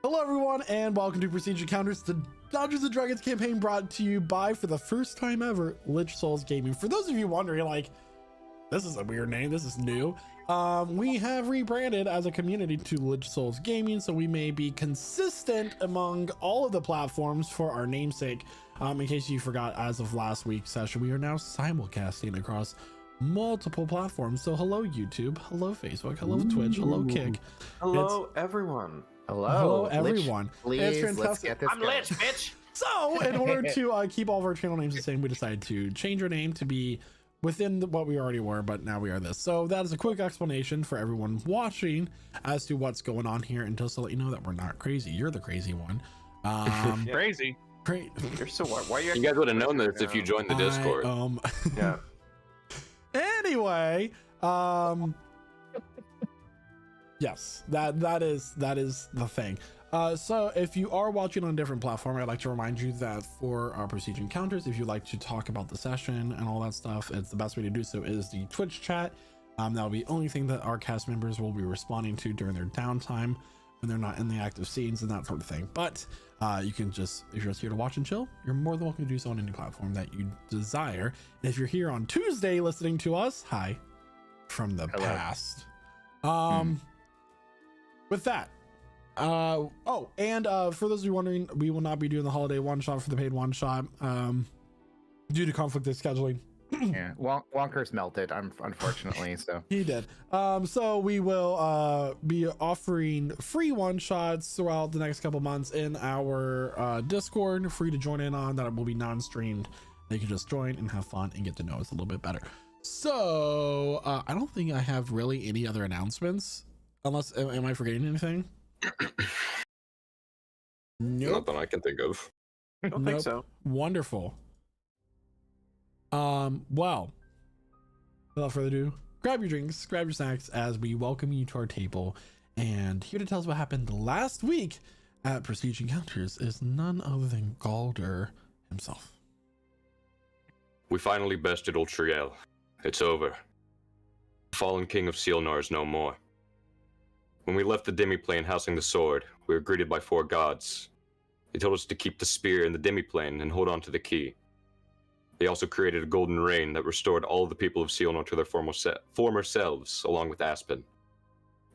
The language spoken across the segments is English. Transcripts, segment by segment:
Hello everyone and welcome to Prestige Encounters, the Dungeons & Dragons campaign brought to you by, for the first time ever, Lich Souls Gaming. For those of you wondering, like, this is a weird name, this is new. We have rebranded as a community to Lich Souls Gaming, so we may be consistent among all of the platforms for our namesake. In case you forgot, as of last week's session, we are now simulcasting across multiple platforms. So hello YouTube, hello Facebook, hello Twitch, hello Kick. Hello everyone. Hello everyone. Please, it's let's fantastic. get this I'm going. Lich, bitch. So in order to keep all of our channel names the same, we decided to change our name to be within what we already were, but now we are this. So that is a quick explanation for everyone watching as to what's going on here, and just to let you know that we're not crazy. You're the crazy one. Crazy. Great. You're so why are you? You guys would have known this if you joined the Discord. Yeah. Anyway, yes, that is the thing. So if you are watching on a different platform, I'd like to remind you that for our Prestige Encounters, if you'd like to talk about the session and all that stuff, it's the best way to do so is the Twitch chat. That'll be the only thing that our cast members will be responding to during their downtime when they're not in the active scenes and that sort of thing. But you can just, if you're just here to watch and chill, you're more than welcome to do so on any platform that you desire. And if you're here on Tuesday listening to us, hi from the past. With that, for those of you wondering, we will not be doing the holiday one shot for the paid one shot due to conflict of scheduling. Yeah, Wonker's melted, unfortunately. So he did. So we will be offering free one shots throughout the next couple months in our Discord, free to join in on. That will be non-streamed. You can just join and have fun and get to know us a little bit better. So I don't think I have really any other announcements, unless am I forgetting anything? Nope. Nothing I can think of. I don't think so. Wonderful. Well, without further ado, grab your drinks, grab your snacks as we welcome you to our table. And here to tell us what happened last week at Prestige Encounters is none other than Galder himself. We finally bested old Triel. It's over. The fallen king of Sealnar is no more. When we left the demiplane housing the sword, we were greeted by 4 gods. They told us to keep the spear in the demiplane and hold on to the key. They also created a golden rain that restored all of the people of Sealnar to their former selves, along with Aspen.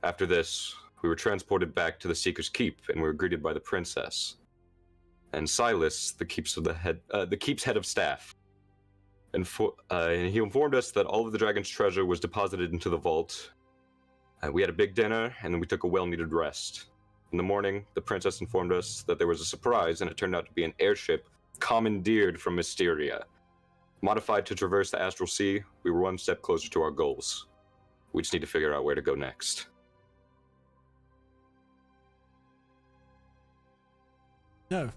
After this, we were transported back to the Seeker's Keep, and we were greeted by the princess. And Silas, the keep's head of staff. And he informed us that all of the dragon's treasure was deposited into the vault. We had a big dinner, and then we took a well-needed rest. In the morning, the princess informed us that there was a surprise, and it turned out to be an airship commandeered from Mysteria. Modified to traverse the Astral Sea, we were one step closer to our goals. We just need to figure out where to go next. No.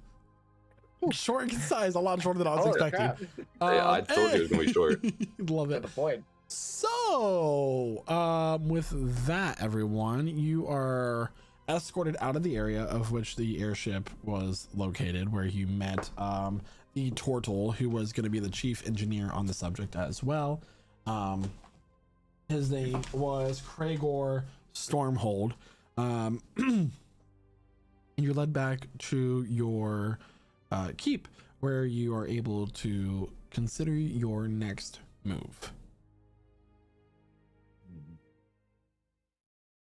Short and concise, a lot shorter than I was expecting. Yeah, I told you it was going to be short. Love it. the point. So, with that, everyone, you are escorted out of the area of which the airship was located, where you met the Tortle, who was going to be the chief engineer on the subject as well. His name was Cragor Stormhold. And you're led back to your keep, where you are able to consider your next move.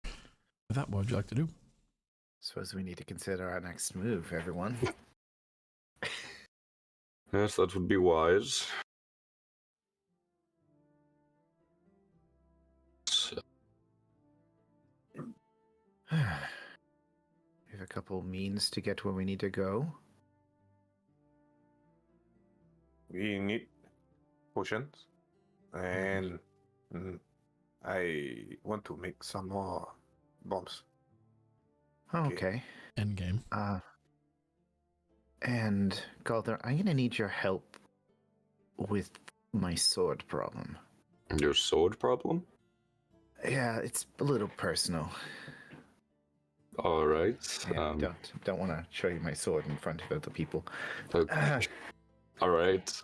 With that, what would you like to do? Suppose we need to consider our next move, everyone. Yes, that would be wise. So, We have a couple means to get where we need to go. We need potions, and I want to make some more bombs. Okay. End game. And Galder, I'm gonna need your help with my sword problem. your sword problem? Yeah, it's a little personal. All right. Yeah, don't want to show you my sword in front of other people. Okay. All right.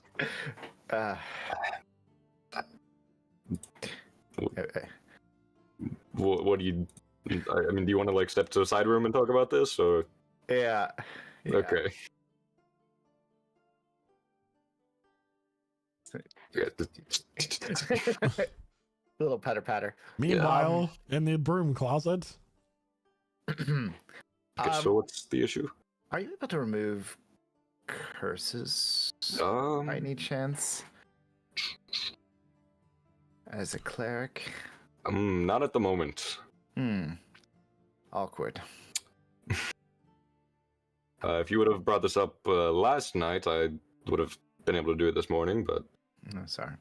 What do you? I mean, do you want to like step to the side room and talk about this, or? Yeah. Yeah. Okay. Yeah. Little patter patter. Meanwhile, in the broom closet. Okay, so what's the issue? Are you able to remove curses by any chance? As a cleric? Not at the moment. Awkward. If you would have brought this up last night, I would have been able to do it this morning, but No, sorry.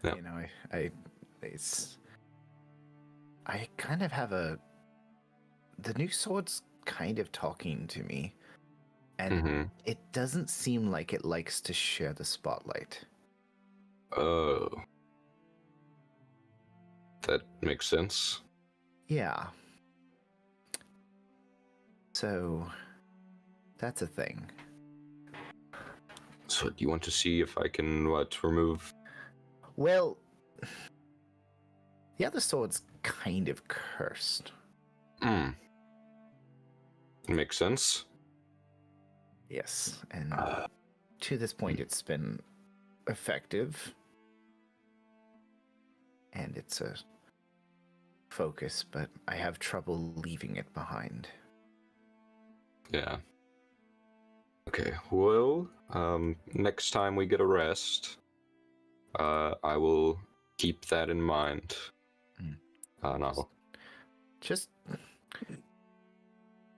Yeah. You know, I kind of have the new sword's kind of talking to me, and it doesn't seem like it likes to share the spotlight. Oh. That makes sense. Yeah. So, that's a thing. So do you want to see if I can, remove... Well, the other sword's kind of cursed. Makes sense. Yes, and to this point it's been effective. And it's a focus, but I have trouble leaving it behind. Yeah. Okay, well, next time we get a rest, I will keep that in mind. And I'll... Just...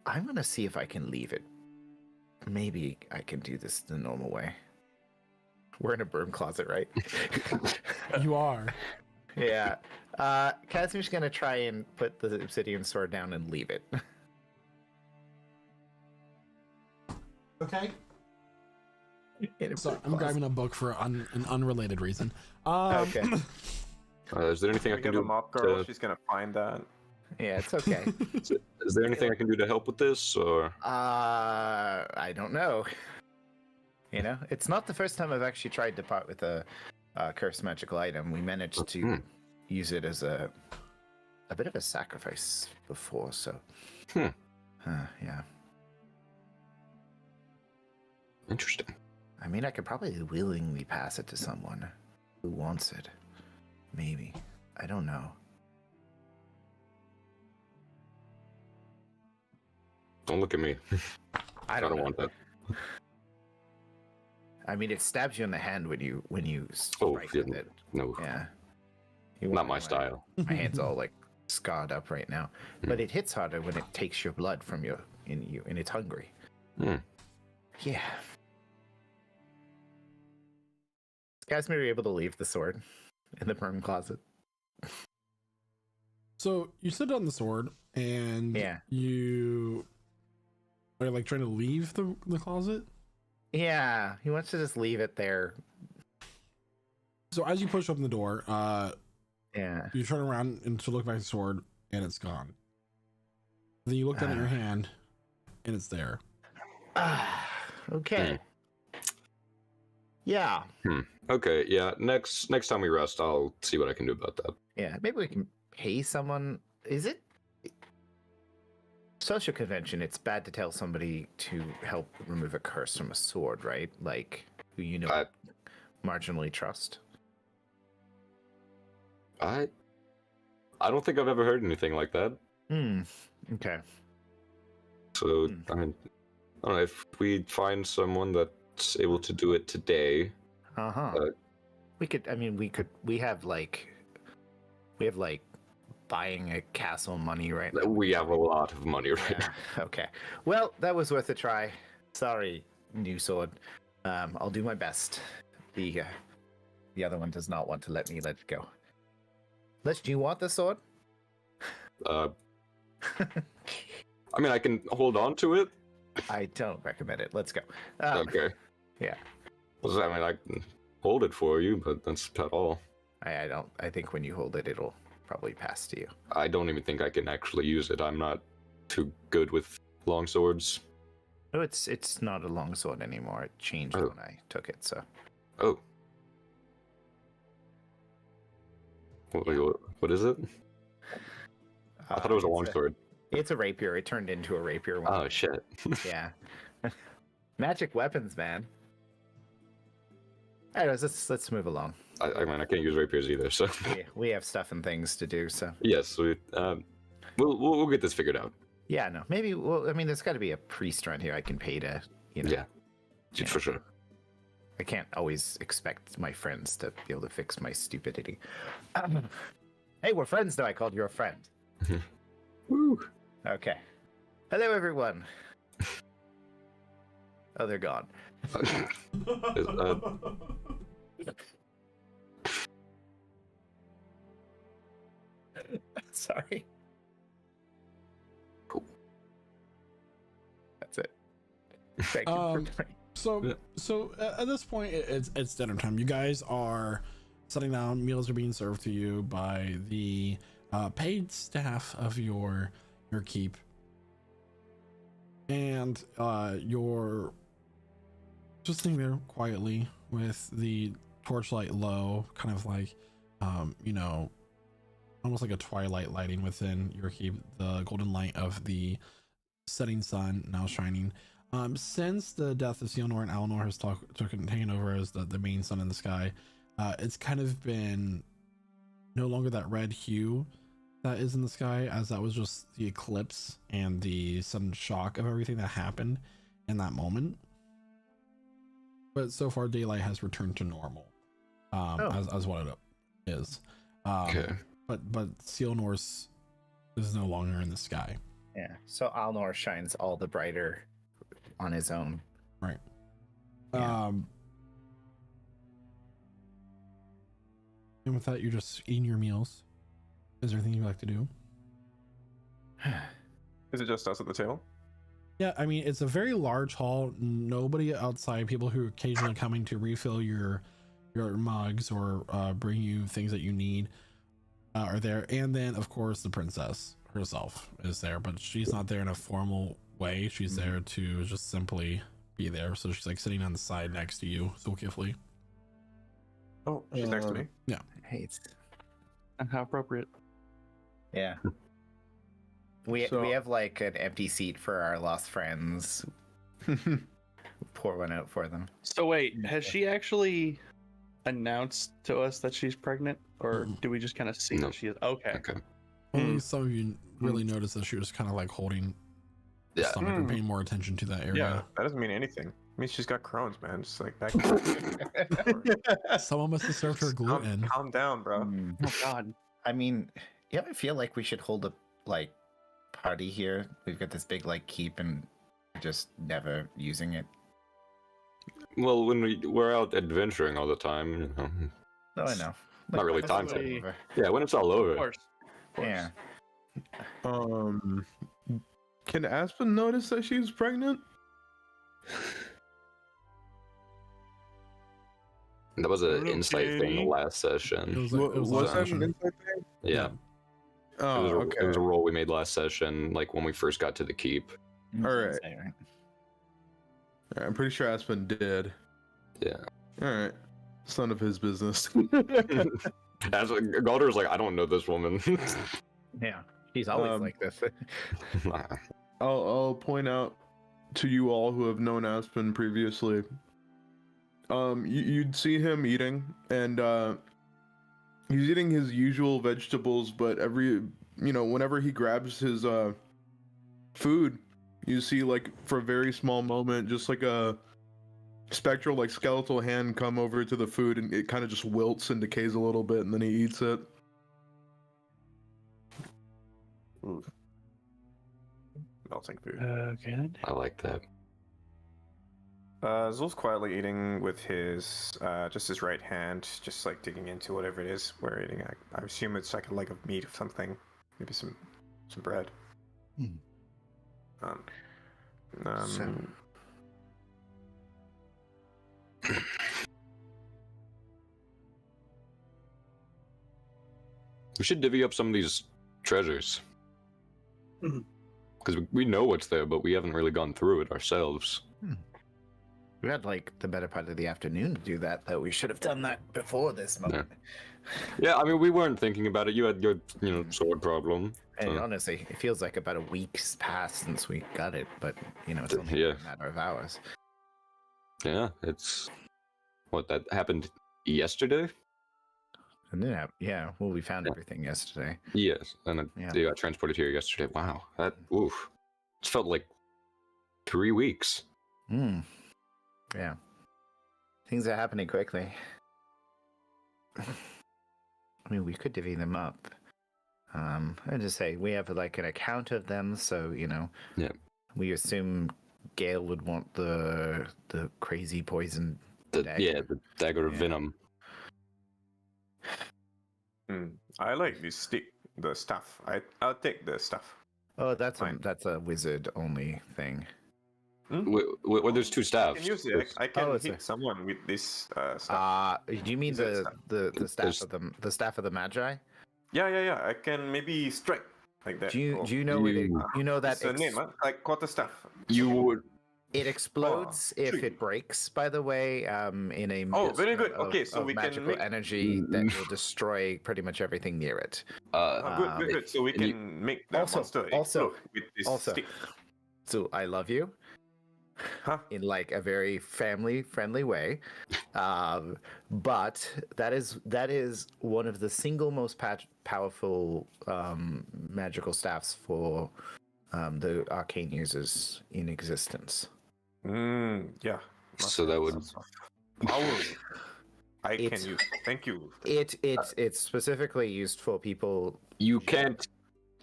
I'm gonna see if I can leave it. Maybe I can do this the normal way. We're in a broom closet, right? You are. Yeah. Casimir's gonna try and put the obsidian sword down and leave it. Okay. In a So broom I'm closet. grabbing a book for an unrelated reason. Okay. is there anything I We can have do a mop girl. to... She's gonna find that. Yeah, it's okay. Is there anything I can do to help with this, or... I don't know. You know, it's not the first time I've actually tried to part with a cursed magical item. We managed to use it as a bit of a sacrifice before, so... yeah. Interesting. I mean, I could probably willingly pass it to someone who wants it. Maybe. I don't know. Don't look at me. I I don't don't know. want that. I mean, it stabs you in the hand when you Oh, strike yeah, with it. no. Yeah. Not my style. My hand's all like scarred up right now, but it hits harder when it takes your blood from you, and it's hungry. Yeah. Is Casimir able to leave the sword in the broom closet? So you sit on the sword and Yeah. you are like trying to leave the closet. Yeah, he wants to just leave it there. So as you push open the door, Yeah. you turn around and to look back at the sword and it's gone. Then you look down at your hand and it's there. Okay. Yeah. Okay, yeah. Next time we rest, I'll see what I can do about that. Yeah. Maybe we can pay someone. Is it social convention? It's bad to tell somebody to help remove a curse from a sword, right? Like who you know marginally trust. I don't think I've ever heard anything like that. Okay. So I mean, I don't know if we find someone that's able to do it today. We could. I mean, we have like buying a castle money right now. We have a lot of money right now. Okay. Well, that was worth a try. Sorry, new sword. I'll do my best. The other one does not want to let me let it go. Do you want the sword? I mean, I can hold on to it. I don't recommend it. Let's go. Okay. Yeah. Well, I mean, I can hold it for you, but that's about all. I don't. I think when you hold it, it'll probably pass to you. I don't even think I can actually use it. I'm not too good with long swords. No, it's not a long sword anymore. It changed when I took it. So. Oh. What is it? I thought it was a long sword. It's a rapier. It turned into a rapier. Oh shit. Yeah. Magic weapons, man. Anyways, let's move along. I mean, I can't use rapiers either, so. We have stuff and things to do, so. Yes, we'll get this figured out. Yeah, no. Maybe, well, I mean, there's got to be a priest around here I can pay to, Yeah, Yeah. for sure. I can't always expect my friends to be able to fix my stupidity. Hey, we're friends now. I called you a friend. Woo. Okay. Hello, everyone. Oh, they're gone. Sorry. Cool. That's it. Thank you for playing. So at this point, it's dinner time. You guys are sitting down. Meals are being served to you by the paid staff of your keep, and you're just sitting there quietly with the torchlight low, kind of like almost like a twilight lighting within your keep. The golden light of the setting sun now shining. Since the death of Seonor and Alnor has taken over as the main sun in the sky, it's kind of been no longer that red hue that is in the sky, as that was just the eclipse and the sudden shock of everything that happened in that moment. But so far, daylight has returned to normal, as what it is. Okay. But Seonor's is no longer in the sky. Yeah. So Alnor shines all the brighter on his own. Right. Yeah. And with that, you're just eating your meals. Is there anything you'd like to do? Is it just us at the table? Yeah, I mean, it's a very large hall. Nobody outside. People who are occasionally coming to refill your mugs or bring you things that you need are there. And then, of course, the princess herself is there, but she's not there in a formal way. She's there to just simply be there. So she's like sitting on the side next to you, Zulkifli. Oh, she's next to me. Yeah. Hey, it's... How appropriate. Yeah. We have like an empty seat for our lost friends. Pour one out for them. So wait, has she actually announced to us that she's pregnant, or do we just kind of see No. that she is? Okay. Only some of you really noticed that she was kind of like holding the Yeah. stomach and paying more attention to that Yeah, area. that doesn't mean anything. It means she's got Crohn's, man. Just like that. Someone must have served her gluten. Calm down, bro. Oh God. I mean, you ever feel like we should hold a like party here? We've got this big like keep and just never using it. Well, when we're out adventuring all the time, you know. No, I know. Not really when time it's to- all over. Yeah, when it's all Of over. course. Yeah. Can Aspen notice that she's pregnant? That was an insight thing Okay. last session. It was like, it was Was last that session. an insight thing? Yeah. Oh, It okay. was a roll we made last session, like when we first got to the keep. All right. I'm pretty sure Aspen did. Yeah. All right. It's none of his business. As Galder was like, I don't know this woman. Yeah. She's always like this. I'll point out to you all who have known Aspen previously. You'd see him eating, and he's eating his usual vegetables, but whenever he grabs his food, you see, like, for a very small moment, just like a spectral, like, skeletal hand come over to the food, and it kind of just wilts and decays a little bit, and then he eats it. Melting food. Good. I like that. Zul's quietly eating with his just his right hand, just like digging into whatever it is we're eating. I assume it's like a leg of meat or something, maybe some bread. We should divvy up some of these treasures. Because we know what's there, but we haven't really gone through it ourselves. We had like the better part of the afternoon to do that, though. We should have done that before this moment. Yeah, I mean, we weren't thinking about it. You had your, sword problem. And honestly, it feels like about a week's passed since we got it, but it's only Yeah. a matter of hours. Yeah, it's what that happened yesterday. And then, well, we found everything yesterday. Yes, and they got transported here yesterday. Wow, that oof, it felt like 3 weeks. Yeah, things are happening quickly. I mean, we could divvy them up. I just say we have like an account of them, so Yeah. we assume Gale would want the crazy poison. Dagger. The dagger of venom. I like the stuff. I'll take the stuff. Oh, that's Fine. that's a wizard only thing. Well, there's 2 I staffs. can use it. I can it's hit someone with this stuff. Do you mean Wizard the stuff. staff of the staff of the Magi? Yeah. I can maybe strike like that. Do you know that It's a name, huh? Like quarter staff. You would. it explodes if tree. it breaks? By the way, in a very good. of- Okay, so of we can magical make- energy that will destroy pretty much everything near it. Good. So we and you- can make that Also- monster also- explode with this also- stick. So I love you. Huh? In like a very family friendly way, but that is one of the single most powerful magical staffs for the arcane users in existence. Yeah. So that would. Power. I It's- can use. Thank you. It's specifically used for people. You can't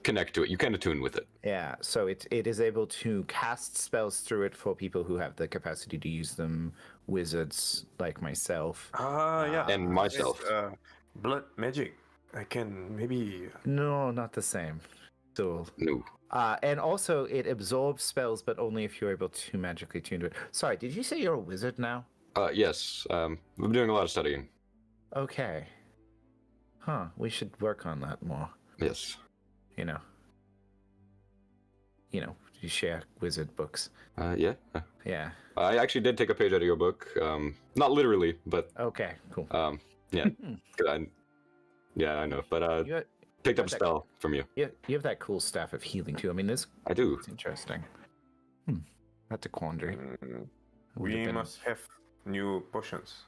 connect to it. You can't attune with it. Yeah, so it is able to cast spells through it for people who have the capacity to use them. Wizards like myself. Yeah. And myself. There's, blood magic. I can maybe. No, not the same. So No. and also it absorbs spells, but only if you're able to magically tune to it. Sorry, did you say you're a wizard now? Yes. I'm doing a lot of studying. Okay. Huh. We should work on that more. Yes. You share wizard books. Yeah. Yeah. I actually did take a page out of your book. Not literally, but Okay. Cool. yeah. 'Cause I know. But You picked up a that- spell from you. you have that cool staff of healing too. I mean, this I do. is interesting. That's a quandary. Would've We been- must have new potions.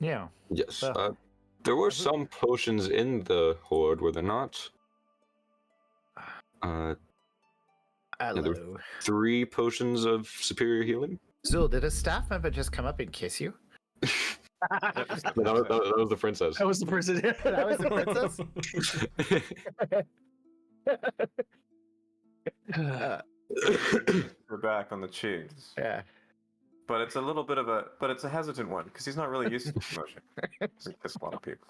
Yeah. Yes. Well, There were some potions in the horde, were there not? Hello. 3 potions of superior healing. Zul, did a staff member just come up and kiss you? that was the princess. That was the person. That was the princess. We're back on the cheeks. Yeah. But it's a little bit of it's a hesitant one because he's not really used to motion. He's kissed a lot of people.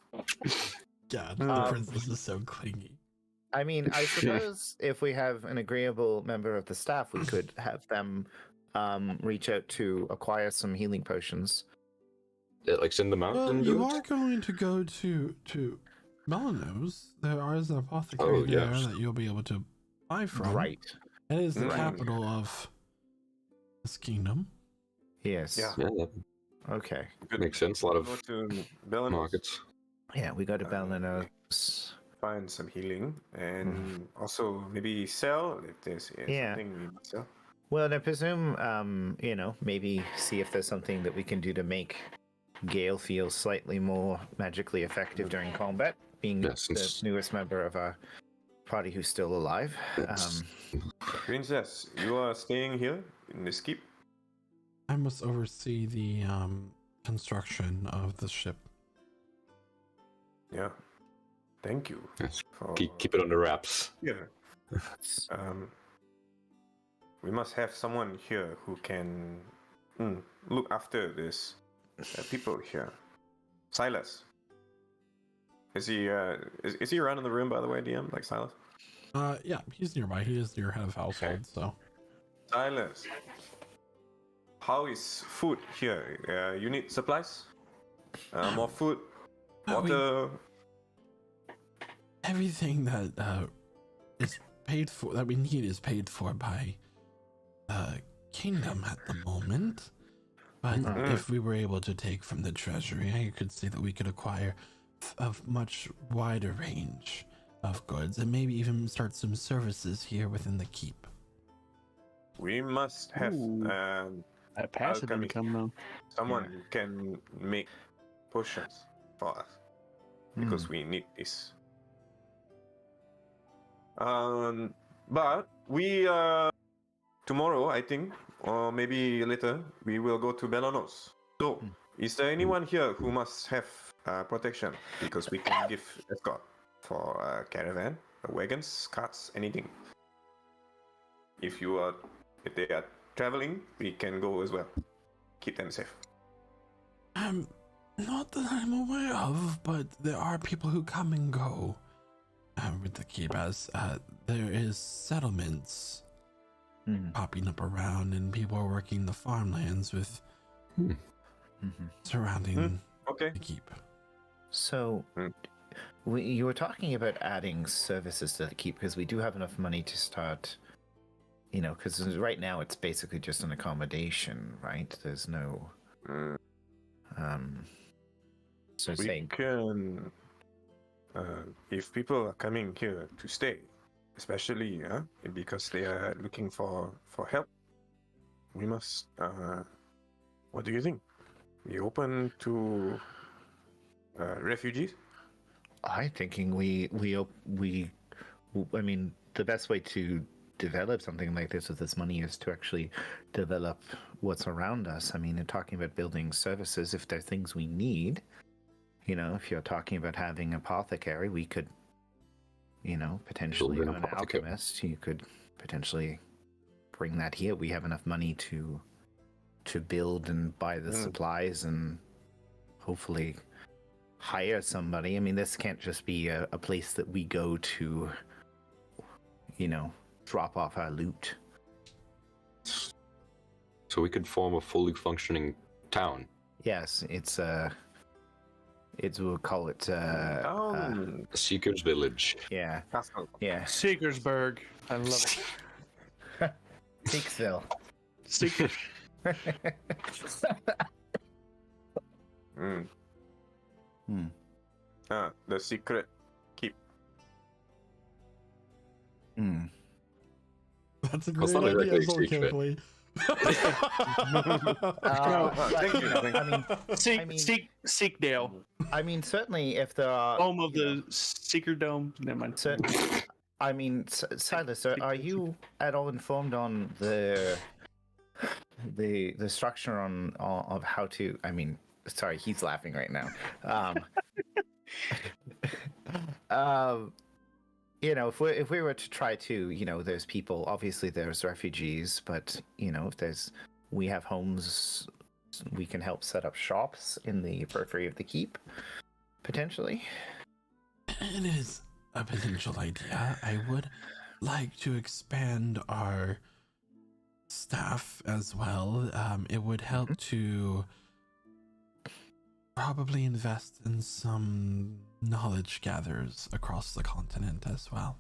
God, the Um, princess is so clingy. I mean, I suppose if we have an agreeable member of the staff, we could have them reach out to acquire some healing potions. Like send them out. Well, and do you it? are going to go to Melanos. There is an apothecary Oh, there yes. that you'll be able to buy from. Right. It is the Right. capital of this kingdom. Yes. Yeah. Yeah, that Okay. makes sense. A lot Go of to Belanos, markets. Yeah, we go to Belanos. find some healing, and also maybe sell if there's Yeah. something we need to sell. Well, and I presume, maybe see if there's something that we can do to make Gale feel slightly more magically effective during combat, being Yeah, since- the newest member of our party who's still alive. Yes. Princess, you are staying here in this keep. I must oversee the construction of the ship. Yeah. Thank you. Yes. For... Keep it under wraps. Yeah. We must have someone here who can look after this people here. Silas. Is he is he around in the room, by the way, DM, like Silas? Yeah, he's nearby. He is your head of household, so. Silas. How is food here? You need supplies? More food? Water? Everything that is paid for, that we need, is paid for by kingdom at the moment. But if we were able to take from the treasury, I could see that we could acquire a much wider range of goods and maybe even start some services here within the keep. We must have Ooh. That passive alchemy. income, though. Someone who can make potions for us because we need this. But we tomorrow, I think, or maybe later, we will go to Belanos. So, is there anyone here who must have protection? Because we can give escort for a caravan, wagons, carts, anything. If they are traveling, we can go as well. Keep them safe. Not that I'm aware of, but there are people who come and go with the keep, as there is settlements popping up around, and people are working the farmlands with surrounding the keep. So, you were talking about adding services to the keep, because we do have enough money to start, because right now it's basically just an accommodation, right? There's no... So we can, if people are coming here to stay, especially because they are looking for help, we must. What do you think? We open to refugees? I'm thinking I mean, the best way to develop something like this with this money is to actually develop what's around us. I mean, in talking about building services, if there are things we need, if you're talking about having apothecary, we could, potentially an alchemist, you could potentially bring that here. We have enough money to build and buy the supplies and hopefully hire somebody. I mean, this can't just be a place that we go to, drop off our loot. So we could form a fully functioning town. Yes, we'll call it Seeker's Village. Yeah. Castle. Yeah. Seekersburg. I love it. Seeksville. Seekers. The secret keep. That's a great That's not idea, exactly so secret. carefully. Seekdale. I mean, certainly if there are Home of the Seeker Dome. Never mind. certainly, I mean, Silas, are you at all informed on the structure of how to? I mean, sorry, he's laughing right now. If we were to try to, there's people. Obviously, there's refugees, but if we have homes, we can help set up shops in the periphery of the keep, potentially. It is a potential idea. I would like to expand our staff as well. It would help to probably invest in some knowledge gatherers across the continent as well.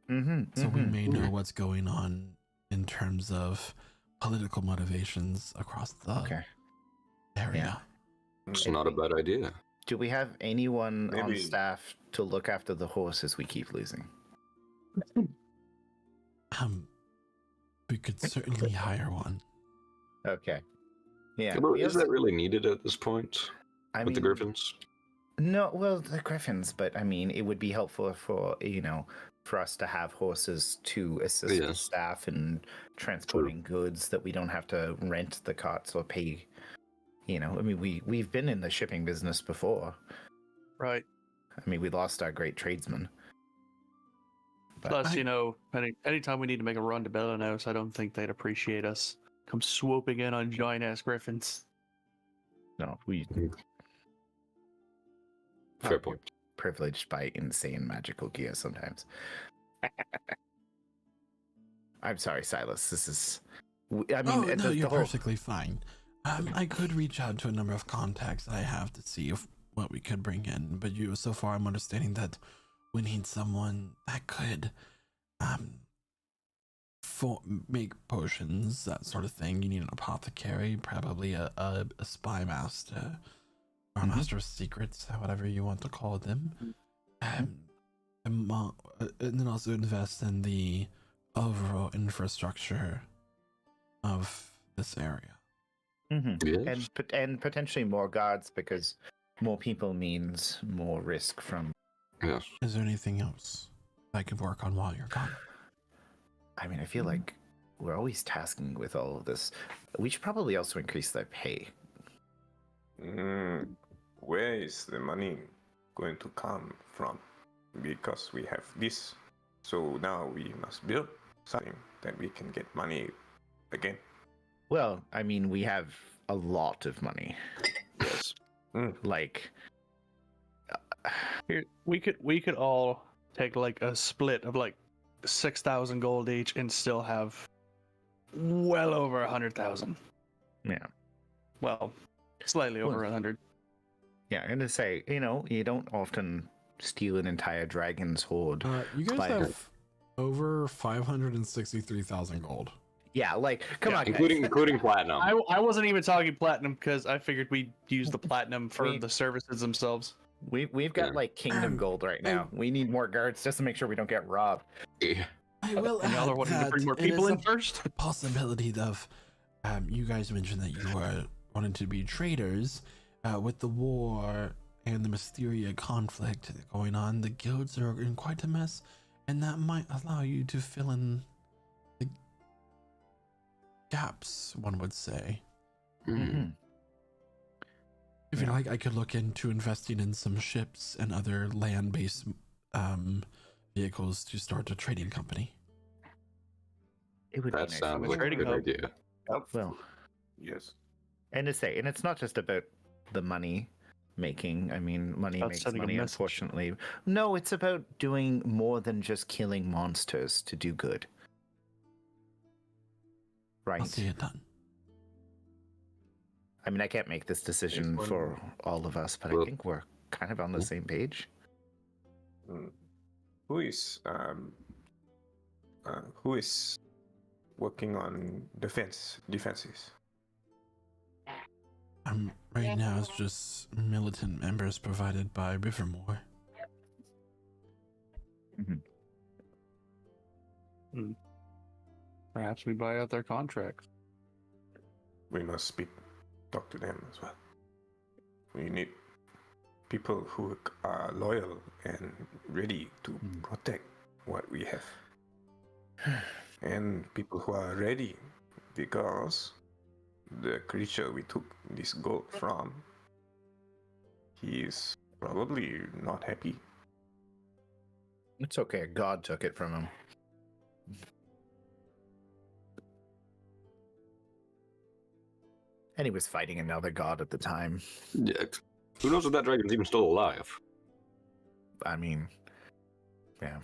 So we may know what's going on in terms of political motivations across the area. It's not a bad idea. Do we have anyone on Maybe. staff to look after the horses we keep losing? We could certainly hire one. Okay. Yeah. But is that really needed at this point with the Griffins? No, well, the Griffins, but I mean, it would be helpful for us to have horses to assist the staff in transporting goods, that we don't have to rent the carts or pay. I mean, we've been in the shipping business before. Right. I mean, we lost our great tradesman. But Plus, anytime we need to make a run to Belanos, I don't think they'd appreciate us come swooping in on giant ass griffins. no, we Fair point. privileged by insane magical gear sometimes. I'm sorry, Silas. This is. I mean, No, you're whole... perfectly fine. I could reach out to a number of contacts that I have to see what we could bring in, but so far I'm understanding that we need someone that could make potions, that sort of thing. You need an apothecary, probably a spy master, or a master of secrets, whatever you want to call them. and then also invest in the overall infrastructure of this area. Yes. And potentially more guards, because more people means more risk from. Yes. Is there anything else I could work on while you're gone? I mean, I feel like we're always tasking with all of this. We should probably also increase their pay. Where is the money going to come from? Because we have this, so now we must build something that we can get money again. Well, I mean, we have a lot of money. Yes. Like, Here, we could all take like a split of like 6,000 gold each and still have well over 100,000. yeah. Well, slightly over 100. Yeah, I'm gonna say, you don't often steal an entire dragon's horde. You guys by- have over 563,000 gold. Yeah, like, come on, guys. Including platinum. I wasn't even talking platinum because I figured we'd use the platinum for We- the services themselves. We've got Yeah. like kingdom gold right now. We need more guards just to make sure we don't get robbed. Yeah. I will And y'all are add wanting to that bring more it people is in first? a possibility of, you guys mentioned that you were wanting to be traders. With the war and the Mysteria conflict going on, the guilds are in quite a mess, and that might allow you to fill in the gaps, one would say. If you like, I could look into investing in some ships and other land-based vehicles to start a trading company. It would That be nice. sounds like a trading good hub. idea. Well, Yes. and it's not just about the money making. I mean, money About makes sending a money, message. unfortunately. No, it's about doing more than just killing monsters to do good. I'll Right. see it done. I mean, I can't make this decision one- for all of us, but I Well- think we're kind of on the same page. Who is working on defenses? Right now it's just militant members provided by Rivermore. Perhaps we buy out their contracts. We must talk to them as well. We need people who are loyal and ready to protect what we have. And people who are ready, because the creature we took this gold from, he is probably not happy. It's okay. God took it from him. And he was fighting another god at the time. Yeah. Who knows if that dragon's even still alive? I mean, yeah.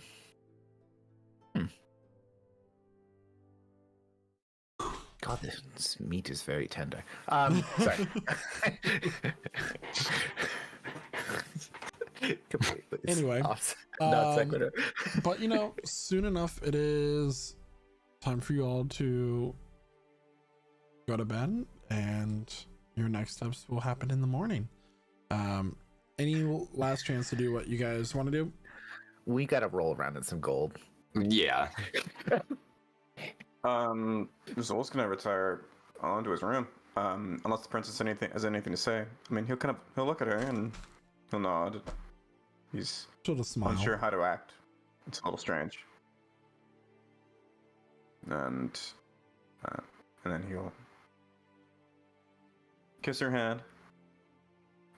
God, this meat is very tender. Sorry. Completely Anyway, not sequitur. But soon enough it is time for you all to go to bed, and your next steps will happen in the morning. Any last chance to do what you guys want to do? We gotta roll around in some gold. Yeah. Zol's gonna retire onto his room. Unless the princess has anything to say. I mean, he'll look at her and he'll nod. He's Sort of smile. unsure how to act. It's a little strange. And then he'll kiss her hand,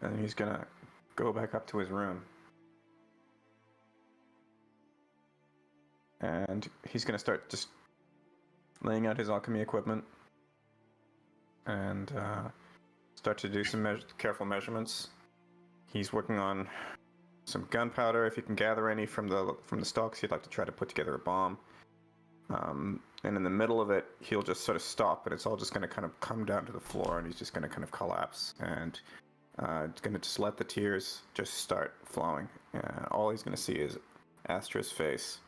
and he's gonna go back up to his room. And he's gonna start just laying out his alchemy equipment and start to do some careful measurements. He's working on some gunpowder, if he can gather any from the stocks. He'd like to try to put together a bomb. And in the middle of it, he'll just sort of stop, and it's all just going to kind of come down to the floor, and he's just going to kind of collapse, and it's going to just let the tears just start flowing. And all he's going to see is Astra's face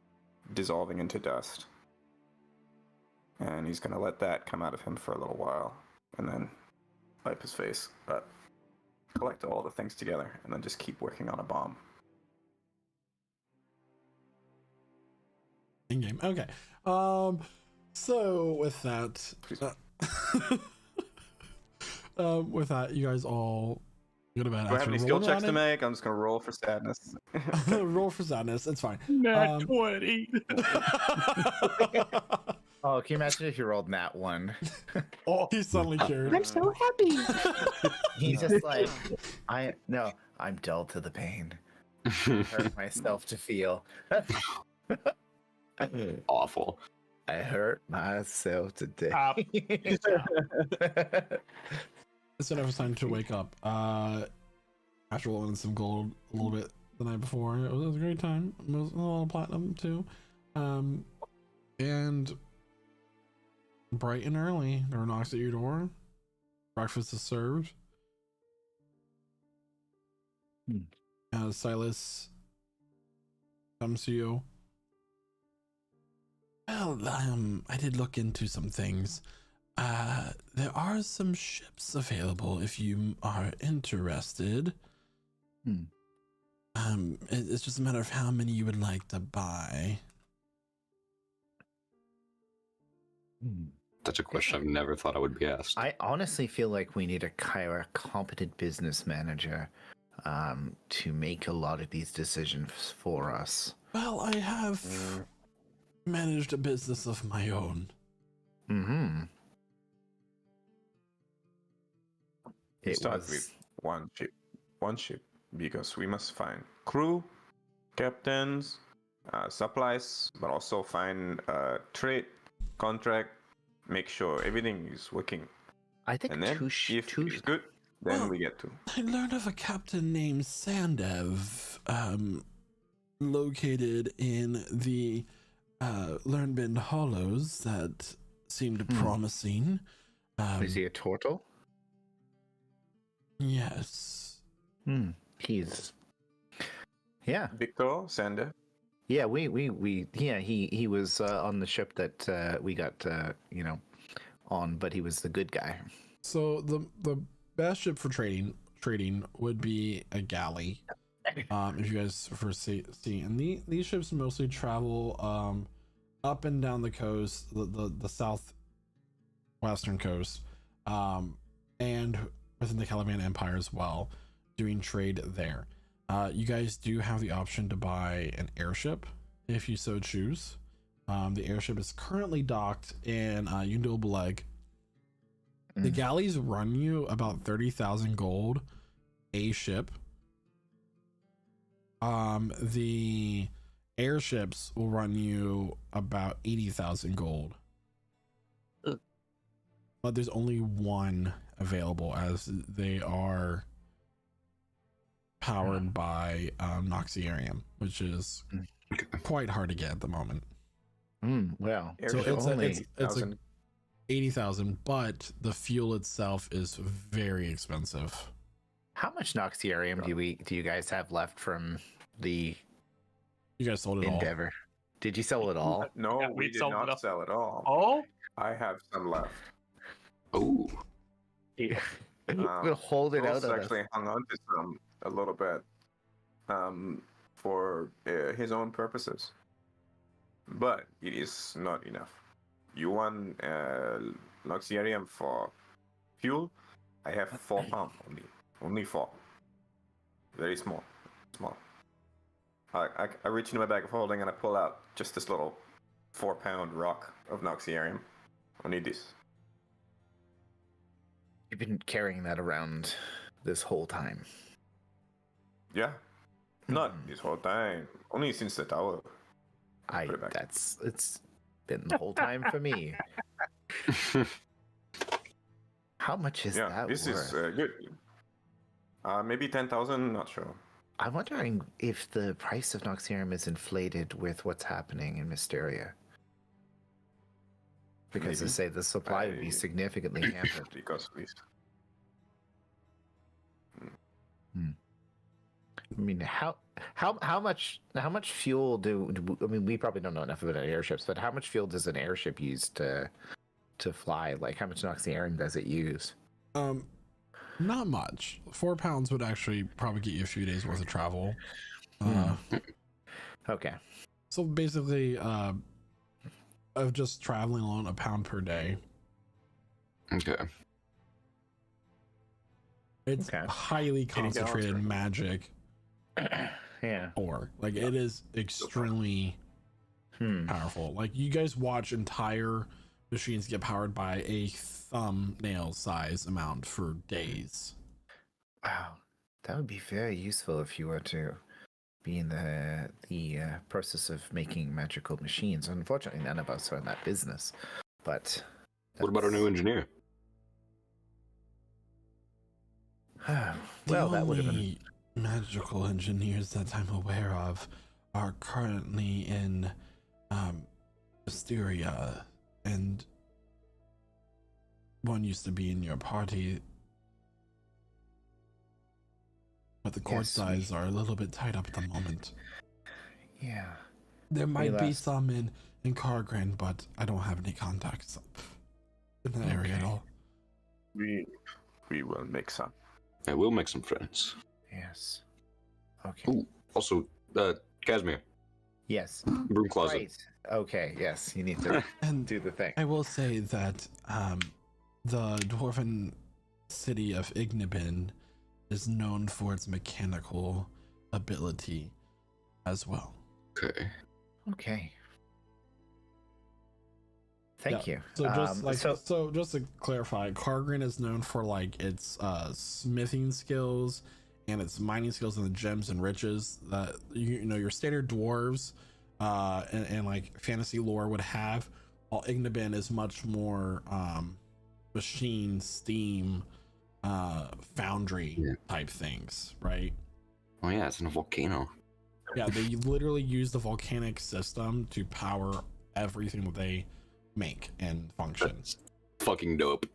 dissolving into dust. And he's going to let that come out of him for a little while, and then wipe his face, but collect all the things together, and then just keep working on a bomb. In game. Okay. So with that, with that, you guys all go to bed. Do I have any skill checks to make? I'm just gonna roll for sadness. Roll for sadness. It's fine. Nat 20. Oh, can you imagine if you rolled Nat 1? Oh, he's suddenly cured. I'm so happy. He's just like, I'm dull to the pain. Hurt myself to feel. Awful. I hurt myself today. Stop. It's enough time to wake up. After rolling some gold a little bit the night before, it was a great time. It was a lot of platinum too. And bright and early, there are knocks at your door. Breakfast is served. Silas comes to you. Well, I did look into some things. There are some ships available if you are interested. It's just a matter of how many you would like to buy. That's a question I've never thought I would be asked. I honestly feel like we need a competent business manager to make a lot of these decisions for us. Well, I have managed a business of my own. Mm-hmm. We start with one ship, because we must find crew, captains, supplies, but also find trade, contract, make sure everything is working. I think And then if it's good, then we get to. I learned of a captain named Sandev, located in the Lernbend Hollows that seemed promising. Is he a turtle? Yes. He's Victor, Sander. Yeah, he was on the ship that we got on, but he was the good guy. So the best ship for trading would be a galley. If you guys first see, and these ships mostly travel up and down the coast, the southwestern coast, and within the Caliban Empire as well, doing trade there. You guys do have the option to buy an airship if you so choose. The airship is currently docked in Yundil Beleg. The galleys run you about 30,000 gold a ship. The airships will run you about 80,000 gold. But there's only one available, as they are powered by Noxiarium, which is quite hard to get at the moment. Well, So Airship it's like 80,000, but the fuel itself is very expensive. how much Noxiarium do you guys have left from the You guys sold it Endeavor? Did you sell it all? No, Yeah, we we did sold it not all. sell it all. Oh? I have some left. Oh, We'll hold it Rose out. actually hung on to some a little bit for his own purposes, but it is not enough. You want Luxurium for fuel? I have 4 pounds only 4. Very small. I reach into my bag of holding and I pull out just this little 4-pound rock of Noxiarium. Only this. You've been carrying that around this whole time. Yeah. Not this whole time. Only since the tower. Put it back. It's been the whole time for me. How much is that this worth? is good. Maybe 10,000, not sure. I'm wondering if the price of Noxiarium is inflated with what's happening in Mysteria. Because Maybe. they say the supply would be significantly hampered. Because please. I mean, how much fuel I mean, we probably don't know enough about airships, but how much fuel does an airship use to fly? Like, how much Noxiarium does it use? Not much. 4 pounds would actually probably get you a few days worth of travel. Okay. So basically, of just traveling alone, £1 per day. Okay. It's Okay. highly concentrated right? magic, Yeah. or like it is extremely powerful. Like you guys watch entire machines get powered by a thumbnail size amount for days. Wow. That would be very useful if you were to be in the process of making magical machines. Unfortunately, none of us are in that business. But What about our new engineer? well, The that would have been. only magical engineers that I'm aware of are currently in Mysteria, and one used to be in your party, but the court Yes, size are a little bit tight up at the moment. Yeah. There might be last- some in Cargren, but I don't have any contacts in that area at Okay. all. We will make some. Yeah, we'll make some friends. Yes. Okay. Ooh, also, Casimir, Yes. broom closet. Right. Okay. Yes. You need to And do the thing. I will say that the dwarven city of Ignibin is known for its mechanical ability as well. Okay. Okay. Thank you. So just so so just to clarify, Cargren is known for like its smithing skills and its mining skills and the gems and riches that you know your standard dwarves and like fantasy lore would have. While Ignibin is much more machine steam foundry type things, right? Oh yeah, it's in a volcano. Yeah, they literally use the volcanic system to power everything that they make and function. That's fucking dope.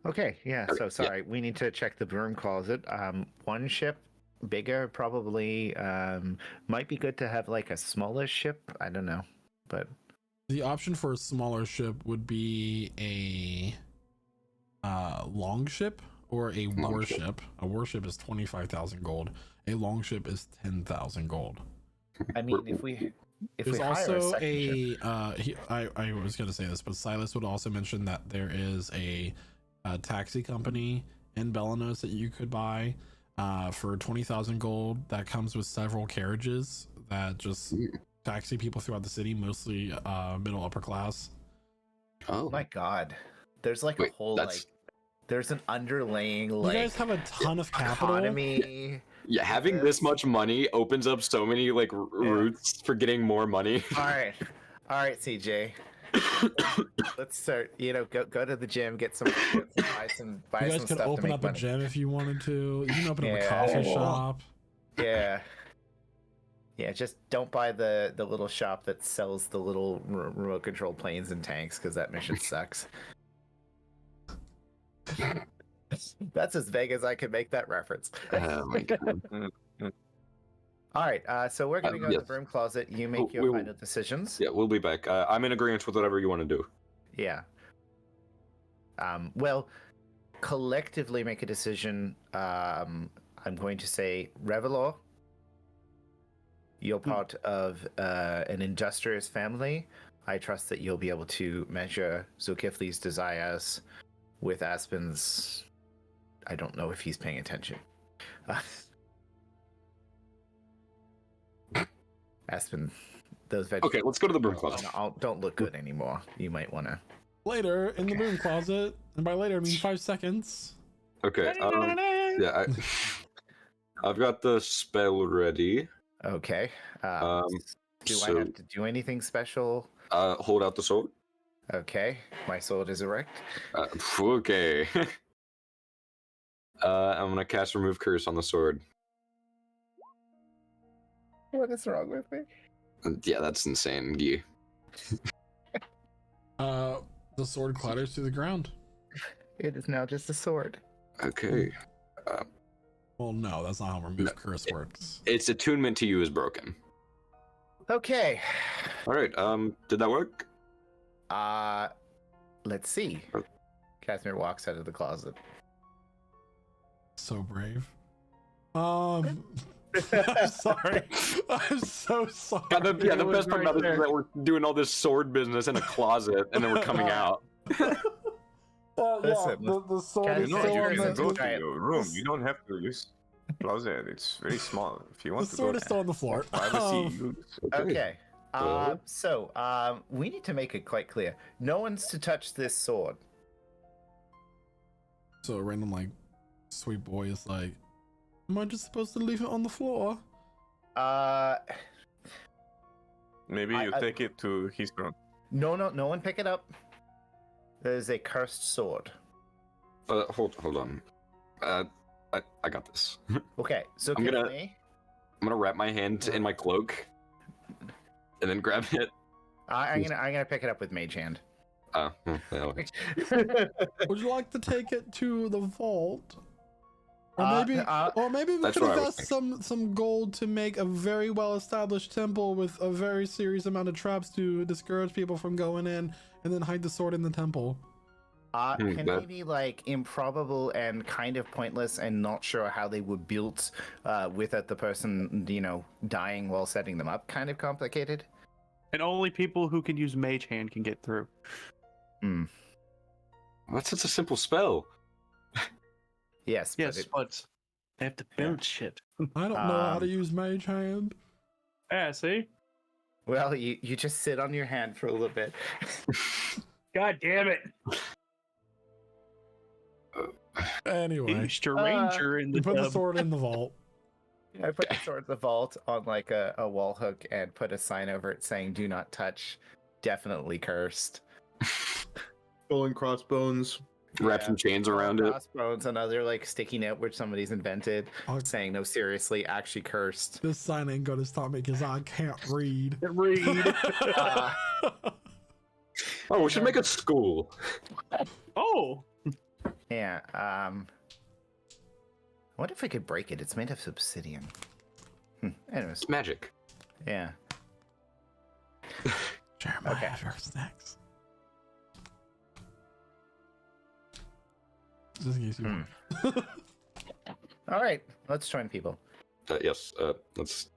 okay, yeah. Okay, So sorry, we need to check the broom closet. One ship, bigger, probably. Might be good to have like a smaller ship. I don't know, but The option for a smaller ship would be a longship or a warship. A warship is 25,000 gold. A longship is 10,000 gold. I mean, if we There's hire also second ship, I was going to say this, but Silas would also mention that there is a taxi company in Belanos that you could buy for 20,000 gold. That comes with several carriages that just taxi people throughout the city, mostly middle upper class. Oh my God, there's like Wait, a whole that's- there's an underlaying You like guys have a ton of capital. economy. yeah, having this much money opens up so many like routes for getting more money. All right, CJ. Let's start. You know, go to the gym, buy some You guys some could stuff to open make up money. a gym if you wanted to. You can open up a Yeah. coffee shop. Yeah. Yeah, just don't buy the little shop that sells the little remote control planes and tanks because that mission sucks. That's as vague as I can make that reference. Oh my god. All right, so we're gonna go to yes. the broom closet. You make your we'll- final decisions. Yeah, we'll be back. I'm in agreement with whatever you want to do. Yeah. Well, collectively make a decision. I'm going to say Revelor. You're part of an industrious family. I trust that you'll be able to measure Zulkifli's desires with Aspen's. I don't know if he's paying attention. Aspen, those vegetables. Okay, let's go to the broom closet. Don't look good anymore. You might want to. Later in the broom closet, and by later I mean 5 seconds. Okay. Yeah, I've got the spell ready. Okay. Do I so- have to do anything special? Hold out the sword. Okay. My sword is erect. Okay. I'm gonna cast remove curse on the sword. What is wrong with me? Yeah, that's insane. Yeah. The sword clatters to the ground. It is now just a sword. Okay. Well, no, that's not how remove curse works. Its attunement to you is broken. Okay. All right. Did that work? Let's see. Casimir walks out of the closet. So brave. I'm sorry. I'm so sorry. Yeah, the It was best part right about it is there. that we're doing all this sword business in a closet, and then we're coming out. Yeah, Listen, the sword Can is No, still you on can go the, to your room. You don't have to use closet. It's very small. If you the want to go sword is still on the floor. privacy, use. Okay. Well. So, we need to make it quite clear. No one's to touch this sword. So a random like sweet boy is like, am I just supposed to leave it on the floor? Maybe you take it to his room. No one pick it up. There's a cursed sword. Hold on. I got this. Okay, so I'm give gonna- me. I'm gonna wrap my hand in my cloak, and then grab it. I'm gonna pick it up with mage hand. Okay. Would you like to take it to the vault? Or maybe we That's could what I was invest some gold to make a very well-established temple with a very serious amount of traps to discourage people from going in, and then hide the sword in the temple. Can that- they be like improbable and kind of pointless and not sure how they were built without the person, dying while setting them up? Kind of complicated. And only people who can use Mage Hand can get through. That's such a simple spell. Yes. Yes, but they have to build shit. I don't know how to use Mage Hand. Yeah, see? Well, you just sit on your hand for a little bit. God damn it. Anyway, Mr. Ranger in the you put the tub. sword in the vault. I put the sword in the vault on like a wall hook and put a sign over it saying "Do not touch." Definitely cursed. Skull and crossbones. Wrap some chains around it. Crossbones, another like sticky note which somebody's invented saying "No, seriously, actually cursed." This sign ain't gonna stop me because I can't read. Read. Oh, we should make a school. Oh. Yeah. I wonder if I could break it. It's made of obsidian. Anyways, It's magic. yeah. Jeremiah, Okay. what's next? Just in case you want. All right, let's join people. Yes. Let's.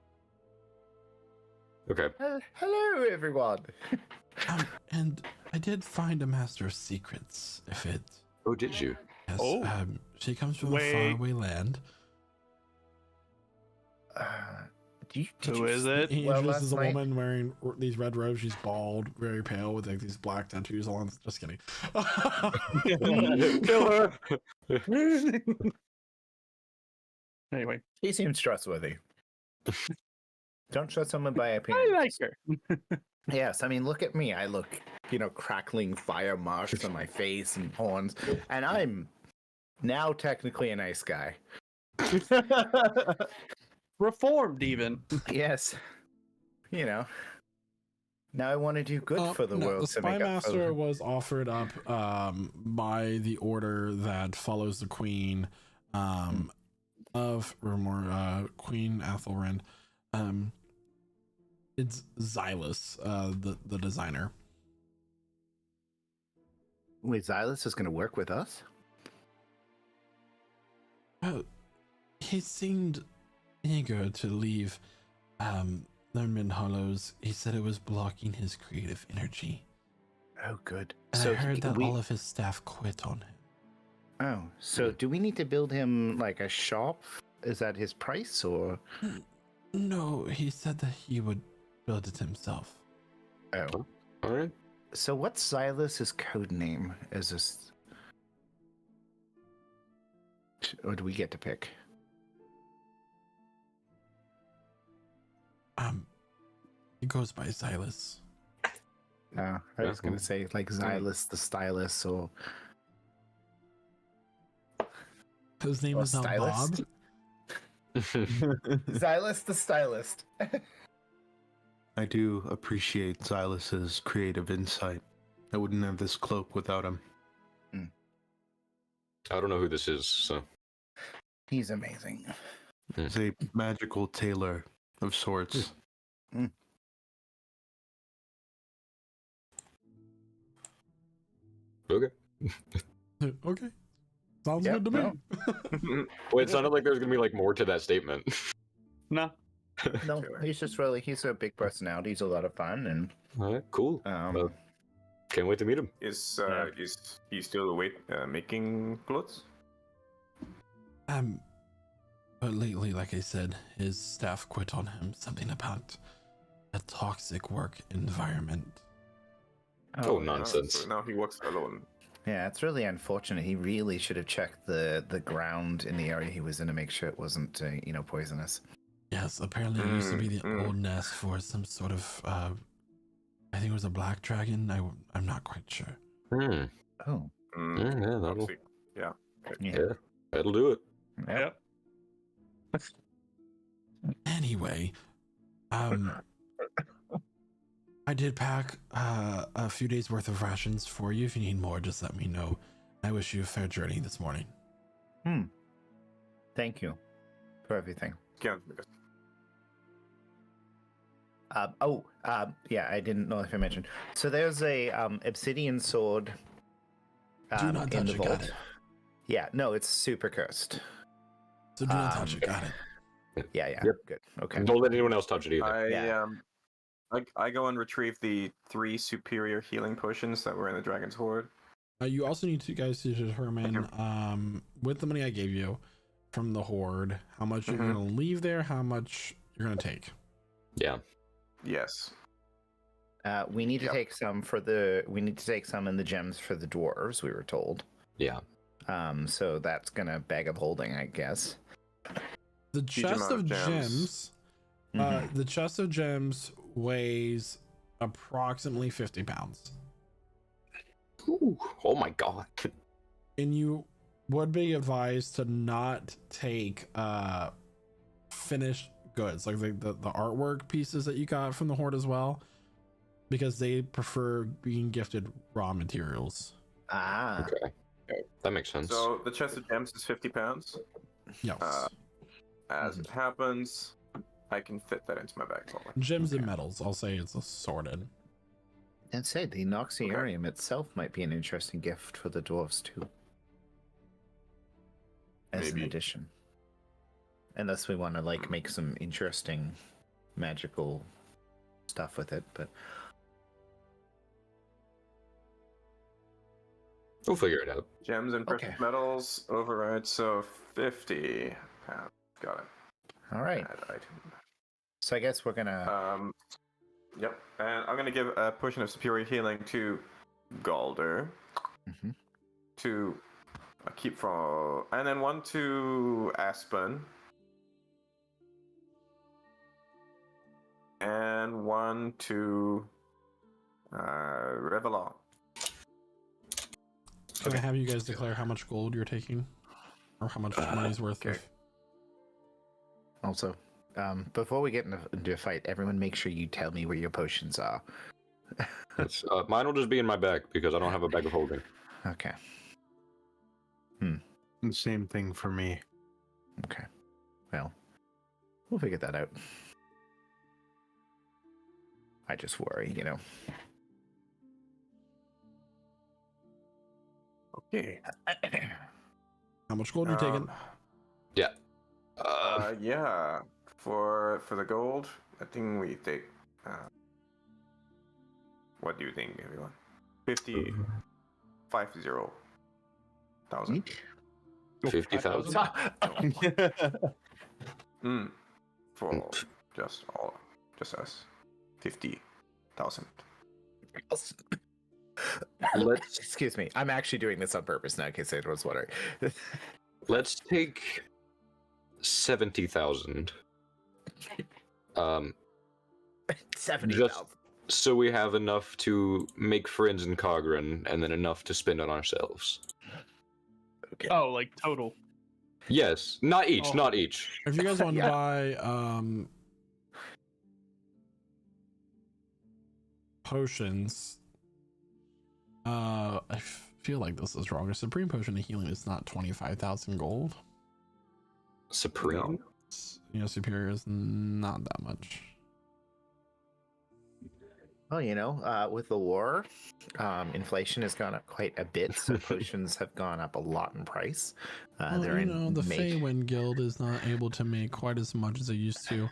Okay. Hello, everyone. And I did find a master of secrets. If it, Oh, did you? yes, Oh. she comes from Wait. a faraway land. Did Who you is sleep it? He well introduces a last night? woman wearing these red robes. She's bald, very pale, with like these black tattoos on. Just kidding. Kill her. Anyway, She seems trustworthy. Don't trust someone by I appearance. like her. Yes, I mean, look at me. I look, crackling fire marks on my face and horns, and I'm now technically a nice guy. Reformed, even. Yes, Now I want to do good for the No, world. the to spy make up for master was offered up by the order that follows the queen of Rumor, Queen Athelrand. It's Xylus, the designer. Wait, Xylus is going to work with us? He seemed eager to leave Lerman Hollows. He said it was blocking his creative energy. Oh, good. And So I heard that we... all of his staff quit on him. Oh, so do we need to build him like a shop? Is that his price or? No, he said that he would build it himself. Oh. All right. So what's Xylus's code name? Is this? Or do we get to pick? He goes by Xylus. No, I was gonna say like Xylus the stylus or His name Or is now stylist? Bob. Xylus the stylist. I do appreciate Xylus's creative insight. I wouldn't have this cloak without him. I don't know who this is, so. He's amazing. He's a magical tailor of sorts. Okay. Okay. Sounds Yep, good to me. no. Well, it sounded like there's gonna be like more to that statement. No. No, he's a big personality. He's a lot of fun, and All right, cool. Can't wait to meet him. Is Yeah. is he still awake making clothes? But lately, like I said, his staff quit on him. Something about a toxic work environment. Oh, nonsense. So now he works alone. Yeah, it's really unfortunate. He really should have checked the ground in the area he was in to make sure it wasn't, poisonous. Yes, apparently it used to be the old nest for some sort of, I think it was a black dragon. I'm not quite sure. Hmm. Oh, Yeah, that'll, Toxic. Yeah. yeah, that'll do it. yep. Anyway, I did pack a few days worth of rations for you. If you need more, just let me know. I wish you a fair journey this morning. Thank you for everything. Yeah. Yeah, I didn't know if I mentioned. So there's a obsidian sword. Do not touch it. Got it. Yeah, no, it's super cursed. So do not touch it. Got it. Yeah. Yep. Good. Okay. Don't let anyone else touch it either. Yeah. I go and retrieve the 3 superior healing potions that were in the dragon's hoard. You also need to guys to determine, with the money I gave you from the horde, how much you're gonna leave there, how much you're gonna take. Yeah. Yes. We need to take some we need to take some in the gems for the dwarves, we were told. Yeah. So that's gonna bag of holding, I guess. The chest of gems, Mhm. the chest of gems weighs approximately 50 pounds. Ooh, oh my god. And you would be advised to not take finished goods, like the artwork pieces that you got from the horde as well, because they prefer being gifted raw materials. Okay. That makes sense. So the chest of gems is 50 pounds. Yes. As it happens, I can fit that into my bag. Gems and metals, I'll say it's assorted. And say the Noxiarium itself might be an interesting gift for the dwarves too. As an addition. Unless we want to make some interesting magical stuff with it, but we'll figure it out. Gems and precious metals override, so 50 pounds. Got it. All right. So I guess we're gonna. Yep. And I'm gonna give a potion of superior healing to Galder. To keep from, and then one to Aspen. And one to Revelon. Can I have you guys declare how much gold you're taking? Or how much money's worth of... Also, before we get into a fight, everyone make sure you tell me where your potions are. Mine will just be in my bag because I don't have a bag of holding. Okay. The same thing for me. Okay. Well, we'll figure that out. I just worry, Okay. How much gold are you taking? Yeah. Yeah. For the gold, I think we take. What do you think, everyone? 50,000. 50,000? For just us. 50,000. Let's Excuse me. I'm actually doing this on purpose now in case anyone was wondering. let's take 70,000. 70,000. So we have enough to make friends in Cogran and then enough to spend on ourselves. Okay. Oh, like total. Yes, not each, Oh. not each. If you guys want Yeah. to buy potions, I feel like this is wrong. A supreme potion of healing is not 25,000 gold. Supreme? Superior is not that much. Well, with the war, inflation has gone up quite a bit, so potions have gone up a lot in price. Well, They're the Feywind Guild is not able to make quite as much as they used to.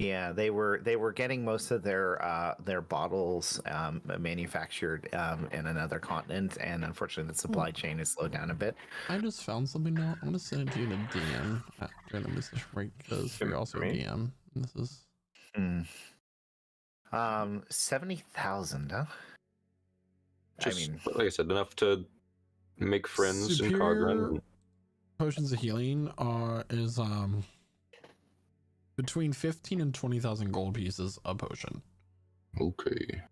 Yeah, they were getting most of their bottles manufactured in another continent, and unfortunately, the supply chain has slowed down a bit. I just found something now. I'm gonna send it to you to DM during the message break because you're also a DM. This is 70,000, huh? Just, like I said, enough to make friends in Superior Kargren. potions of healing is between 15 and 20,000 gold pieces a potion. Okay.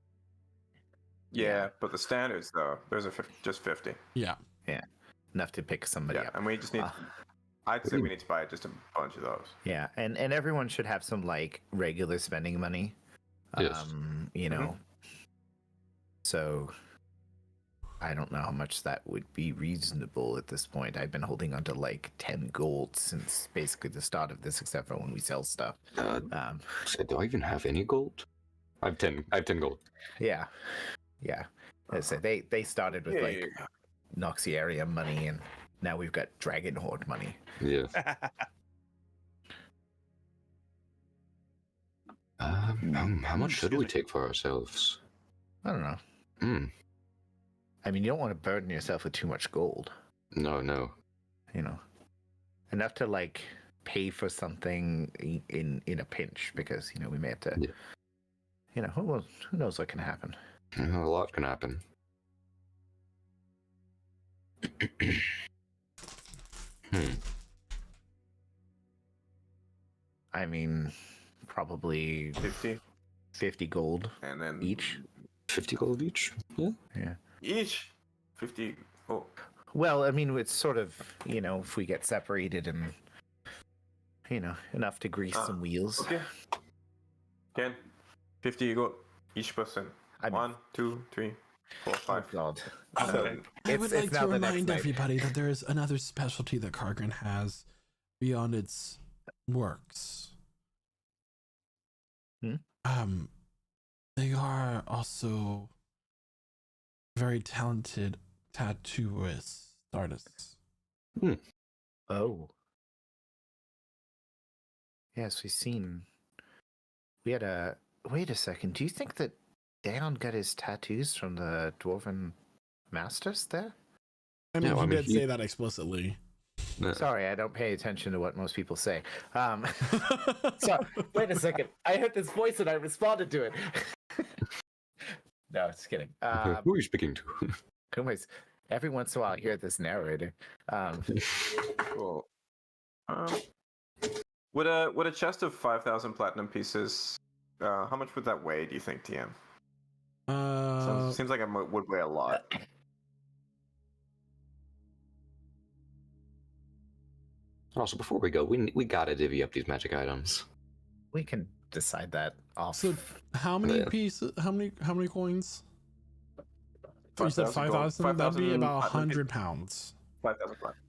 Yeah, but the standards though, there's just 50. Yeah. Enough to pick somebody up. And we just need. I'd say we need to buy just a bunch of those. Yeah, and everyone should have some like regular spending money. Yes. So I don't know how much that would be reasonable at this point. I've been holding on to like 10 gold since basically the start of this, except for when we sell stuff. So do I even have any gold? I have 10 gold. Yeah. So they started with like Noxiaria money, and now we've got Dragon Horde money. Yeah. How much should we take for ourselves? I don't know. I mean, you don't want to burden yourself with too much gold. No. Enough to like pay for something in a pinch, because we may have to. Yeah. Who knows what can happen? A lot can happen. I mean, probably 50 gold, and then each. 50 gold each? Yeah. Each 50. Oh. Well, I mean, it's sort of if we get separated and enough to grease some wheels. Okay. 50 gold each person. 1, 2, 3, 4, 5. Oh God. I would like to remind everybody that there is another specialty that Kargren has beyond its works. They are also very talented tattooist artists. Oh. Yes, we've seen. We had a. Wait a second. Do you think that Daon got his tattoos from the Dwarven Masters there? I mean, he did say that explicitly. Sorry, I don't pay attention to what most people say. So, wait a second. I heard this voice and I responded to it. No, just kidding. Who are you speaking to? Kumais, every once in a while I hear this narrator. Cool. Would a chest of 5,000 platinum pieces, how much would that weigh, do you think, TM? Seems like it would weigh a lot. Also, before we go, we gotta divvy up these magic items. We can decide that off. So, how many pieces? How many coins? You said 5,000. That'd be about 100 pounds. 5,000 platinum.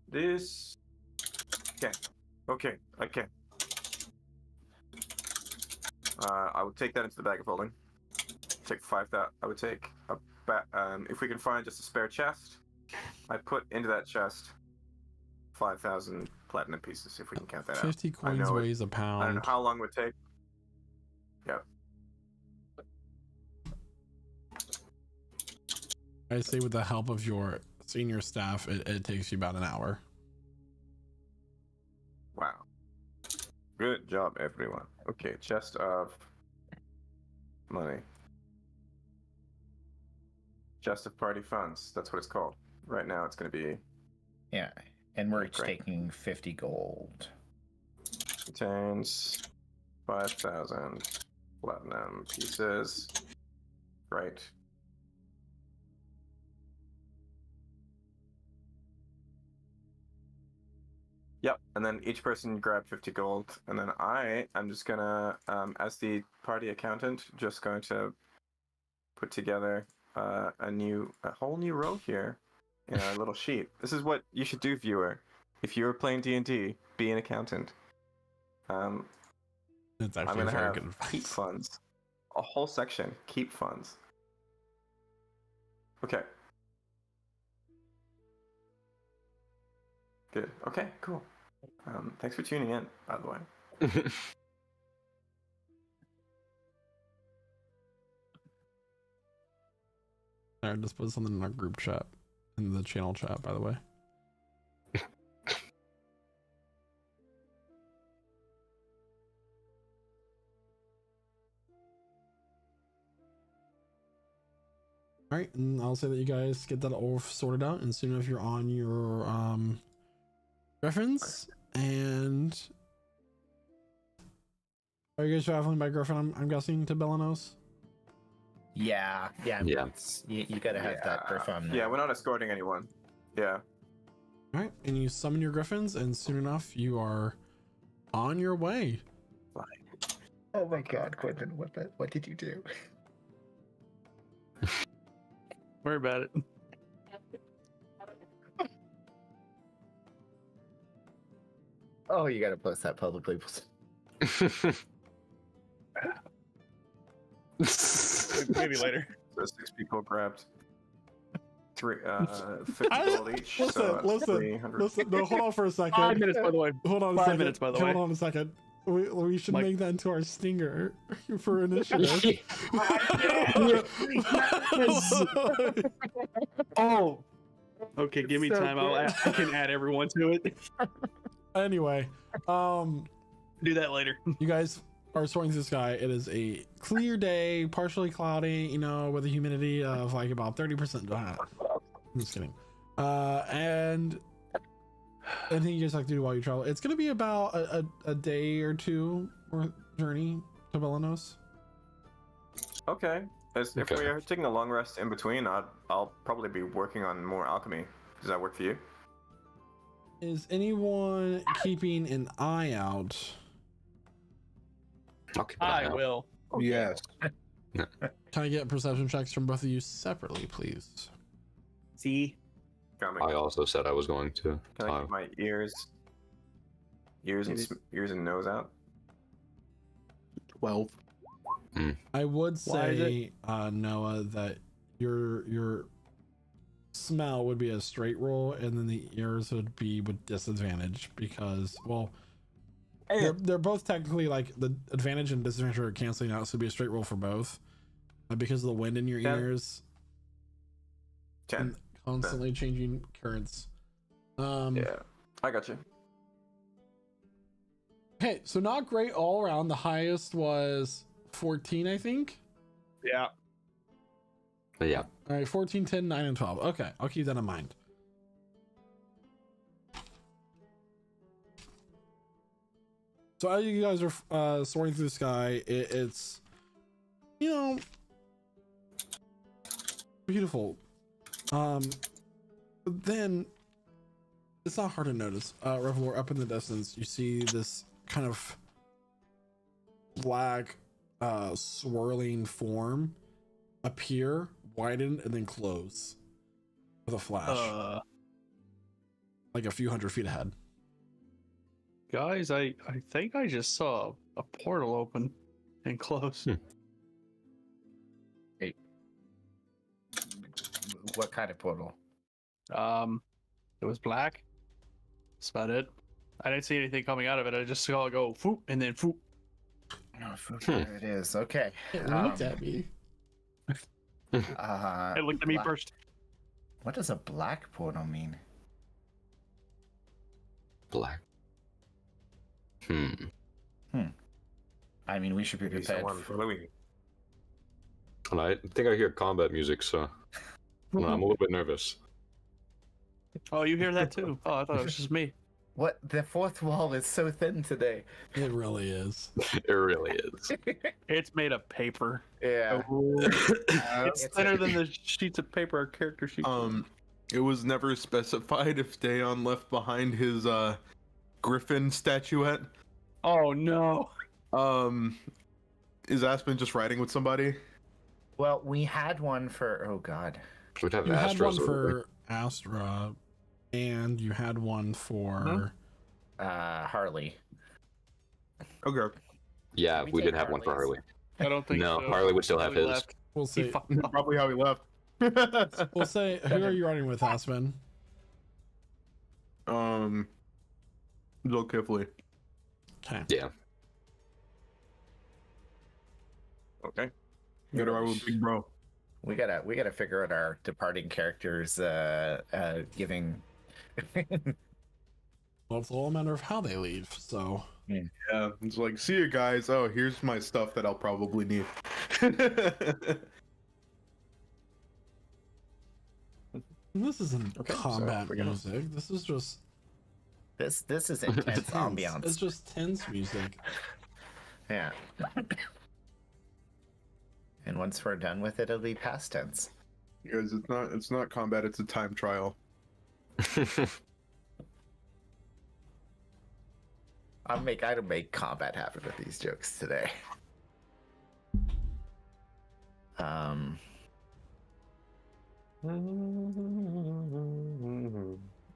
This. Okay. I would take that into the bag of holding. Take 5,000. I would take if we can find just a spare chest, I put into that chest 5,000 platinum pieces. If we can count that 50 out. 50 coins weighs a pound. I don't know how long it would take. Yep. I say with the help of your senior staff, it takes you about an hour. Wow. Good job, everyone. Okay, chest of money. Chest of party funds. That's what it's called. Right now, it's going to be. Yeah, and we're each taking 50 gold. Contains 5,000 platinum pieces. Right. Yep, and then each person grab 50 gold, and then I'm just gonna, as the party accountant, just going to put together a whole new row here in our little sheet. This is what you should do, viewer. If you're playing D&D, be an accountant. It's I'm actually gonna very have good keep advice. funds. A whole section, keep funds. Okay. Good. Okay, cool. Thanks for tuning in, by the way. I just put something in our group chat, in the channel chat, by the way. All right, and I'll say that you guys get that all sorted out, and soon enough you're on your griffins. And are you guys traveling by griffin? I'm guessing to Belanos. Yeah. You gotta have that griffin. Yeah, we're not escorting anyone. Yeah. All right, and you summon your griffins, and soon enough you are on your way. Oh my God, Quentin, what did you do? Worry about it. Oh, you gotta post that publicly. Maybe later. So 6 people grabbed 50 gold each. Listen. No, hold on for a second. 5 minutes, by the way. Hold on a 5 second. minutes, by the way. Hold on a second. We should Like- make that into our stinger for initiative. Oh. Okay, give me So time. I can add everyone to it. Anyway, Do that later. you guys are soaring through the sky. It is a clear day, partially cloudy, with a humidity of like about 30%. I'm just kidding. And anything you guys like to do while you travel? It's going to be about a day or two or journey to Belanos. Okay. If Okay. we're taking a long rest in between, I'll probably be working on more alchemy. Does that work for you? Is anyone keeping an eye out? I'll keep an eye I out. will. Yes. Can I get perception checks from both of you separately, please? See? Coming. I also said I was going to. Can I keep my ears and nose out? 12. I would Why is say, Noah, that your smell would be a straight roll, and then the ears would be with disadvantage because, well, they're both technically like the advantage and disadvantage are canceling out, so it'd be a straight roll for both because of the wind in your Yeah. ears 10. and constantly changing currents. Yeah. I got you. Okay, so not great all around. The highest was 14, I think. Yeah. But yeah. All right, 14, 10, 9, and 12. Okay, I'll keep that in mind. So as you guys are soaring through the sky, it's, beautiful. But then it's not hard to notice. Revelor, up in the distance, you see this kind of black, swirling form appear, widen, and then close with a flash, like a few hundred feet ahead. Guys, I think I just saw a portal open and close. What kind of portal? It was black. That's about it. I didn't see anything coming out of it. I just saw it go foop and then foop. Oh, there it is. Okay. It looked at me. It looked at me black- first. What does a black portal mean? Black. I mean, we should be Maybe prepared. someone following. And I think I hear combat music, so I'm a little bit nervous. Oh, you hear that too? Oh, I thought it was just me. What? The fourth wall is so thin today. It really is. It really is. It's made of paper. Yeah. It's thinner than the sheets of paper our character sheet. It was never specified if Dayon left behind his griffin statuette. Oh no. Is Aspen just riding with somebody? Well, we had one for. Oh God. We'd have You had one Astros over for Astra, and you had one for. Harley. Okay. Yeah, We we did take have one for Harleys. Harley. I don't think No, so. Harley would still have Harley his. left. We'll He see. fucked up. Probably how he left. We'll say. Who are you running with, Aspen? Joel Kifley. Okay. Yeah. Okay. You gotta ride with Big Bro. We gotta figure out our departing characters giving. Well, it's all a matter of how they leave. So. Yeah, it's like, see you guys. Oh, here's my stuff that I'll probably need. This isn't Okay, so combat we're gonna- music. This is just This is intense tense. ambiance. It's just tense music. Yeah. And once we're done with it, it'll be past tense. Because it's not combat, it's a time trial. I don't make combat happen with these jokes today.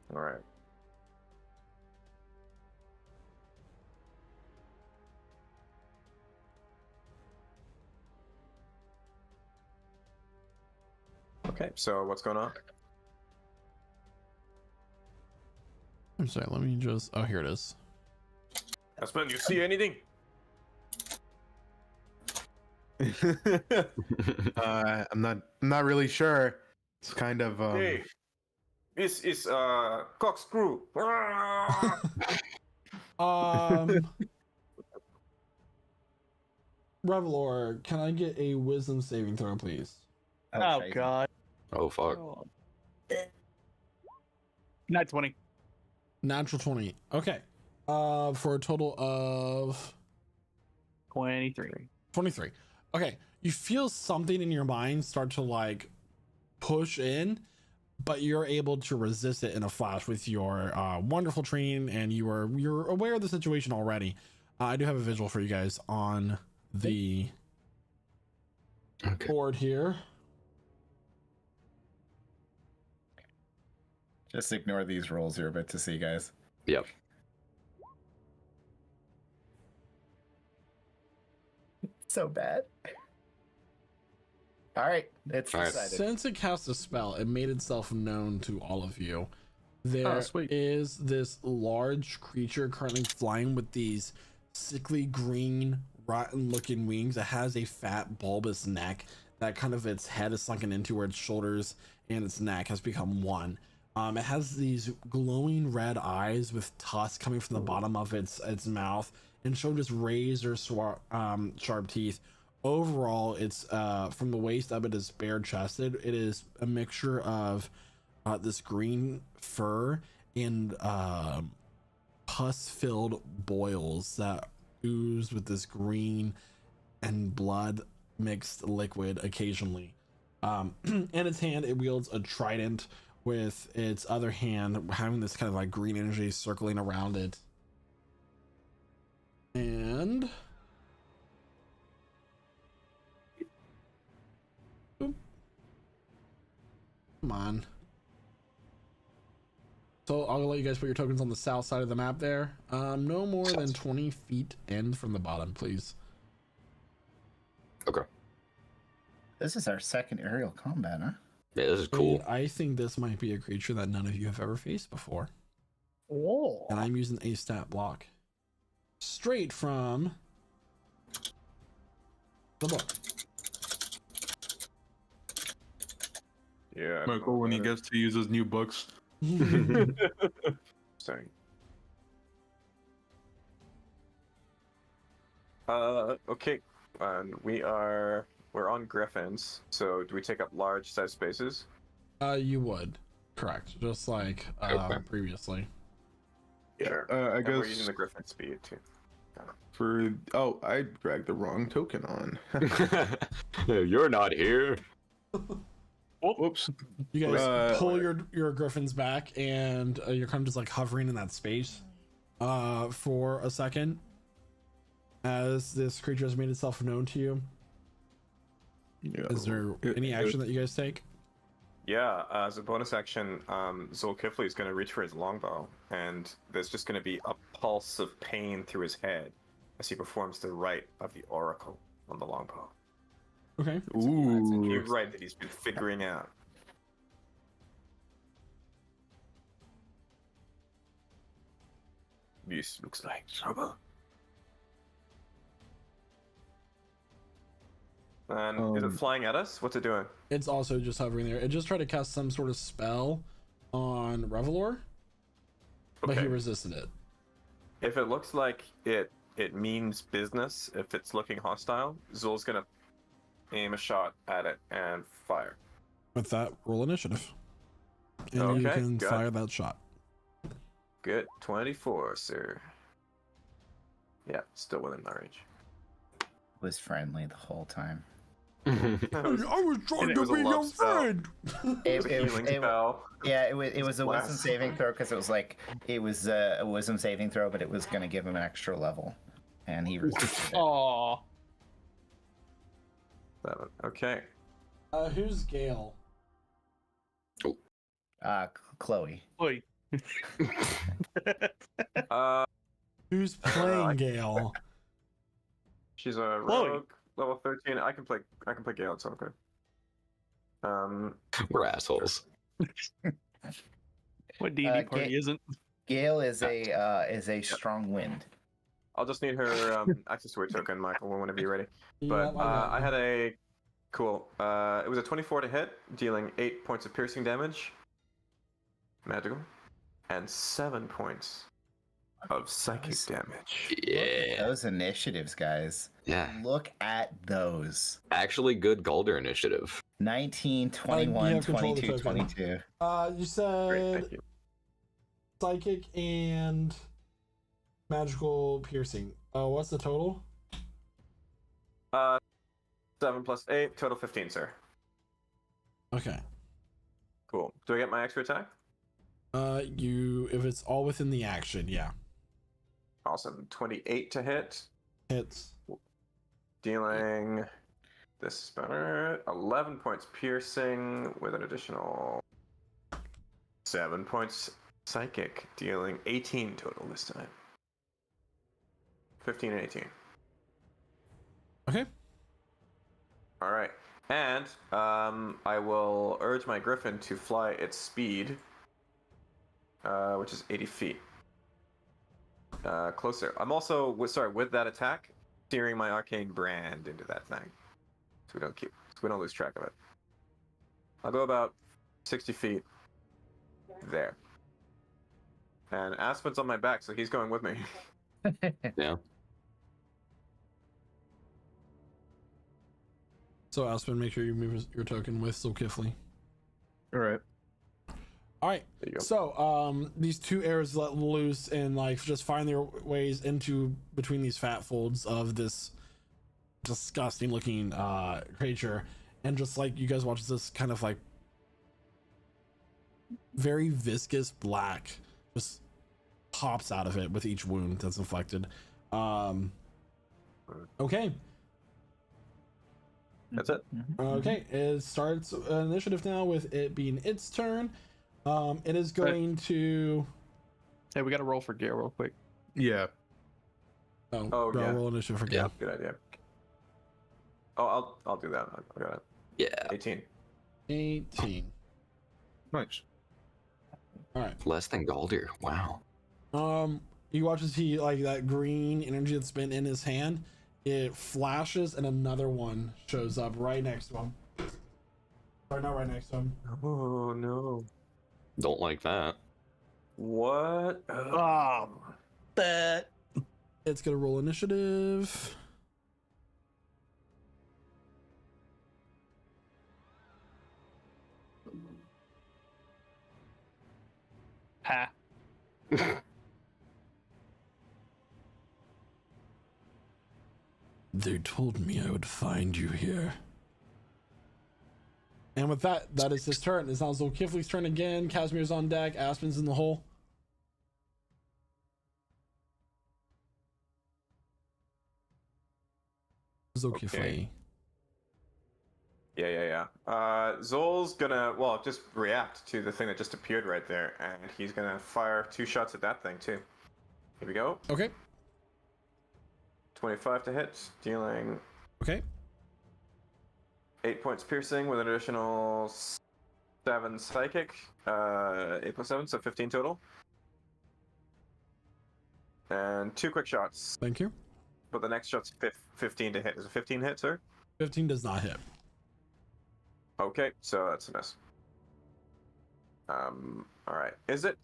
All right. Okay, so what's going on? I'm sorry. Let me just. Oh, here it is. Aspen, you see anything? I'm not really sure. It's kind of Hey, this is corkscrew. Revelor, can I get a wisdom saving throw, please? Oh shite. god. Oh fuck. Not 20. Natural 20. Okay. For a total of 23. 23. Okay. You feel something in your mind start to like push in, but you're able to resist it in a flash with your wonderful training, and you're aware of the situation already. I do have a visual for you guys on the Okay. board here. Just ignore these rolls you're about to see, guys. Yep. So bad. All right, it's All right. decided. Since it cast a spell, it made itself known to all of you. There sweet. is this large creature currently flying with these sickly green, rotten looking wings. It has a fat, bulbous neck that kind of its head is sunken into where its shoulders and its neck has become one. It has these glowing red eyes with tusks coming from the bottom of its mouth and show just razor sharp teeth. Overall, it's from the waist up, it is bare chested. It is a mixture of this green fur and pus filled boils that ooze with this green and blood mixed liquid occasionally. In its hand, it wields a trident, with its other hand having this kind of like green energy circling around it. And oop. Come on. So I'll let you guys put your tokens on the south side of the map there. No more than 20 feet end from the bottom, please. Okay. This is our second aerial combat, huh? Yeah, this is cool. And I think this might be a creature that none of you have ever faced before. Oh. And I'm using a stat block straight from the book. Yeah. Michael when he gets to use his new books. Sorry. Okay. And we're on griffins. So do we take up large size spaces? You would, correct, just like Okay. previously. Sure. I And we're guess using the griffin speed too. I dragged the wrong token on. You're not here. Whoops. You guys pull Uh, your griffins back, and you're kind of just like hovering in that space for a second as this creature has made itself known to you. Yeah. Is there any action that you guys take? Yeah, as a bonus action, Zolkifli is going to reach for his longbow, and there's just going to be a pulse of pain through his head as he performs the rite of the oracle on the longbow. Okay. It's a new Ooh. rite that he's been figuring out. This looks like trouble. And is it flying at us? What's it doing? It's also just hovering there. It just tried to cast some sort of spell on Revelor, but he resisted it. If it looks like it means business, if it's looking hostile, Zul's gonna aim a shot at it and fire. With that, roll initiative. And you Okay, can good. fire that shot. Good. 24, sir. Yeah, still within my range. Was friendly the whole time. I was trying it to was a be your love spell. friend. It was a healing spell. Yeah, it was a wisdom Blast. saving throw because it was a wisdom saving throw, but it was going to give him an extra level, and he resisted it. Aw. 7. Okay. Who's Gale? Chloe. Oi. Who's playing Gale? She's a Chloe. rogue, level 13. I can play Gale, it's okay. We're assholes. What D&D party isn't? Gale is a strong wind. I'll just need her access to a token, Michael, whenever you're ready. But Yeah, I had a cool. It was a 24 to hit, dealing 8 points of piercing damage, magical, and 7 points of psychic damage. Yeah. Those initiatives, guys. Yeah. Look at those. Actually, good Galder initiative. 19, you 21, have control of the 22, token. 22. You Great, said thank you. psychic and magical piercing. What's the total? 7 plus 8, total 15, sir. Okay. Cool. Do I get my extra attack? If it's all within the action, yeah. Awesome. 28 to hit, Hits. dealing. This is better. 11 points piercing with an additional 7 points psychic, dealing 18 total this time. 15 and 18. Okay. All right. And I will urge my griffin to fly its speed, which is 80 feet. Closer. I'm also, with that attack, steering my arcane brand into that thing. So we don't lose track of it. I'll go about 60 feet there. And Aspen's on my back, so he's going with me. Yeah. So Aspen, make sure you move your token with Zulkifli. All right. All right. There you go. So these two arrows let loose and like just find their ways into between these fat folds of this disgusting looking creature, and just like you guys watch this kind of like very viscous black just pops out of it with each wound that's inflicted. Okay. That's it. Okay, it starts initiative now with it being its turn. It is going to. Hey, we got to roll for Gale real quick. Yeah. Roll initiative for Gale. Good idea. Oh, I'll do that. I got it. Yeah. 18. 18. Nice. All right. Less than Galder. Wow. You watch as he like that green energy that's been in his hand. It flashes and another one shows up right next to him. Sorry, not right next to him. Oh no. Don't like that. What? Oh, that. It's gonna roll initiative. Ha. They told me I would find you here. And with that is his turn. It's now Zulkifli's turn again. Casimir's on deck. Aspen's in the hole. Zulkifli. Okay. Zol's gonna, well, just react to the thing that just appeared right there, and he's gonna fire 2 shots at that thing too. Here we go. Okay. 25 to hit, dealing Okay. 8 points piercing with an additional 7 psychic. 8 plus 7, so 15 total. And 2 quick shots. Thank you. But the next shot's 15 to hit. Is it 15 hit, sir? 15 does not hit. Okay, so that's a miss. Alright. Is it,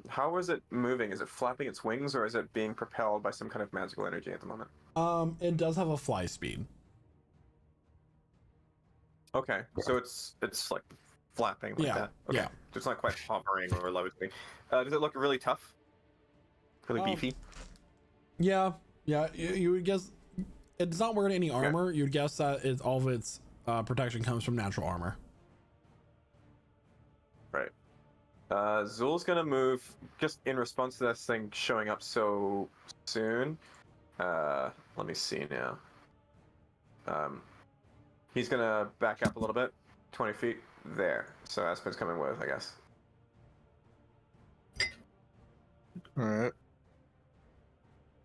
how is it moving? Is it flapping its wings, or is it being propelled by some kind of magical energy at the moment? It does have a fly speed. Okay, so it's like flapping like that. Okay. Yeah. It's not quite hovering or levitating. Does it look really tough? Really beefy? Yeah. You would guess it's not wearing any armor. You'd guess that all of its protection comes from natural armor. Right. Zul's gonna move just in response to this thing showing up so soon. Let me see now. He's gonna back up a little bit, 20 feet there. So Aspen's coming with, I guess. All right.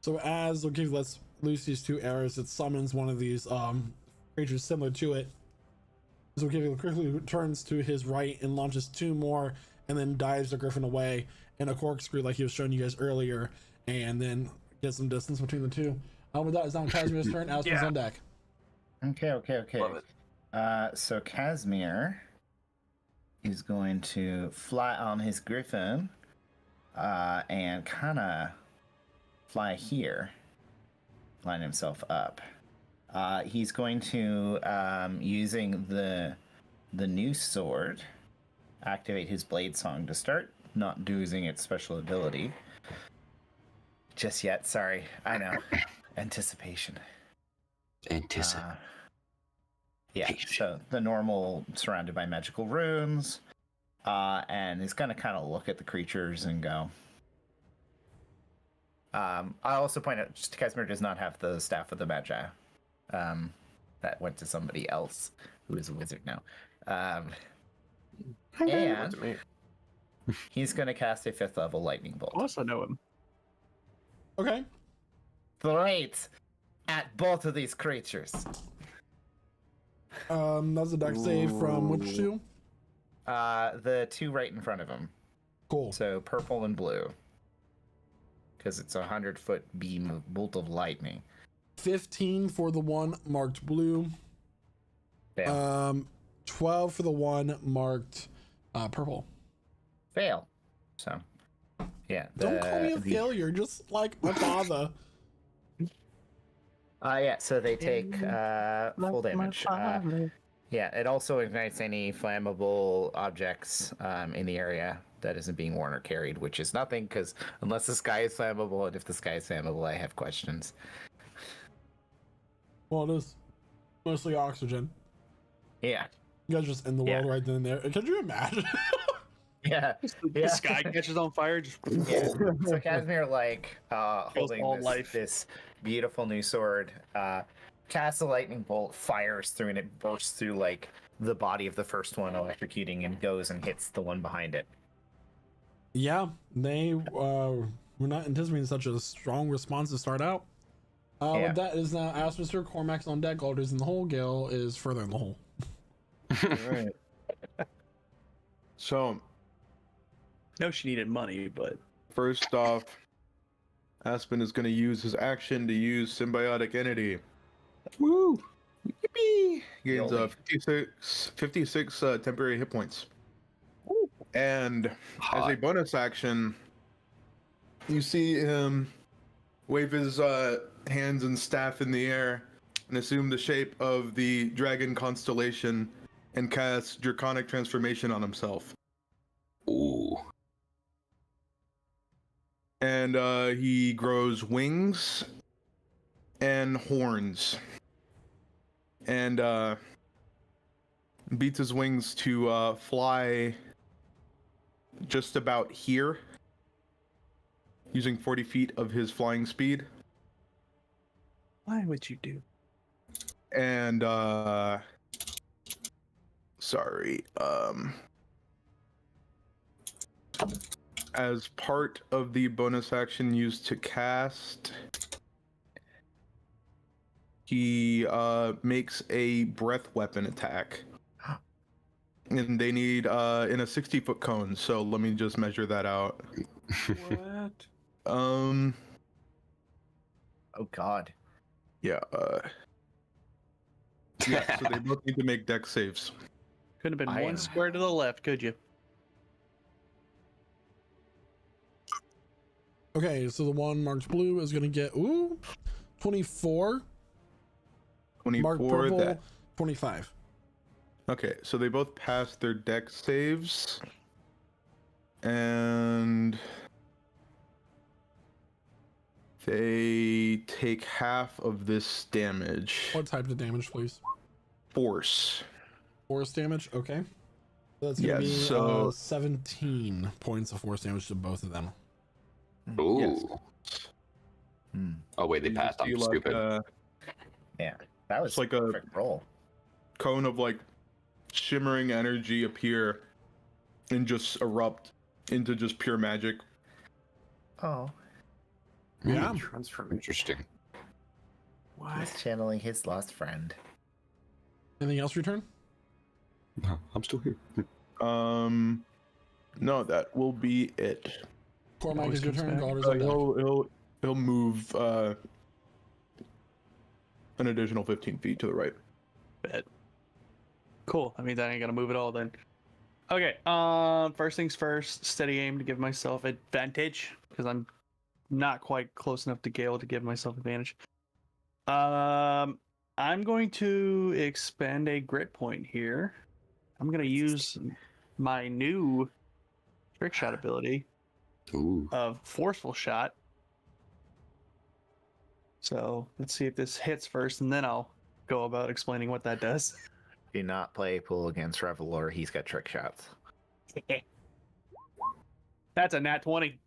So as Zokiv lets loose these 2 arrows, it summons one of these creatures similar to it. Zokiv quickly turns to his right and launches 2 more, and then dives the griffin away in a corkscrew like he was showing you guys earlier, and then get some distance between the 2. With that, it's on Casimir's turn. Aspen's on deck. Okay. Love it. So Casimir is going to fly on his griffin and kind of fly here, line himself up. He's going to, using the new sword, activate his blade song to start, not using its special ability just yet. Sorry, I know. Anticipation. Yeah, so the normal surrounded by magical runes, and he's gonna kind of look at the creatures and go. I also point out, just Casimir does not have the Staff of the Magi. That went to somebody else who is a wizard now. And he's gonna cast a 5th level lightning bolt. Also know him. Okay. Right at both of these creatures. That's a deck save from which 2? The 2 right in front of him. Cool. So purple and blue. Because it's a 100-foot beam of bolt of lightning. 15 for the one marked blue. Fail. 12 for the one marked purple. Fail. So, yeah. Don't call me a failure, just like my father. Yeah, so they take full damage. Yeah, it also ignites any flammable objects in the area that isn't being worn or carried, which is nothing, because unless the sky is flammable, and if the sky is flammable, I have questions. Well, it is mostly oxygen. Yeah. You guys just end the world right then and there. Could you imagine? Yeah. The sky catches on fire. Just Yeah. So Casimir, holding this beautiful new sword, casts a lightning bolt, fires through, and it bursts through the body of the first one, electrocuting, and goes and hits the one behind it. Yeah, they were not anticipating such a strong response to start out. With that is now asked Mr. Cormac's on deck. Alders in the hole. Gale is further in the hole. All right. So, no, she needed money, but first off, Aspen is going to use his action to use Symbiotic Entity. Woo! Yippee! Gains 56 temporary hit points. And as a bonus action, you see him wave his hands and staff in the air and assume the shape of the dragon constellation and cast Draconic Transformation on himself. Ooh. And he grows wings and horns. And beats his wings to fly just about here, using 40 feet of his flying speed. why would you do? And sorry. As part of the bonus action used to cast, he makes a breath weapon attack. And they need in a 60-foot cone, so let me just measure that out. What? Oh God. Yeah, yeah, so they both need to make dex saves. Could have been I one am- square to the left, could you? Okay, so the one marked blue is gonna get 24. 24, Marked purple, that. 25. Okay, so they both passed their dex saves. And they take half of this damage. What type of damage, please? Force. Force damage. Okay. So that's gonna Yeah, be so- 17 points of force damage to both of them. Ooh. Yes. Hmm. Oh wait, they You passed. see I'm like stupid. That was It's like a- perfect roll. Cone of like shimmering energy appear and just erupt into just pure magic. Oh, Yeah. Transformation. Interesting. he's channeling his lost friend. Anything else return? No, I'm still here. No, that will be it. Cormac Always is your comes turn. back. Galders on deck. He'll move an additional 15 feet to the right. Bet. Cool. I mean, that ain't gonna move at all then. Okay. First things first. Steady aim to give myself advantage because I'm not quite close enough to Gale to give myself advantage. I'm going to expend a grit point here. I'm gonna use my new trick shot ability Ooh. of forceful shot. So let's see if this hits first, and then I'll go about explaining what that does. Do not play pool against Revelor. He's got trick shots. That's a nat 20.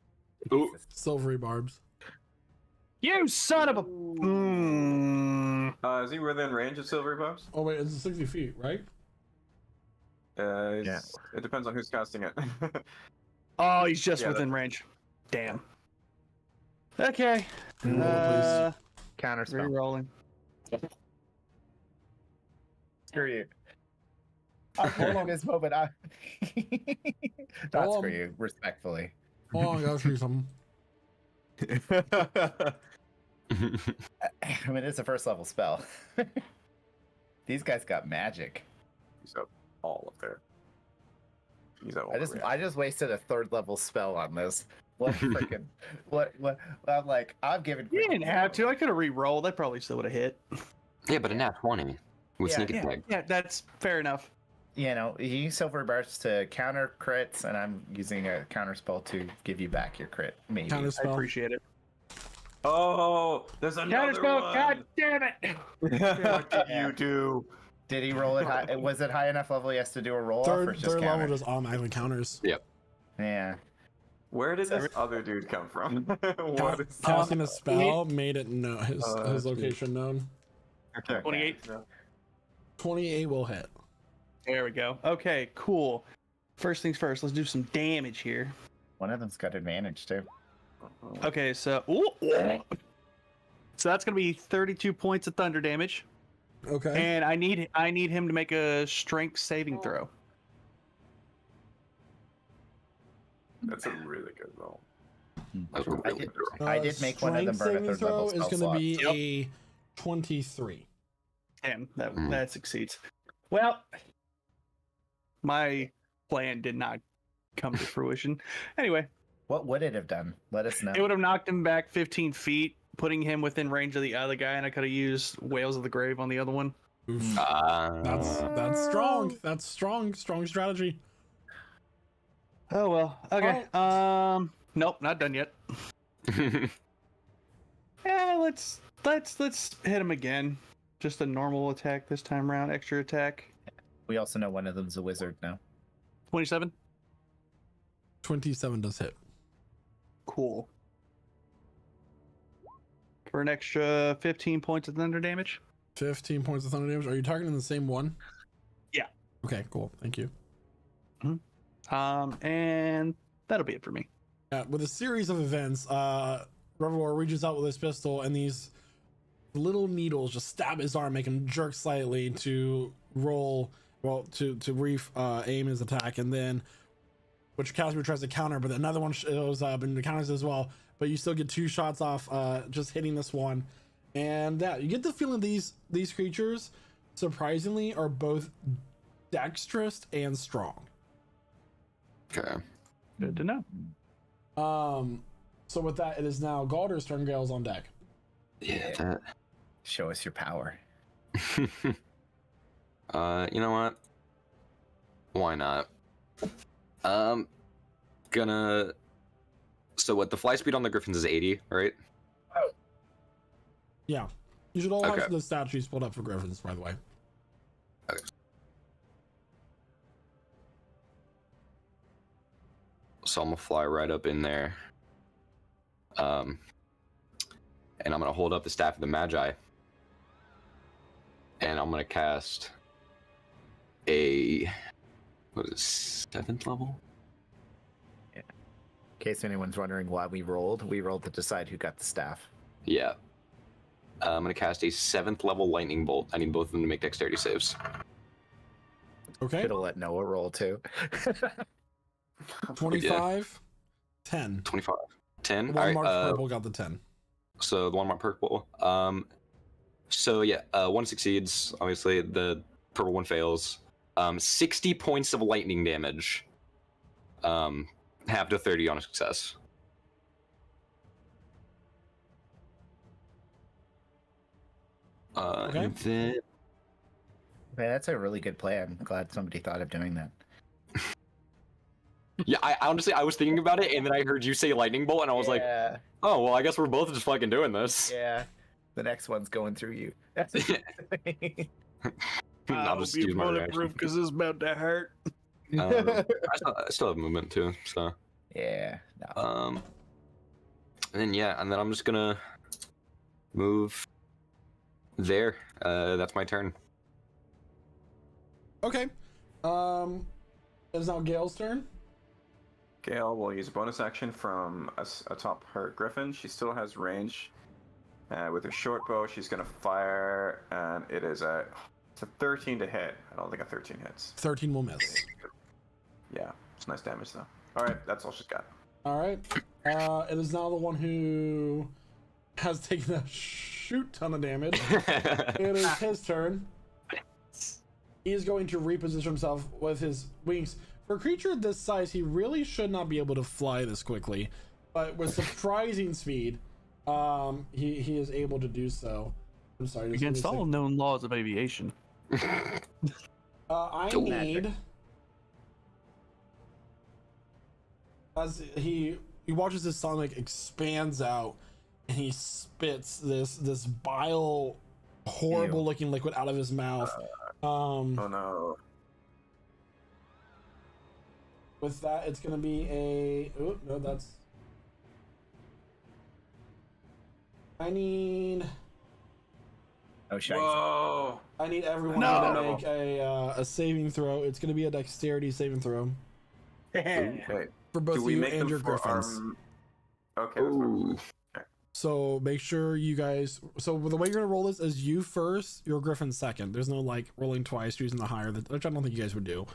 Ooh. Silvery barbs. You son of a. Is he within range of silvery barbs? Oh wait, it's 60 feet, right? Yeah. It depends on who's casting it. Oh, he's just Yeah, within range. Damn. Okay. Roll, Counter spell. Re-rolling. Screw you. I'm holding this moment. Not screw you, respectfully. Oh, I gotta show you something. I mean, it's a first level spell. These guys got magic. He's up all up there. He's up all I just wasted a third level spell on this. What freaking what I'm like, I'm giving You didn't have to. I could have re-rolled. I probably still would have hit. Yeah, but a nat 20 with Yeah, sneak Yeah, attack. yeah, that's fair enough. You know, you use silver bars to counter crits, and I'm using a counter spell to give you back your crit. Maybe. Counter I spell. appreciate it. Oh, there's another Counterspell, one. god damn it! What did you do? Did he roll it high? Was it high enough level he has to do a roll off or Third, just third counter? level just automatically counters. Yeah. Where did this other dude come from? What is Casting a spell made it know his that's location known. Okay. 28. 28 will hit. There we go. Okay, cool. First things first, let's do some damage here. One of them's got advantage too. Okay, so so that's gonna be 32 points of thunder damage, Okay. and I need him to make a strength saving throw. That's a really good roll. That's a really good roll. I did make one of them burn a Strength third level saving throw is spell going to slot. be a 23. Damn, that succeeds. Well, my plan did not come to fruition. Anyway, What would it have done? Let us know. it would have knocked him back 15 feet, putting him within range of the other guy, and I could have used Whales of the Grave on the other one. Oof. Hmm. That's strong. That's strong strategy. Oh well. Okay. Nope, not done yet. Yeah, let's hit him again. Just a normal attack this time around. Extra attack. We also know one of them's a wizard now. 27. 27 does hit. Cool. For an extra 15 points of thunder damage. 15 points of thunder damage. Are you targeting the same one? Yeah. Okay, cool. Thank you. And that'll be it for me. With a series of events, Revelor reaches out with his pistol, and these little needles just stab his arm, make him jerk slightly to roll, to aim his attack, and then which Casimir tries to counter, but another one shows up and counters as well. But you still get 2 shots off, just hitting this one, and you get the feeling these creatures, surprisingly, are both dexterous and strong. Okay. Good to know. So with that, it is now Galder's turn. Gale's on deck. Yeah. Show us your power. You know what? Why not? Gonna. So what? The fly speed on the Griffins is 80, right? Yeah. You should all Okay. have the stat sheets pulled up for Griffins, by the way. Okay. So I'm gonna fly right up in there. And I'm gonna hold up the Staff of the Magi. And I'm gonna cast a what is it, 7th level? In case anyone's wondering why we rolled to decide who got the staff. Yeah. I'm gonna cast a 7th level lightning bolt. I need both of them to make dexterity saves. Okay. Should have let Noah roll too. 25, 10. 25. 10. One All right, marked purple got the 10. So the one marked purple. So yeah, one succeeds. Obviously, the purple one fails. 60 points of lightning damage. Half to 30 on a success. Okay. And then Man, that's a really good plan. I'm glad somebody thought of doing that. yeah, I honestly I was thinking about it, and then I heard you say lightning bolt, and I was like, oh well, I guess we're both just fucking doing this. yeah. The next one's going through you. I'll just use my reaction. because it's about to hurt. I still have movement too, so. Yeah. No. And then I'm just gonna move there. That's my turn. Okay. It's now Gale's turn. Gale will use a bonus action from atop her griffin. She still has range. With her short bow, she's gonna fire, and it's a 13 to hit. I don't think a 13 hits. 13 will miss. Yeah, it's nice damage though. All right, that's all she's got. All right. It is now the one who has taken a shoot ton of damage. It is his turn. He is going to reposition himself with his wings. For a creature this size, he really should not be able to fly this quickly, but with surprising speed, he is able to do so. I'm sorry. Against all known laws of aviation. I need, as he watches his stomach expands out, and he spits this bile, horrible looking liquid out of his mouth. Oh no. With that, it's gonna be a. Oh no, that's. I need. Oh shit. Whoa! I need everyone No. to make a saving throw. It's gonna be a dexterity saving throw Okay. for both Do we you make and them your for griffins. Okay. That's Ooh. So make sure you guys. So the way you're gonna roll this is you first, your griffin second. There's no like rolling twice, using the higher, which I don't think you guys would do.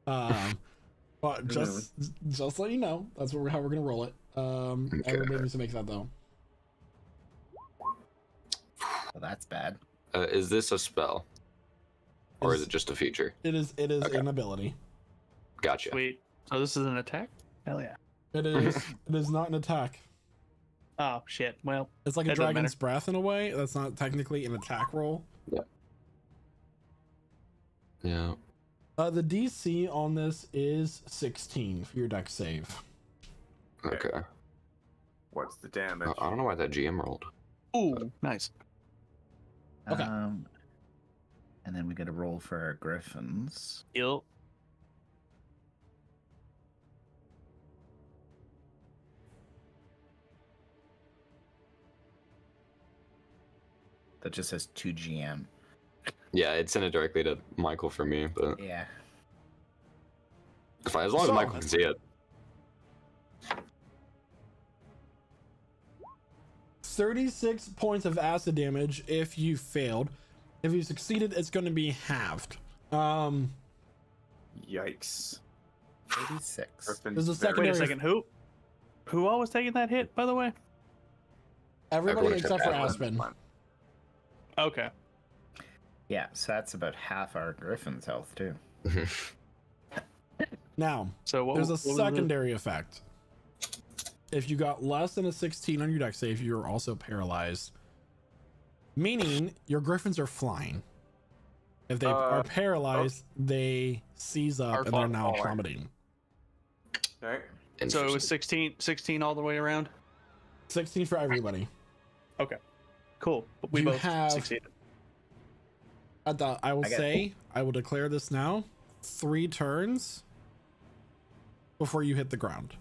But just let you know, that's how we're gonna roll it. Everybody needs to make that though. Well, that's bad. Is this a spell, or is it just a feature? It is Okay. an ability. Gotcha. Sweet. So this is an attack? Hell yeah. It is not an attack. Oh shit. Well, It's like a That doesn't dragon's breath in a way. That's not technically an attack roll. Yeah. The DC on this is 16 for your dex save. Okay. What's the damage? I don't know why that GM rolled. ooh, nice. Okay. And then we got to roll for our griffins. Ill. That just says 2 GM. Yeah, it sent it directly to Michael for me, but Yeah. Fine, as long as So- Michael can see it. 36 points of acid damage if you failed. If you succeeded, it's going to be halved. Yikes. 86. There's a Wait secondary. a second. Who all was taking that hit, by the way? Everybody Everyone except for except Aspen. Okay. Yeah, so that's about half our Griffin's health, too. Now, So what, there's a what was secondary effect. If you got less than a 16 on your dex save, you're also paralyzed. Meaning your griffins are flying. If they are paralyzed, they seize up Are and they're now falling. plummeting. Okay. So it was Interesting. 16 all the way around. 16 for everybody. Okay. Cool. We You both have- succeeded. I will I got- say, I will declare this now. 3 turns before you hit the ground.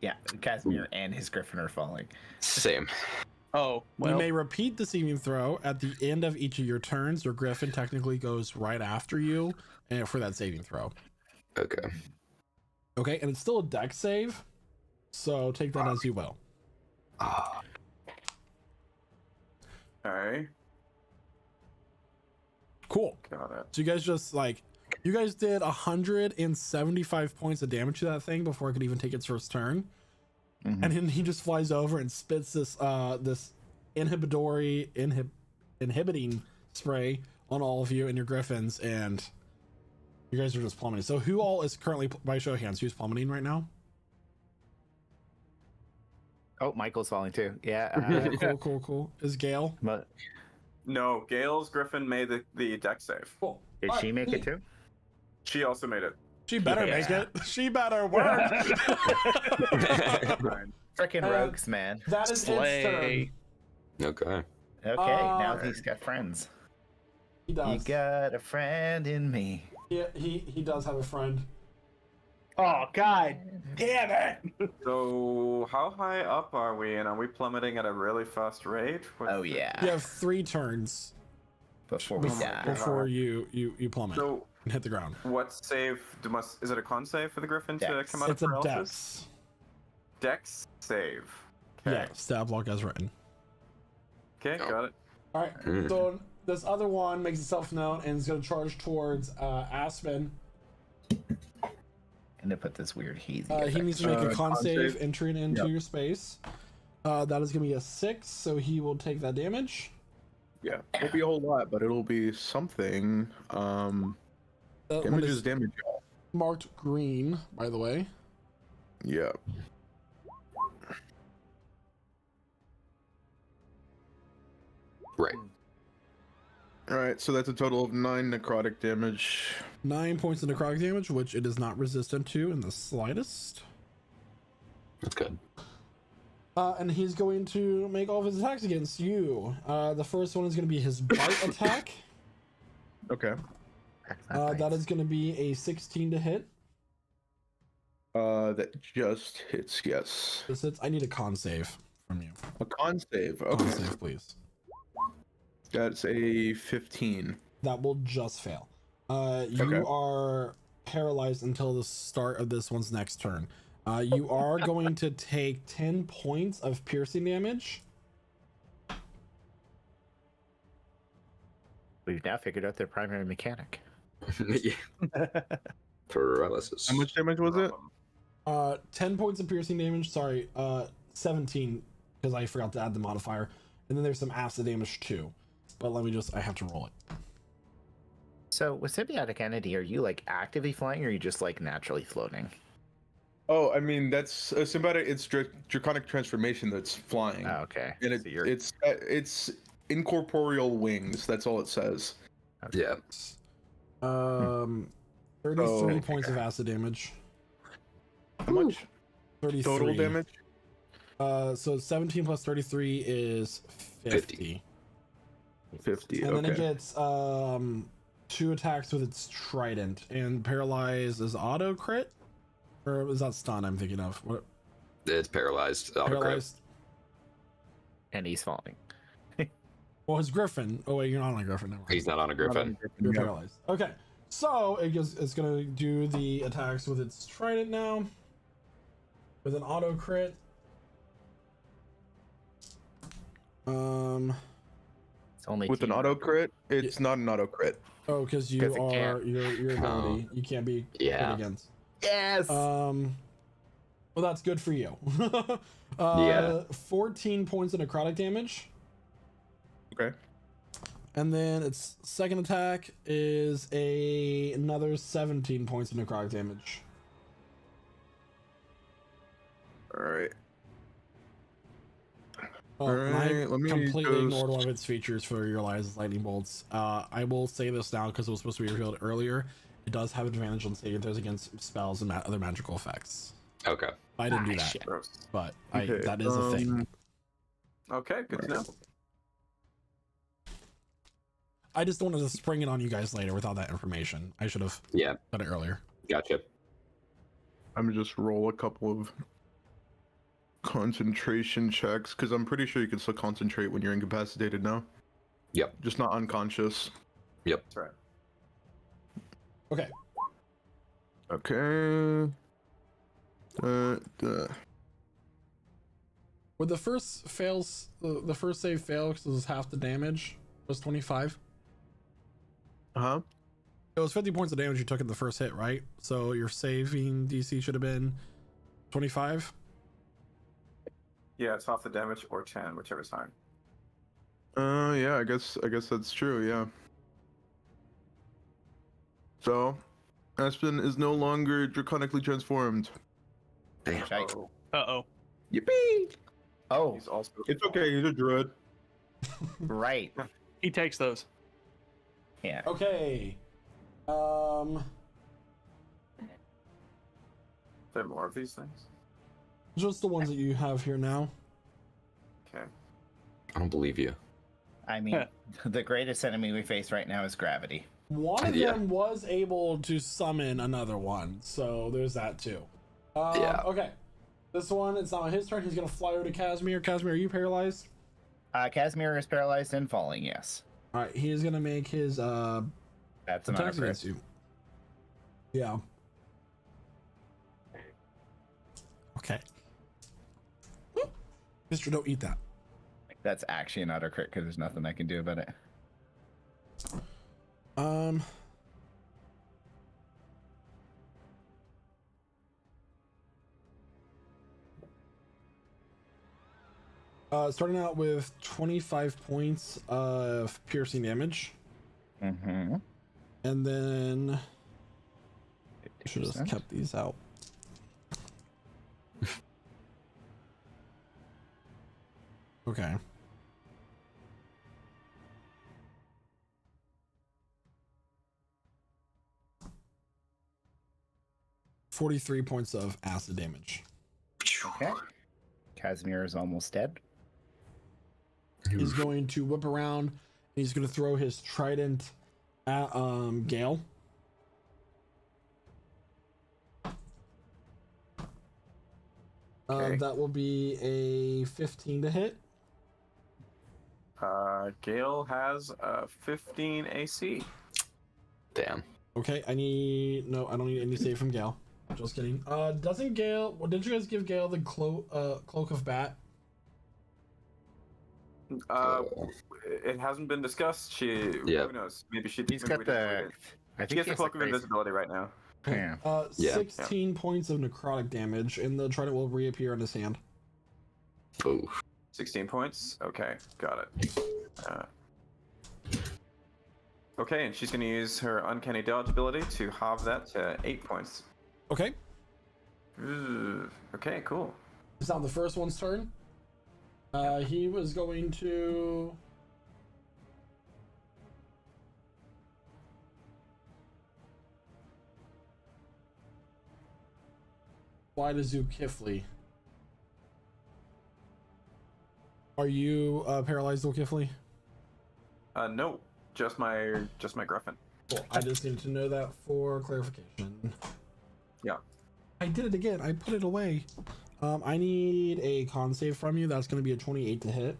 Yeah, Casimir and his Griffin are falling. Same. Oh, well. You may repeat the saving throw at the end of each of your turns. Your griffin technically goes right after you and for that saving throw. Okay. Okay, and it's still a dex save, so take that as you will. Ah, Alright. Cool. Got it. So you guys just you guys did 175 points of damage to that thing before it could even take its first turn. Mhm. And then he just flies over and spits this inhibiting spray on all of you and your griffins, and you guys are just plummeting. So who all is currently, by show of hands, who's plummeting right now? Oh, Michael's falling too. Yeah. Cool. Is Gale? But No, Gail's Griffin made the deck save. Cool. did she make it too? She also made it. She better make Yeah. it. She better work. Fine. Frickin' rogues, man. That is its turn. Slay. okay. Okay, now he's got friends. He You does. got a friend in me. Yeah, he does have a friend. Oh, God damn it. So how high up are we, and are we plummeting at a really fast rate? Oh yeah. You have 3 turns Before we die. before you plummet So and hit the ground. what save is it a con save for the Griffin to Dex. come out It's of a paralysis? dex. Dex save. Yeah, stab block as written. Okay, got it. All right. So this other one makes itself known and is going to charge towards Aspen. And to put this weird hazy. He effect. needs to make a con con save save. entering into Yep. your space. That is going to be a 6, so he will take that damage. Yeah, it'll be a whole lot, but it'll be something. That one Damage is is damage. marked green, by the way. Yeah. Right. All right, so that's a total of 9 necrotic damage. 9 points of necrotic damage, which it is not resistant to in the slightest. That's good. And he's going to make all of his attacks against you. The first one is going to be his bite attack. Okay. That is going to be a 16 to hit. That just hits. Yes. This hits. I need a con save from you. A con save. Con Okay. save, please. That's a 15. That will just fail. You Okay. are paralyzed until the start of this one's next turn. You are going to take 10 points of piercing damage. We've now figured out their primary mechanic. Yeah. Paralysis. How much damage was it? 10 points of piercing damage. Sorry, 17 because I forgot to add the modifier. And then there's some acid damage too. But I have to roll it. So with symbiotic entity, are you like actively flying or are you just like naturally floating? Oh, I mean that's a symbiotic. It's draconic transformation that's flying, Oh, okay. and So you're- it's incorporeal wings. That's all it says. Yeah. 33 points of acid damage. How much 33 total damage? So 17 plus 33 is 50. 50. And then it Okay. gets 2 attacks with its trident, and paralyze is auto crit, or is that stun? I'm thinking of what It's paralyzed. Auto crit. paralyzed. and he's falling. Well, his griffin. Oh wait, you're not on a griffin. Never mind. He's not on a griffin. You're Yeah. paralyzed. Okay, So it's gonna do the attacks with its trident now, with an auto crit. It's only With an team auto up. crit, it's not an auto crit. Oh, because 'Cause you it are can't. your ability. You can't be crit against. Yes. Well, that's good for you. Yeah. 14 points of necrotic damage. Okay. And then its second attack is another 17 points of necrotic damage. All right. Oh, All and I right, let me completely just- ignored one of its features for your lies lightning bolts. I will say this now because it was supposed to be revealed earlier. It does have advantage on saving throws against spells and other magical effects. Okay. I didn't do that, Shit. Gross. but Okay, that is a thing. Okay, good to know. I just wanted to spring it on you guys later without that information. I should have Yeah. done it earlier. Gotcha. I'm gonna just roll a couple of concentration checks because I'm pretty sure you can still concentrate when you're incapacitated now. Yep. Just not unconscious. That's right. Okay. Okay. Would the first fails, the first save fail because it was half the damage, was 25? Huh? It was 50 points of damage you took in the first hit, right? So your saving DC should have been 25? Yeah, it's half the damage or 10, whichever's higher. Yeah, I guess that's true, yeah. So, Aspen is no longer draconically transformed. Damn. Shite. Oh, Uh-oh. Yippee! Oh, he's also. It's okay, he's a druid. right. He takes those. Yeah. Okay. There are more of these things. Just the ones that you have here now. Okay. I don't believe you. I mean, the greatest enemy we face right now is gravity. One of Yeah. them was able to summon another one, so there's that too. Yeah. Okay. This one, it's not his turn. He's gonna fly over to Casimir. Casimir, are you paralyzed? Casimir is paralyzed and falling, yes. All right. He is gonna make his That's an attacks auto against you. Yeah. Okay. Mister, don't eat that. That's actually an auto crit because there's nothing I can do about it. Starting out with 25 points of piercing damage, Mm-hmm. and then should have 50%. kept these out. Okay. $43 points of acid damage. Okay. Casimir is almost dead. He's going to whip around and he's going to throw his trident at Gale. Okay. That will be a 15 to hit. Gale has 15 AC. Damn. Okay, I don't need any save from Gale. Just kidding. Doesn't Gale? Well, did you guys give Gale the cloak of bat? It hasn't been discussed. Yeah. Who knows? Maybe she. He's maybe got we didn't the. include it. I He think has the cloak of invisibility right now. Yeah. Yeah. 16 points of necrotic damage, and the trident will reappear in his hand. Ooh. 16 points. Okay, got it. Okay, and she's going to use her uncanny dodge ability to halve that to 8 points. Okay, Ooh, okay, cool. it's now the first one's turn. He was going to. Fly to Zulkifli. Are you paralyzed, Zulkifli? No, just my Griffin. Cool. I just need to know that for clarification. Yeah. I did it again. I put it away. I need a con save from you. That's going to be a 28 to hit.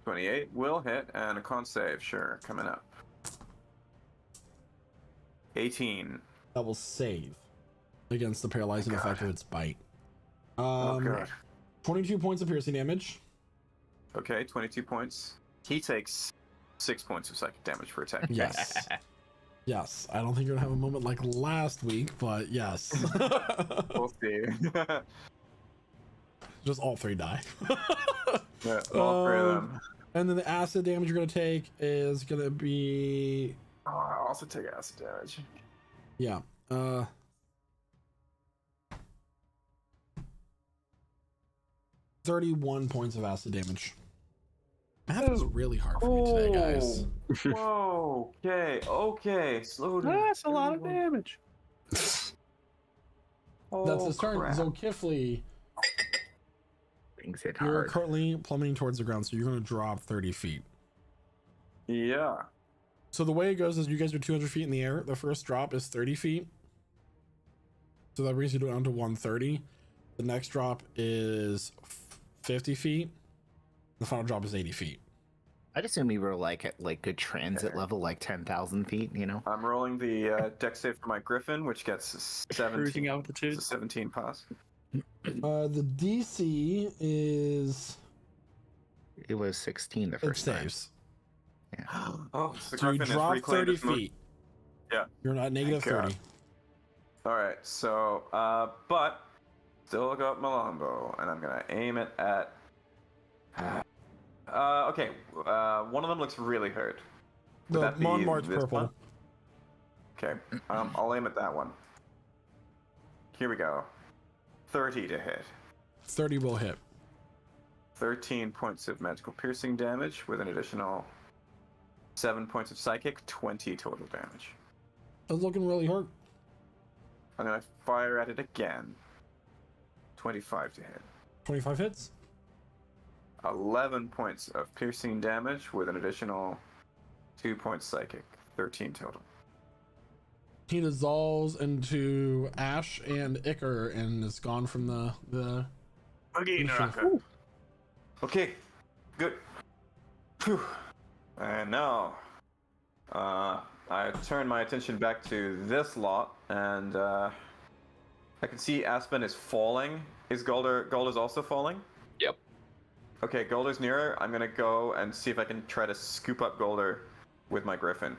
28 will hit, and a con save, sure, coming up. 18. That will save against the paralyzing God. effect of its bite. Oh god. 22 points of piercing damage. Okay, 22 points. He takes 6 points of psychic damage for attack. Yes. Yes. I don't think you're gonna have a moment like last week, but yes. We'll see. Just all 3 die. Yeah, all 3 of them. And then the acid damage you're gonna take is gonna be Oh, I also take acid damage. yeah. 31 points of acid damage. Math is really hard for me today, guys. Whoa. Okay. Slow down. That's a lot of damage. That's Oh, his turn. crap. Things Zolkifli, hit you're hard. currently plummeting towards the ground, so you're going to drop 30 feet. Yeah. So the way it goes is you guys are 200 feet in the air. The first drop is 30 feet. So that brings you down to 130. The next drop is 50 feet. The final drop is 80 feet. I'd assume we were like at like good transit level, like 10,000 feet, you know? I'm rolling the dex save for my griffin, which gets 17. Cruising altitude. It's a 17 pass. The DC is... It was 16 the It first time. saves. Oh, the So you griffin has drop reclaimed 30 its mo- feet. Yeah. You're not negative Thank God. 30. All right, so but still got my longbow, and I'm gonna aim it at. Okay, one of them looks really hurt. Would The that be Montmartre this purple. one? Okay, I'll aim at that one. Here we go. 30 to hit. 30 will hit. 13 points of magical piercing damage with an additional 7 points of psychic, 20 total damage. It's looking really hurt. I'm gonna fire at it again. 25 to hit. 25 hits. 11 points of piercing damage with an additional 2 points psychic. 13 total. He dissolves into ash and ichor and is gone from the Okay, good. Phew. And now, I turn my attention back to this lot, and I can see Aspen is falling. Is Golder's also falling? Yep. Okay, Golder's nearer. I'm gonna go and see if I can try to scoop up Golder with my griffin.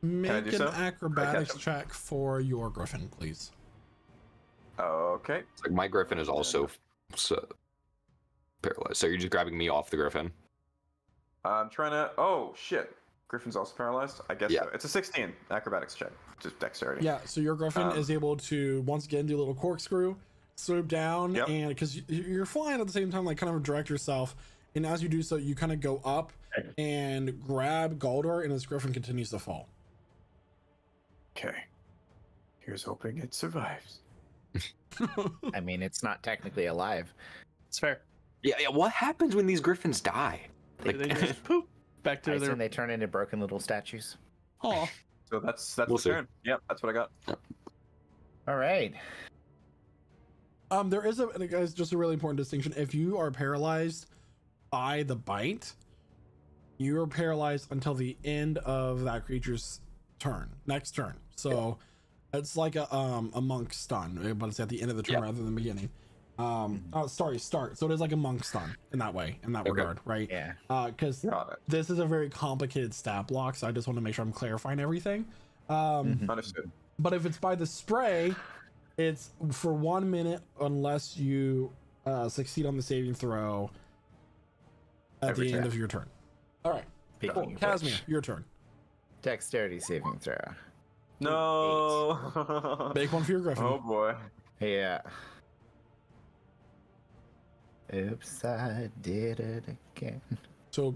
Make do an so? acrobatics I catch check for your griffin, please. Okay. It's like my griffin is also paralyzed. So you're just grabbing me off the griffin. I'm trying to. Oh shit! Griffin's also paralyzed. I guess Yeah. so. It's a 16 acrobatics check, just dexterity. Yeah, so your griffin Um, is able to once again do a little corkscrew, swoop down, Yep. and because you're flying at the same time, like kind of direct yourself, and as you do so, you kind of go up and grab Galdor, and his griffin continues to fall. Okay. Here's hoping it survives. I mean, it's not technically alive. It's fair. Yeah. What happens when these griffins die? They just poop back I to their. assume they turn into broken little statues. Oh, So that's We'll the see. turn. Yep, that's what I got. All right. There is guys, just a really important distinction. If you are paralyzed by the bite, you are paralyzed until the end of that creature's next turn. So it's like a monk stun, but it's at the end of the turn Yeah. rather than the beginning. Start. So it is like a monk stun in that way, in that Okay. regard, right? Yeah. Because Got it. this is a very complicated stat block, so I just want to make sure I'm clarifying everything. Understood. But if it's by the spray, it's for 1 minute unless you succeed on the saving throw at Every the end turn. of your turn. All right, Speaking cool. of Casimir, which, your turn. dexterity saving throw. No. Make one for your griffin. Oh boy. Yeah. Oops, I did it again. So,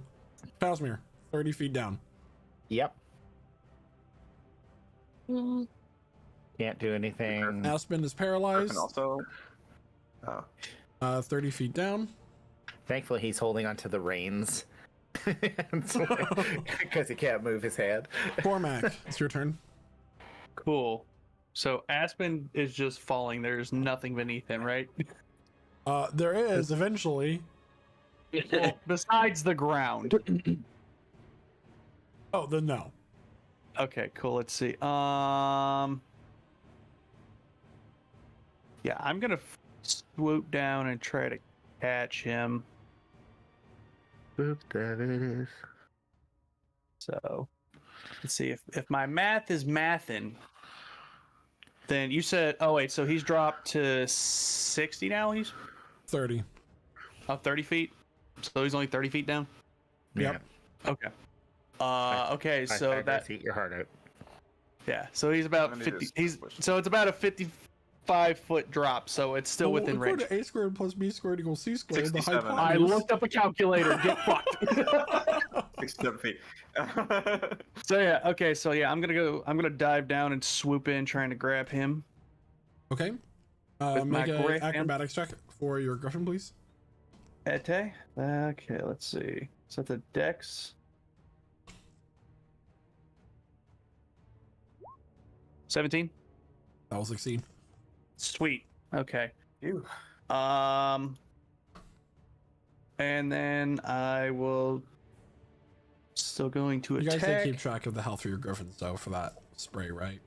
Casimir, 30 feet down. Yep. Can't do anything. Aspen is Griffin paralyzed. also. Oh. 30 feet down. Thankfully, he's holding onto the reins because he can't move his hand. Cormac, it's your turn. cool. So Aspen is just falling. There's nothing beneath him, right? There is eventually. Well, besides the ground. Oh, then no. Okay, cool. Let's see. Yeah, I'm gonna swoop down and try to catch him. Boop, there it is. So let's see if my math is mathin'. Then you said, oh wait, so he's dropped to 60 now. He's 30. 30 feet. So he's only 30 feet down. Yep. Okay. Okay, so that eat your heart out. yeah, so he's about I need 50. to He's switch. so it's about a 55-foot drop. So it's still within range. According to A squared plus B squared equals C squared. The 67. I hypotenuse. looked up a calculator. Get fucked. 67 feet. So yeah, okay, so yeah, I'm gonna dive down and swoop in, trying to grab him. Okay. With my Make an griffin. acrobatics check for your griffin, please. Ete. Okay, let's see. So the dex. 17. That will succeed. Sweet. Okay. Ew. And then I will. Still going to You guys did attack. keep track of the health for your griffins, though, for that spray, right?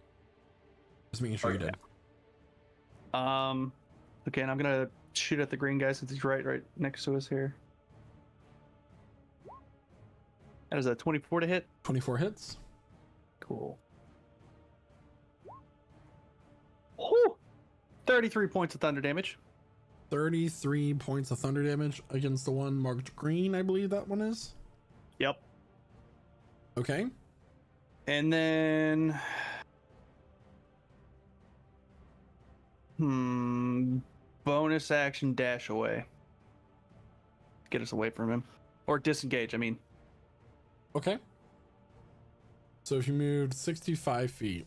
Just making sure you did. Okay, and I'm gonna shoot at the green guy since he's right next to us here. That is a 24 to hit. 24 hits. Cool. Whew! 33 points of thunder damage. 33 points of thunder damage against the one marked green, I believe that one is. Yep. Okay. And then, bonus action dash away. Get us away from him, or disengage. I mean, Okay. So if you moved 65 feet,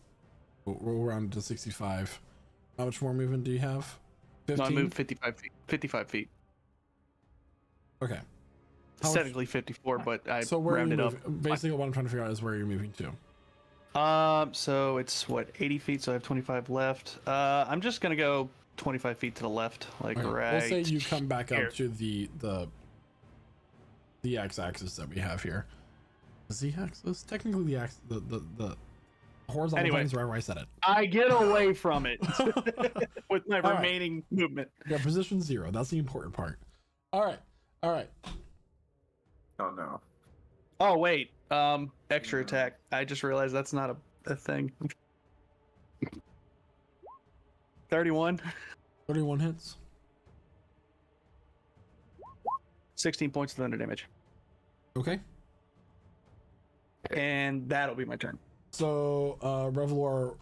we'll round to 65. How much more movement do you have? no, 15? I moved 55 feet. 55 feet. Okay. How much- Technically 54, but I So where are you rounded up. moving? Basically, what I'm trying to figure out is where you're moving to. So it's what 80 feet, so I have 25 left. I'm just gonna go 25 feet to the left, like Okay. right. We'll say you come back here. up to the x-axis that we have here. The z-axis, technically the horizontal Anyway. plane is right where I said it. I get away from it with my All right. remaining movement. Yeah, position 0. That's the important part. All right. Oh no. Oh wait, extra attack. I just realized that's not a thing. 31, 31 hits. 16 points of thunder damage, Okay. and that'll be my turn. So Revelor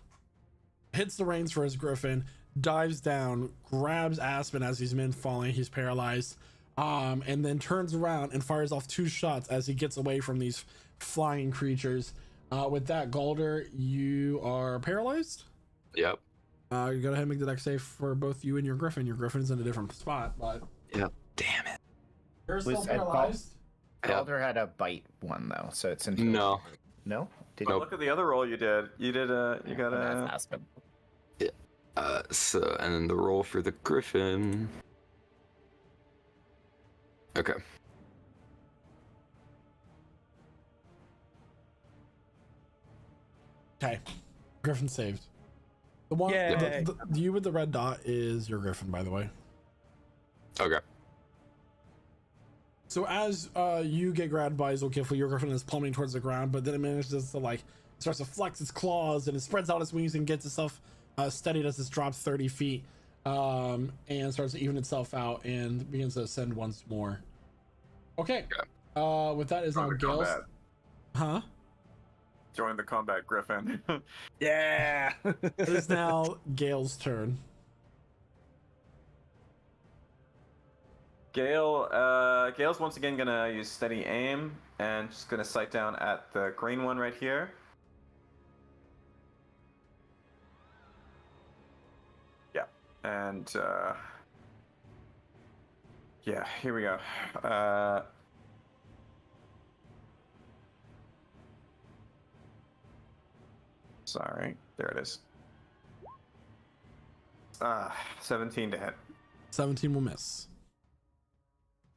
hits the reins for his griffin, dives down, grabs Aspen as he's been falling. He's paralyzed, and then turns around and fires off 2 shots as he gets away from these flying creatures. With that, Galder, you are paralyzed. Yep. You go ahead and make the dex save for both you and your griffin. Your griffin's in a different spot, but Yep. Damn it. you're still Was that paralyzed. Calder had a bite one though, so it's in. No. No. Did But you? look at the other roll you did. You got That's a. Aspen. So, and then the roll for the griffin. Okay. Okay, griffin saved. The one, Yay. the you with the red dot is your griffin, by the way. Okay. So as you get grabbed by Zolkifli, your griffin is plummeting towards the ground, but then it manages to it starts to flex its claws and it spreads out its wings and gets itself steadied as it drops 30 feet and starts to even itself out and begins to ascend once more. Okay. With that is now Join the Gale's. combat. Huh? Join the combat, Griffin. Yeah. It is now Gale's turn. Gale's once again gonna use steady aim and just gonna sight down at the green one right here. Yeah, and yeah, here we go. Sorry, there it is. 17 to hit. 17 will miss.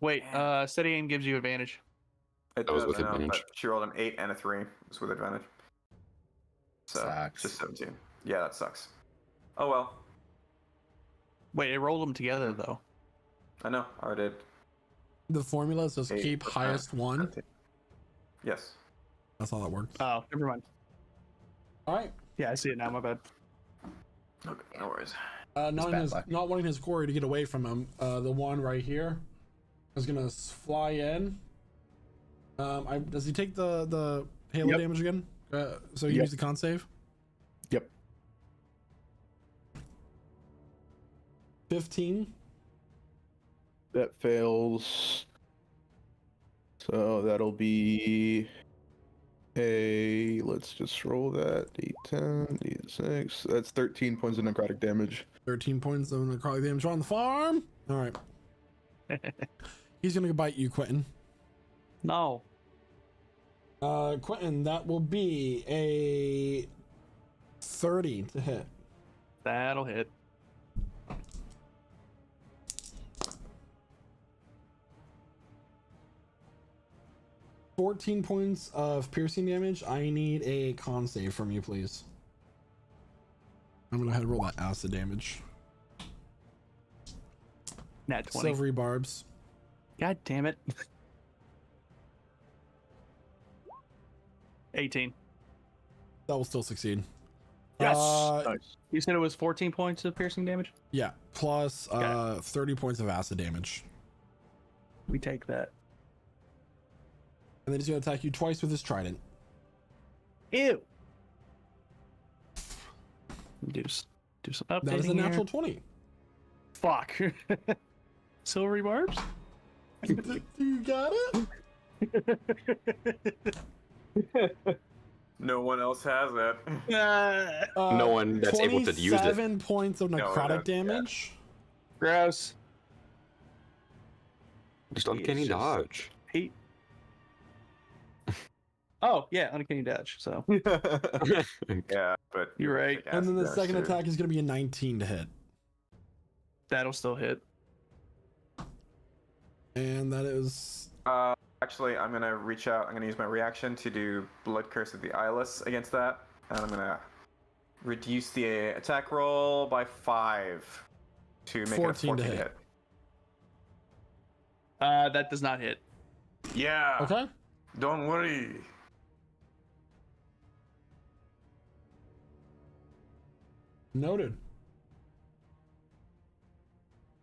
Wait, steady aim gives you advantage. It That was does, with I know, advantage. but she rolled an 8 and a 3. It was with advantage. So Sucks. just 17. Yeah, that sucks. Oh well. Wait, it rolled them together though. I know. I did. The formula is just 8 keep plus highest 9, one. 17. Yes. That's how that works. Oh, never mind. All right. Yeah, I see it now. My bad. Okay, no worries. Not wanting his quarry to get away from him, the one right here is gonna fly in. Does he take the halo Yep. damage again? So you Yep. use the con save. Yep. 15. That fails. So that'll be let's just roll that. D10, D6. That's 13 points of necrotic damage. 13 points of necrotic damage on the farm. All right. He's gonna bite you, Quentin. No. Quentin, that will be a 30 to hit. That'll hit. $14 points of piercing damage. I need a con save from you, please. I'm gonna head roll that acid damage. Nat 20. Silvery barbs. God damn it. 18. That will still succeed. Yes. Nice. You said it was 14 points of piercing damage? Yeah, plus Okay. 30 points of acid damage. We take that. And then he's gonna attack you twice with his trident. Ew. Do some updating. That is a here. natural 20. Fuck. Silvery barbs? You got it? No one else has it. No one that's able to use it. 27 points of No, necrotic that's- yeah. damage. Gross. Just uncanny It's just- dodge. 8. Oh, yeah, uncanny dodge. So Yeah, but You're right. And then the acid second dash, too. attack is gonna be a 19 to hit. that'll still hit. And that is Actually, I'm gonna reach out. I'm gonna use my reaction to do Blood Curse of the Eyeless against that, and I'm gonna reduce the attack roll by 5 to make it a 14 to 14 hit. hit. That does not hit. Yeah. okay. Don't worry. Noted.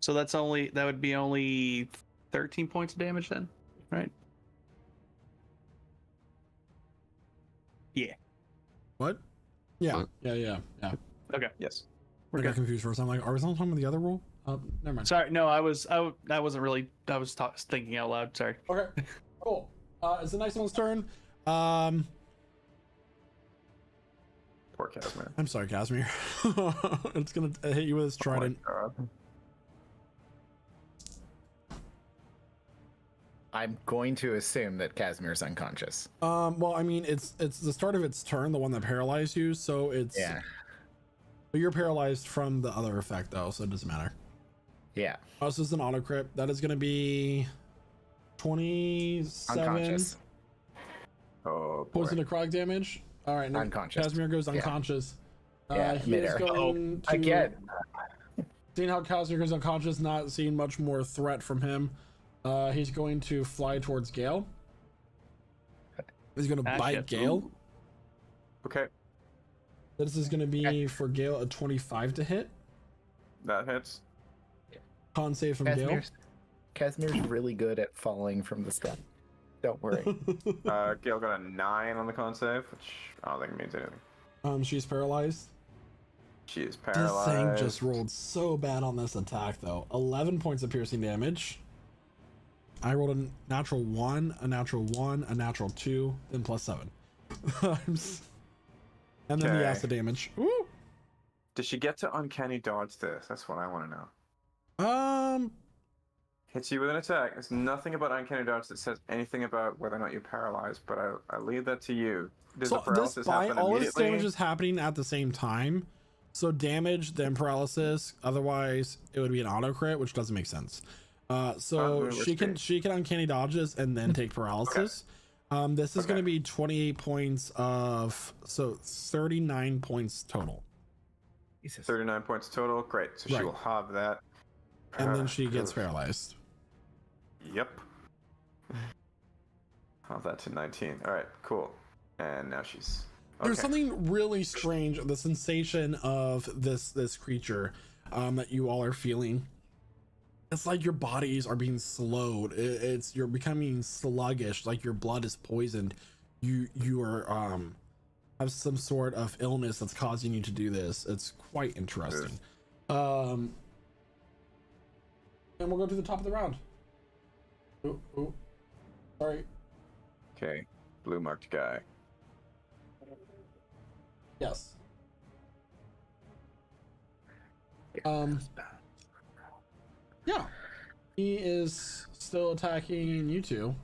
So that would be only 13 points of damage then, right? Yeah. What? Yeah. What? Yeah. Okay. Yes. I got confused for a second. Like, are we still talking about the other rule? Never mind. Sorry, no, I wasn't really. I was thinking out loud. Sorry. Okay. Cool. It's a nice one's turn. Poor Casimir. I'm sorry, Casimir. It's gonna hit you with his trident. Oh my God. I'm going to assume that Casimir's unconscious. Well, I mean, it's the start of its turn, the one that paralyzed you, so it's Yeah. But you're paralyzed from the other effect though, so it doesn't matter. Yeah. This is an auto crit. That is gonna be 27 Unconscious. Oh boy. points of necrotic damage. All right, now Unconscious. Casimir goes Yeah. unconscious. Yeah, He is midair. going to Again. seeing how Casimir goes unconscious, not seeing much more threat from him. He's going to fly towards Gale. He's gonna bite shit. Gale. Okay, This is gonna be for Gale a 25 to hit. that hits. Con save from Gale. Casimir's really good at falling from the sky. Don't worry. Gale got a 9 on the con save, which I don't think means anything. She's paralyzed. She is This paralyzed. thing just rolled so bad on this attack though. 11 points of piercing damage. I rolled a natural 1, a natural 1, a natural 2, then plus 7. And then the Okay. acid damage. Woo! Does she get to uncanny dodge this? That's what I want to know. Hits you with an attack. There's nothing about uncanny dodge that says anything about whether or not you're paralyzed, but I leave that to you. Does the So this paralysis happen all of this immediately? damage is happening at the same time. So damage, then paralysis. Otherwise, it would be an auto crit, which doesn't make sense. So We're she can uncanny dodges and then take paralysis. This is Okay. going to be 28 points of, so 39 points total. Jesus. 39 points total. Great. So she Right. will have that. And then she gets Ugh. paralyzed. Yep. Have that to 19. All right, cool. And now she's. There's Okay. something really strange, the sensation of this creature that you all are feeling. It's like your bodies are being slowed. It's you're becoming sluggish, like your blood is poisoned. You are have some sort of illness that's causing you to do this. It's quite interesting. And we'll go to the top of the round. Oh, sorry. Okay. Blue marked guy. Yes. Yeah. He is still attacking you two.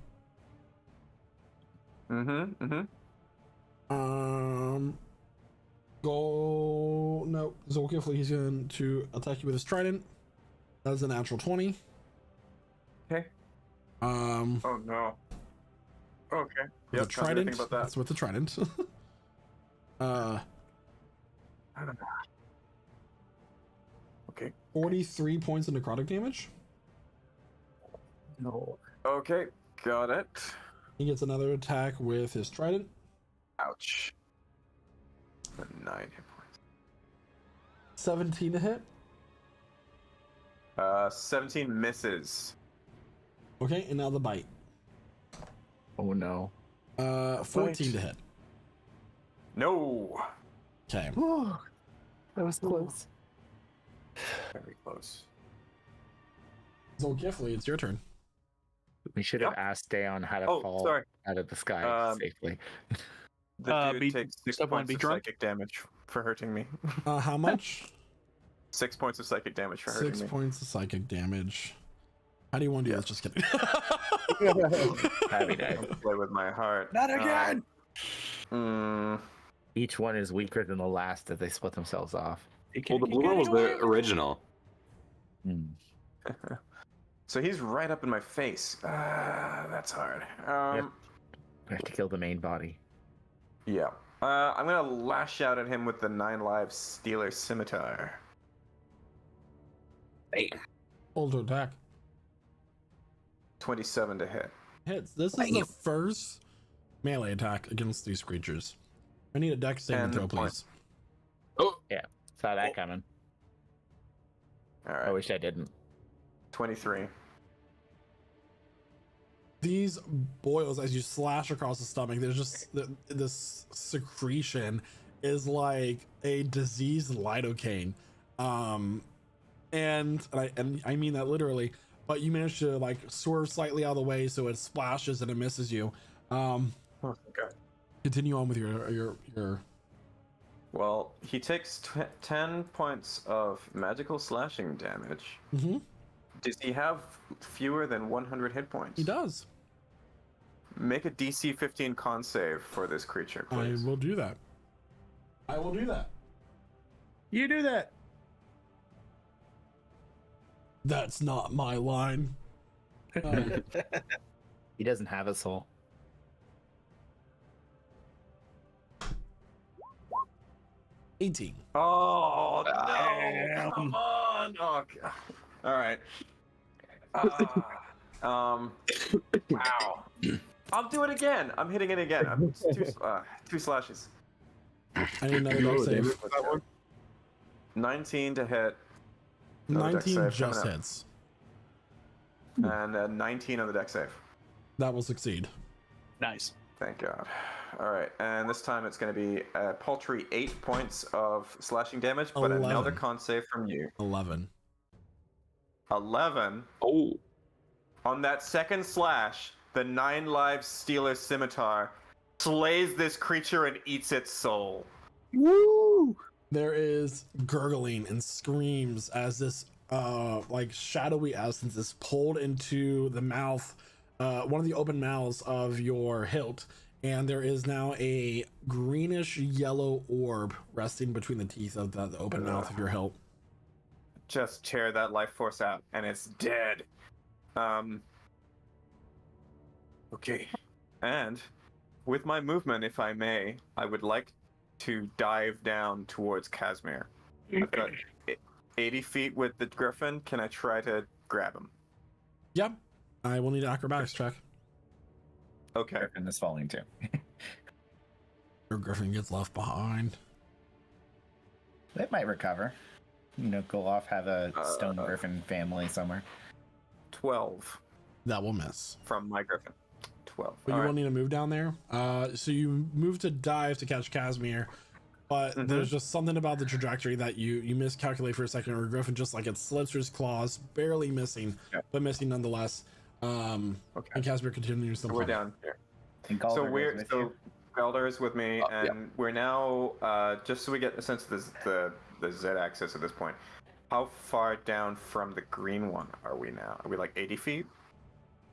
Go. No. Zolkifli, he's going to attack you with his trident. That's a natural 20. Okay. Um, Oh no. Okay. with Yep. the Can't do anything trident. about that. That's with the trident. Okay. 43 points of necrotic damage. No. Okay. Got it. He gets another attack with his trident. Ouch. 9 hit points. 17 to hit. 17 misses. Okay, and now the bite. Oh no. 14 to hit. No. Okay. Oh, that was close. Very close. Zolkifli, it's your turn. We should have Yep. asked Dayon how to Oh, fall sorry. out of the sky Um, safely. The dude be- takes 6 step one, points be of drunk. psychic damage for hurting me. How much? 6 points of psychic damage for hurting 6 me. points of psychic damage. How do you want to do this? Just kidding. Happy day. Don't play with my heart. Not again! Each one is weaker than the last as they split themselves off. Well, the blue one was the original. Hmm. So he's right up in my face. That's hard. We have to kill the main body. Yeah. I'm gonna lash out at him with the 9 lives Stealer Scimitar. Hold to attack. 27 to hit. Hits. This is the first melee attack against these creatures. I need a dex saving 10 throw, points. please. Oh, Saw that coming. All I right. wish I didn't. 23. These boils as you slash across the stomach. There's just this secretion is like a diseased lidocaine, and I mean that literally. But you manage to like swerve slightly out of the way so it splashes and it misses you. Okay. Continue on with your. Well, he takes 10 points of magical slashing damage. Mm-hmm. Does he have fewer than 100 hit points? He does. Make a DC 15 con save for this creature, please. I will do that. I will do that. You do that. That's not my line. He doesn't have a soul. $18. Oh, no! Come on! Oh, God. All right. Wow. I'll do it again. I'm hitting it again. I'm two slashes. I need another dex save. 19 to hit. Another dex 19 save just coming up. hits. And 19 on the deck save. That will succeed. Nice. Thank God. All right, and this time it's going to be a paltry 8 points of slashing damage, but 11. another con save from you. 11. 11. oh, On that second slash, the 9 lives Stealer Scimitar slays this creature and eats its soul. Woo! There is gurgling and screams as this like shadowy essence is pulled into the mouth, one of the open mouths of your hilt, and there is now a greenish yellow orb resting between the teeth of the open mouth of your hilt. Just tear that life force out, and it's dead. Okay. And with my movement, if I may, I would like to dive down towards Casimir. I've got 80 feet with the griffin. Can I try to grab him? Yep. I will need an acrobatics check. Okay. Griffin is falling too. Your griffin gets left behind. It might recover. You know, go off, have a stone griffin family somewhere. 12 That will miss. from my griffin. 12. But All you right. will need to move down there. So you move to dive to catch Casimir, but there's just something about the trajectory that you miscalculate for a second, or Griffin just like it slits through his claws, barely missing, but missing nonetheless. And Casimir continues to We're down here. And So Galder we're goes with so you. Galder is with me, and yeah. we're now just so we get a sense of the z-axis at this point. How far down from the green one are we now? Are we like 80 feet?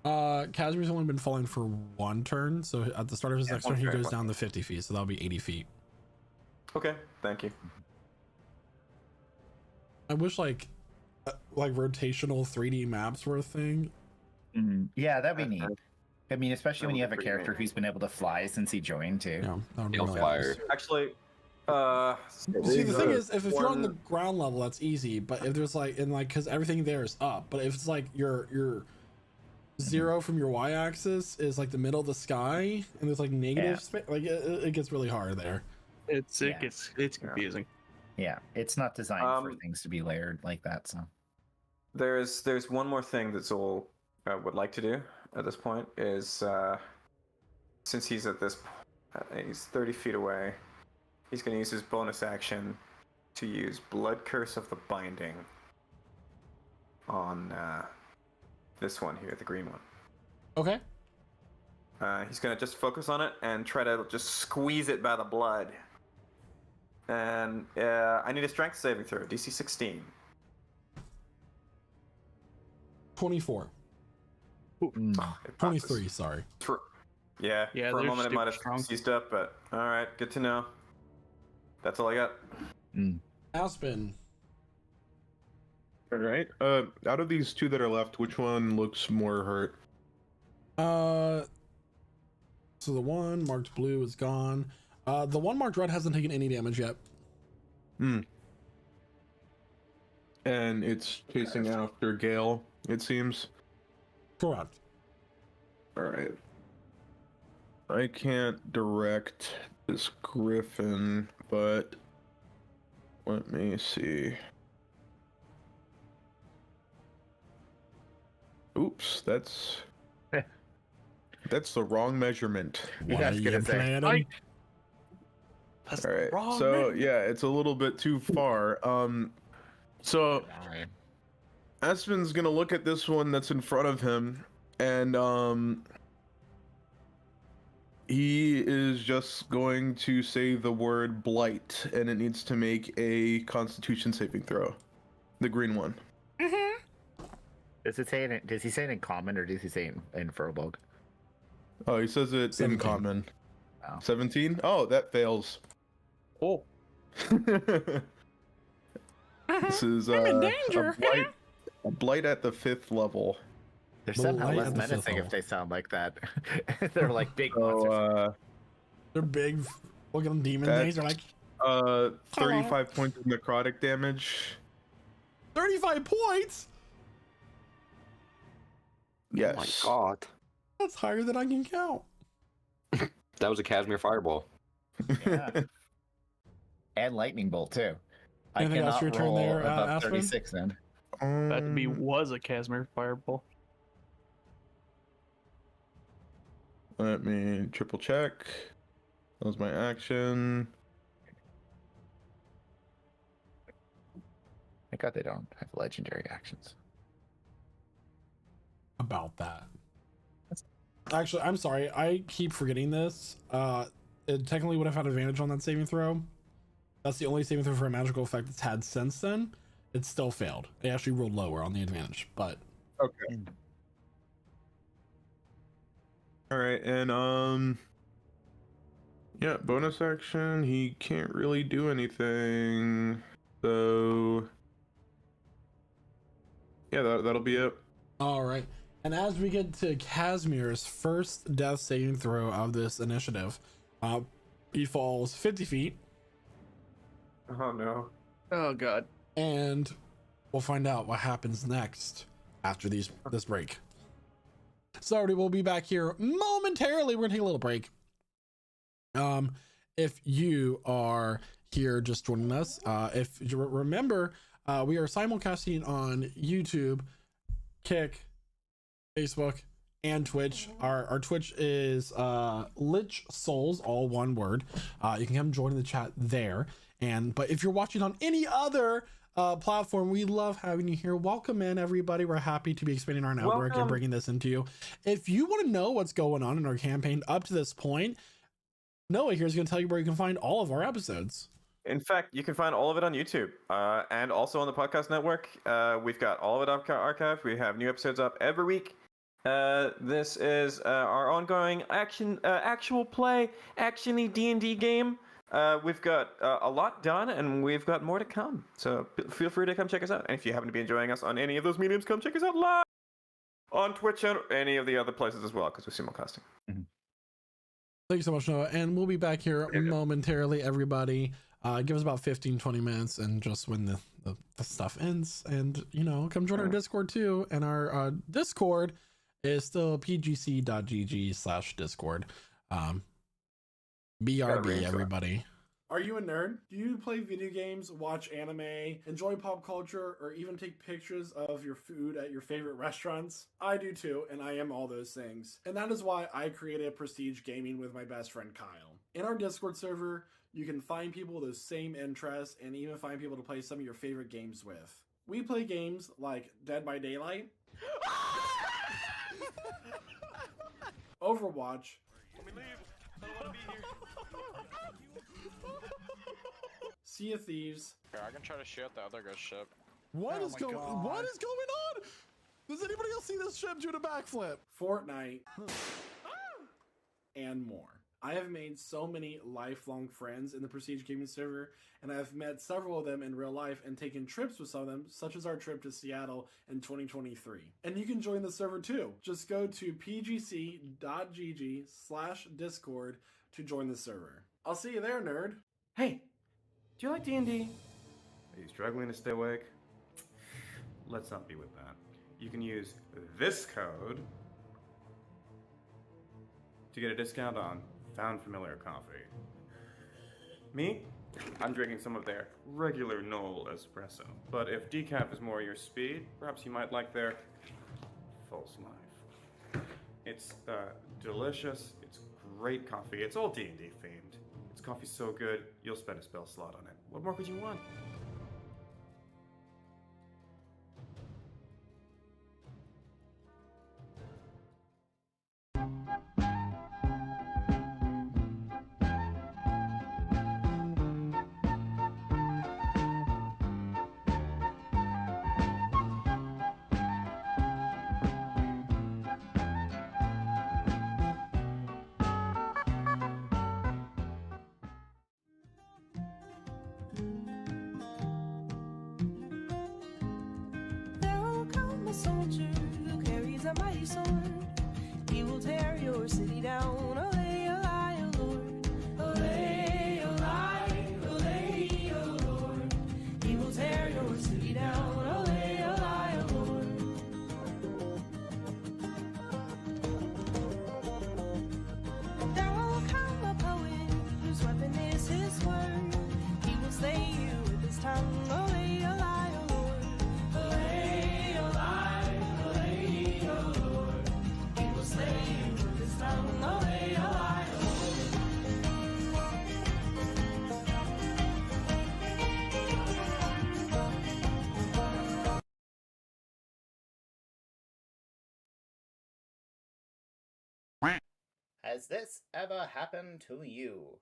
Casimir's only been falling for one turn, so at the start of his next turn, he okay, goes okay. down to 50 feet, so that'll be 80 feet. Okay, thank you. I wish like rotational 3D maps were a thing. Yeah, that'd be neat. I mean, especially That when would you be have a pretty character neat. who's been able to fly since he joined too. Yeah, that would be He'll really fire. nice. Actually, See, the thing is, if you're on the one- ground level, that's easy. But if there's because everything there is up. But if it's like your zero from your y-axis is like the middle of the sky, and there's like negative space, like it gets really hard there. It's confusing. Yeah, it's not designed for things to be layered like that. So there's one more thing that Zol would like to do at this point is since he's at this he's 30 feet away, he's going to use his bonus action to use Blood Curse of the Binding on this one here, the green one. Okay. He's going to just focus on it and try to just squeeze it by the blood. And I need a strength saving throw, DC 16. 24. It passes. 23. Sorry. Yeah, Yeah, for a they're moment it might have strong. seized up, but alright, good to know. That's all I got. Aspen. All right. Out of these two that are left, which one looks more hurt? So the one marked blue is gone. The one marked red hasn't taken any damage yet. And it's chasing after Gale, it seems. Correct. All right. I can't direct this griffin, but let me see. Oops, that's the wrong measurement. Yeah, I was What are gonna you say. planning? That's All right. wrong. So man. yeah, it's a little bit too far. So Aspen's gonna look at this one that's in front of him, and he is just going to say the word blight, and it needs to make a Constitution saving throw. The green one. Does he say it in common or does he say it in Furbolg? Oh, he says it 17. in common. Oh. 17? Oh, that fails. Oh, This is I'm in danger. a blight at the 5th level. They're The somehow light less at the fifth menacing level. if they sound like that. They're like big monsters. So They're big looking demon That's- things. They're like 35 points of necrotic damage. 35 points. Yes. Oh my god. That's higher than I can count. That was a Casimir fireball. Yeah. And lightning bolt too. I Anything else cannot for your turn roll there, above Aspen? 36 then. that was a Casimir fireball. Let me triple check. That was my action. Thank God they don't have legendary actions. About that. Actually, I'm sorry. I keep forgetting this. It technically would have had advantage on that saving throw. That's the only saving throw for a magical effect it's had since then. It still failed. It actually rolled lower on the advantage, but Okay. All right, and yeah, bonus action. He can't really do anything. So yeah, that'll be it. all right. And as we get to Casimir's first death saving throw of this initiative, he falls 50 feet. Oh no. Oh god. And we'll find out what happens next after this break. So we'll be back here momentarily. We're gonna take a little break. If you are here just joining us, if you remember, we are simulcasting on YouTube, Kick, Facebook, and Twitch. Our Twitch is Lich Souls, all one word. You can come join the chat there. But if you're watching on any other platform, we love having you here. Welcome in, everybody. We're happy to be expanding our network and bringing this into you. If you want to know what's going on in our campaign up to this point, Noah here is going to tell you where you can find all of our episodes. In fact, you can find all of it on YouTube and also on the podcast network. We've got all of it archived. We have new episodes up every week. This is our ongoing actual play, actiony D&D game. We've got a lot done, and we've got more to come. So feel free to come check us out. And if you happen to be enjoying us on any of those mediums, come check us out live on Twitch and any of the other places as well, because we're simulcasting. Mm-hmm. Thank you so much, Noah. And we'll be back here momentarily, everybody. Give us about 15-20 minutes, and just when the stuff ends, and come join our Discord too. And our Discord is still pgc.gg/discord. BRB, everybody. Are you a nerd? Do you play video games, watch anime, enjoy pop culture, or even take pictures of your food at your favorite restaurants? I do too, and I am all those things. And that is why I created Prestige Gaming with my best friend Kyle. In our Discord server, you can find people with those same interests and even find people to play some of your favorite games with. We play games like Dead by Daylight, Overwatch, Let me leave. I don't want to be here. Sea of Thieves. Here, I can try to shoot the other ghost ship. What Oh is my going God. What is going on? Does anybody else see this ship doing a backflip? Fortnite, and more. I have made so many lifelong friends in the Prestige Gaming server, and I've met several of them in real life and taken trips with some of them, such as our trip to Seattle in 2023. And you can join the server too. Just go to pgc.gg/discord to join the server. I'll see you there, nerd. Hey, do you like D&D? Are you struggling to stay awake? Let's not be with that. You can use this code to get a discount on Found Familiar coffee. Me? I'm drinking some of their regular Knoll espresso. But if decaf is more your speed, perhaps you might like their False Life. It's delicious, it's great coffee, it's all D&D themed. It's coffee so good, you'll spend a spell slot on it. What more could you want? There will come a soldier who carries a mighty sword. He will tear your city down. Olay, olay, O Lord. Olay, olay, olay, O Lord. He will tear your city down. Olay, olay, O Lord. There will come a poet whose weapon is his word. He will slay you with his tongue. Olay, olay, O Lord. Olay, olay, olay, O Lord. He will slay you with his tongue. Olay, olay, O Has this ever happened to you?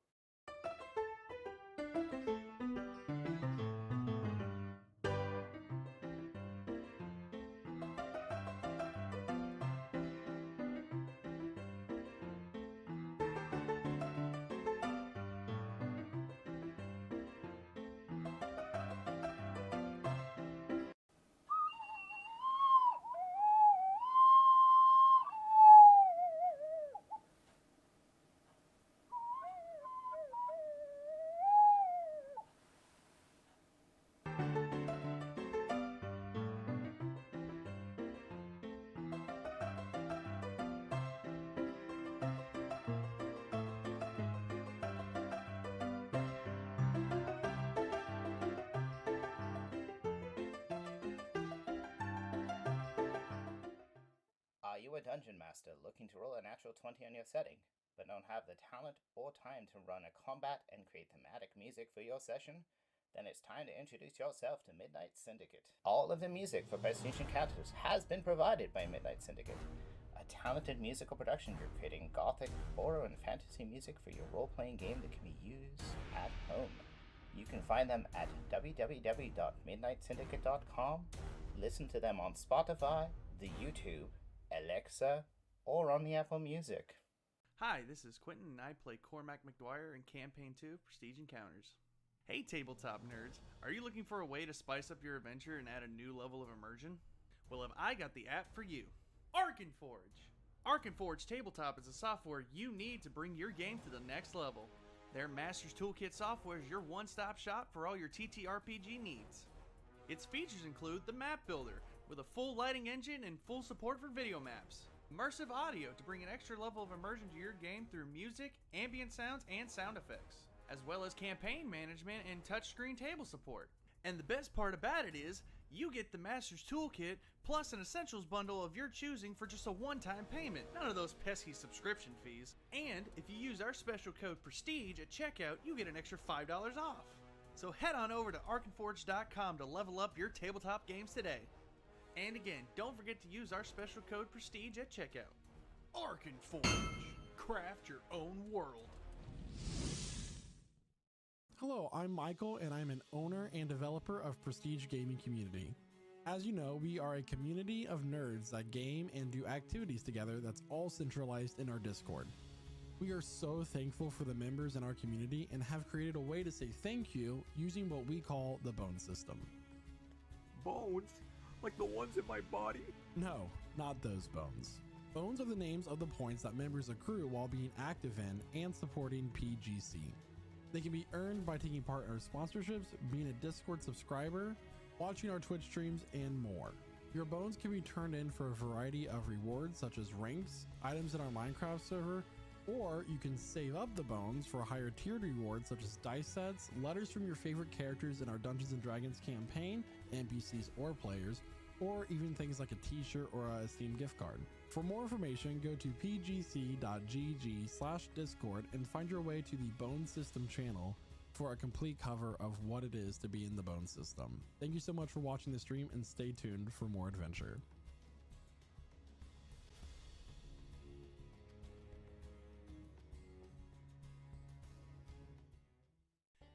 a dungeon master looking to roll a natural 20 on your setting, but don't have the talent or time to run a combat and create thematic music for your session? Then it's time to introduce yourself to Midnight Syndicate. All of the music for Prestige Encounters has been provided by Midnight Syndicate, a talented musical production group creating gothic, horror, and fantasy music for your role-playing game that can be used at home. You can find them at www.midnightsyndicate.com, listen to them on Spotify, the YouTube, Alexa, or on the Apple Music. Hi, this is Quentin, and I play Cormac McDwyer in Campaign 2 Prestige Encounters. Hey tabletop nerds, are you looking for a way to spice up your adventure and add a new level of immersion? Well, have I got the app for you, Arkenforge! Arkenforge Tabletop is the software you need to bring your game to the next level. Their Master's Toolkit software is your one-stop shop for all your TTRPG needs. Its features include the Map Builder, with a full lighting engine and full support for video maps. Immersive audio to bring an extra level of immersion to your game through music, ambient sounds, and sound effects, as well as campaign management and touchscreen table support. And the best part about it is, you get the Master's Toolkit plus an Essentials bundle of your choosing for just a one-time payment. None of those pesky subscription fees. And if you use our special code PRESTIGE at checkout, you get an extra $5 off. So head on over to arkenforge.com to level up your tabletop games today. And again, don't forget to use our special code PRESTIGE at checkout. Arkenforge. Craft your own world. Hello, I'm Michael, and I'm an owner and developer of Prestige Gaming Community. As you know, we are a community of nerds that game and do activities together that's all centralized in our Discord. We are so thankful for the members in our community and have created a way to say thank you using what we call the Bone System. Bones? Like the ones in my body? No, not those bones. Bones are the names of the points that members accrue while being active in and supporting PGC. They can be earned by taking part in our sponsorships, being a Discord subscriber, watching our Twitch streams, and more. Your bones can be turned in for a variety of rewards such as ranks, items in our Minecraft server, or you can save up the bones for higher tiered rewards such as dice sets, letters from your favorite characters in our Dungeons & Dragons campaign, NPCs or players, or even things like a t-shirt or a Steam gift card. For more information, go to pgc.gg/discord and find your way to the Bone System channel for a complete cover of what it is to be in the Bone System. Thank you so much for watching the stream, and stay tuned for more adventure.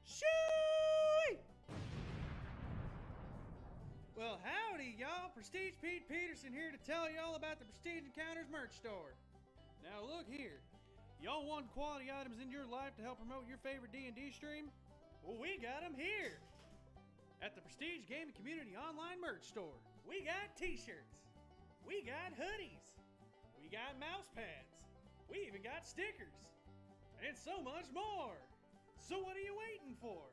Shoo! Well, howdy, y'all. Prestige Pete Peterson here to tell y'all about the Prestige Encounters merch store. Now, look here. Y'all want quality items in your life to help promote your favorite D&D stream? Well, we got them here. At the Prestige Gaming Community Online Merch Store, we got t-shirts. We got hoodies. We got mouse pads. We even got stickers. And so much more. So what are you waiting for?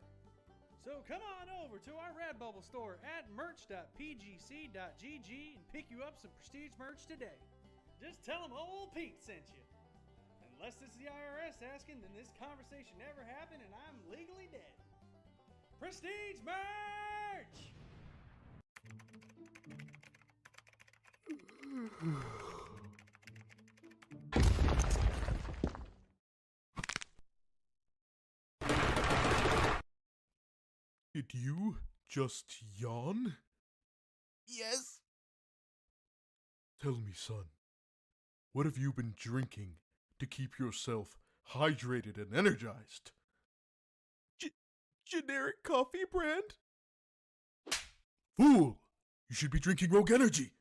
So come on over to our Redbubble store at merch.pgc.gg and pick you up some Prestige merch today. Just tell them old Pete sent you. Unless this is the IRS asking, then this conversation never happened and I'm legally dead. Prestige merch! Did you just yawn? Yes. Tell me, son, what have you been drinking to keep yourself hydrated and energized? Generic coffee brand? Fool! You should be drinking Rogue Energy.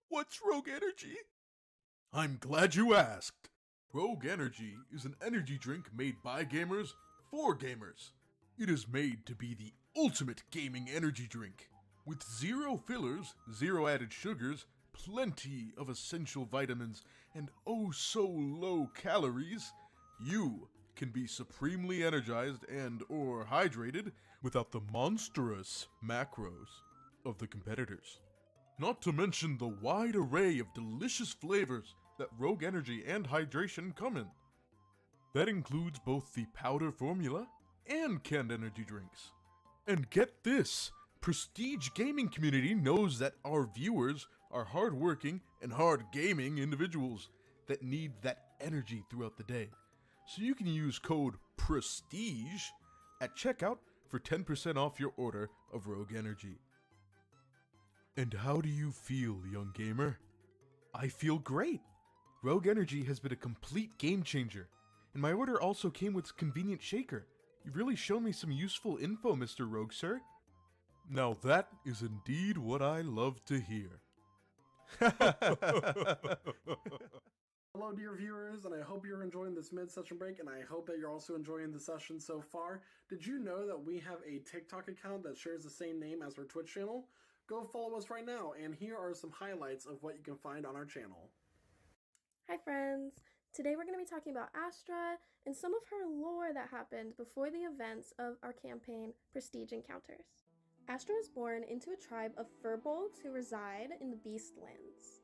What's Rogue Energy? I'm glad you asked. Rogue Energy is an energy drink made by gamers for gamers. It is made to be the ultimate gaming energy drink. With 0 fillers, 0 added sugars, plenty of essential vitamins, and oh so low calories, you can be supremely energized and or hydrated without the monstrous macros of the competitors. Not to mention the wide array of delicious flavors that Rogue Energy and hydration come in. That includes both the powder formula and canned energy drinks. And get this, Prestige Gaming Community knows that our viewers are hardworking and hard gaming individuals that need that energy throughout the day. So you can use code PRESTIGE at checkout for 10% off your order of Rogue Energy. And how do you feel, young gamer? I feel great! Rogue Energy has been a complete game changer, and my order also came with a convenient shaker. You've really shown me some useful info, Mr. Rogue, sir. Now that is indeed what I love to hear. Hello, dear viewers, and I hope you're enjoying this mid-session break, and I hope that you're also enjoying the session so far. Did you know that we have a TikTok account that shares the same name as our Twitch channel? Go follow us right now, and here are some highlights of what you can find on our channel. Hi friends! Today we're going to be talking about Astra and some of her lore that happened before the events of our campaign, Prestige Encounters. Astra was born into a tribe of furbolgs who reside in the Beastlands.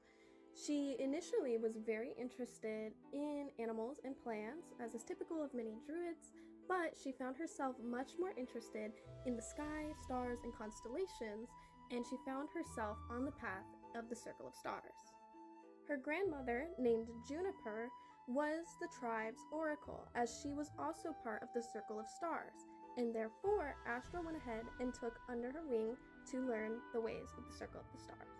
She initially was very interested in animals and plants, as is typical of many druids, but she found herself much more interested in the sky, stars, and constellations, and she found herself on the path of the Circle of Stars. Her grandmother, named Juniper, was the tribe's oracle, as she was also part of the Circle of Stars, and therefore Astra went ahead and took under her wing to learn the ways of the Circle of the Stars.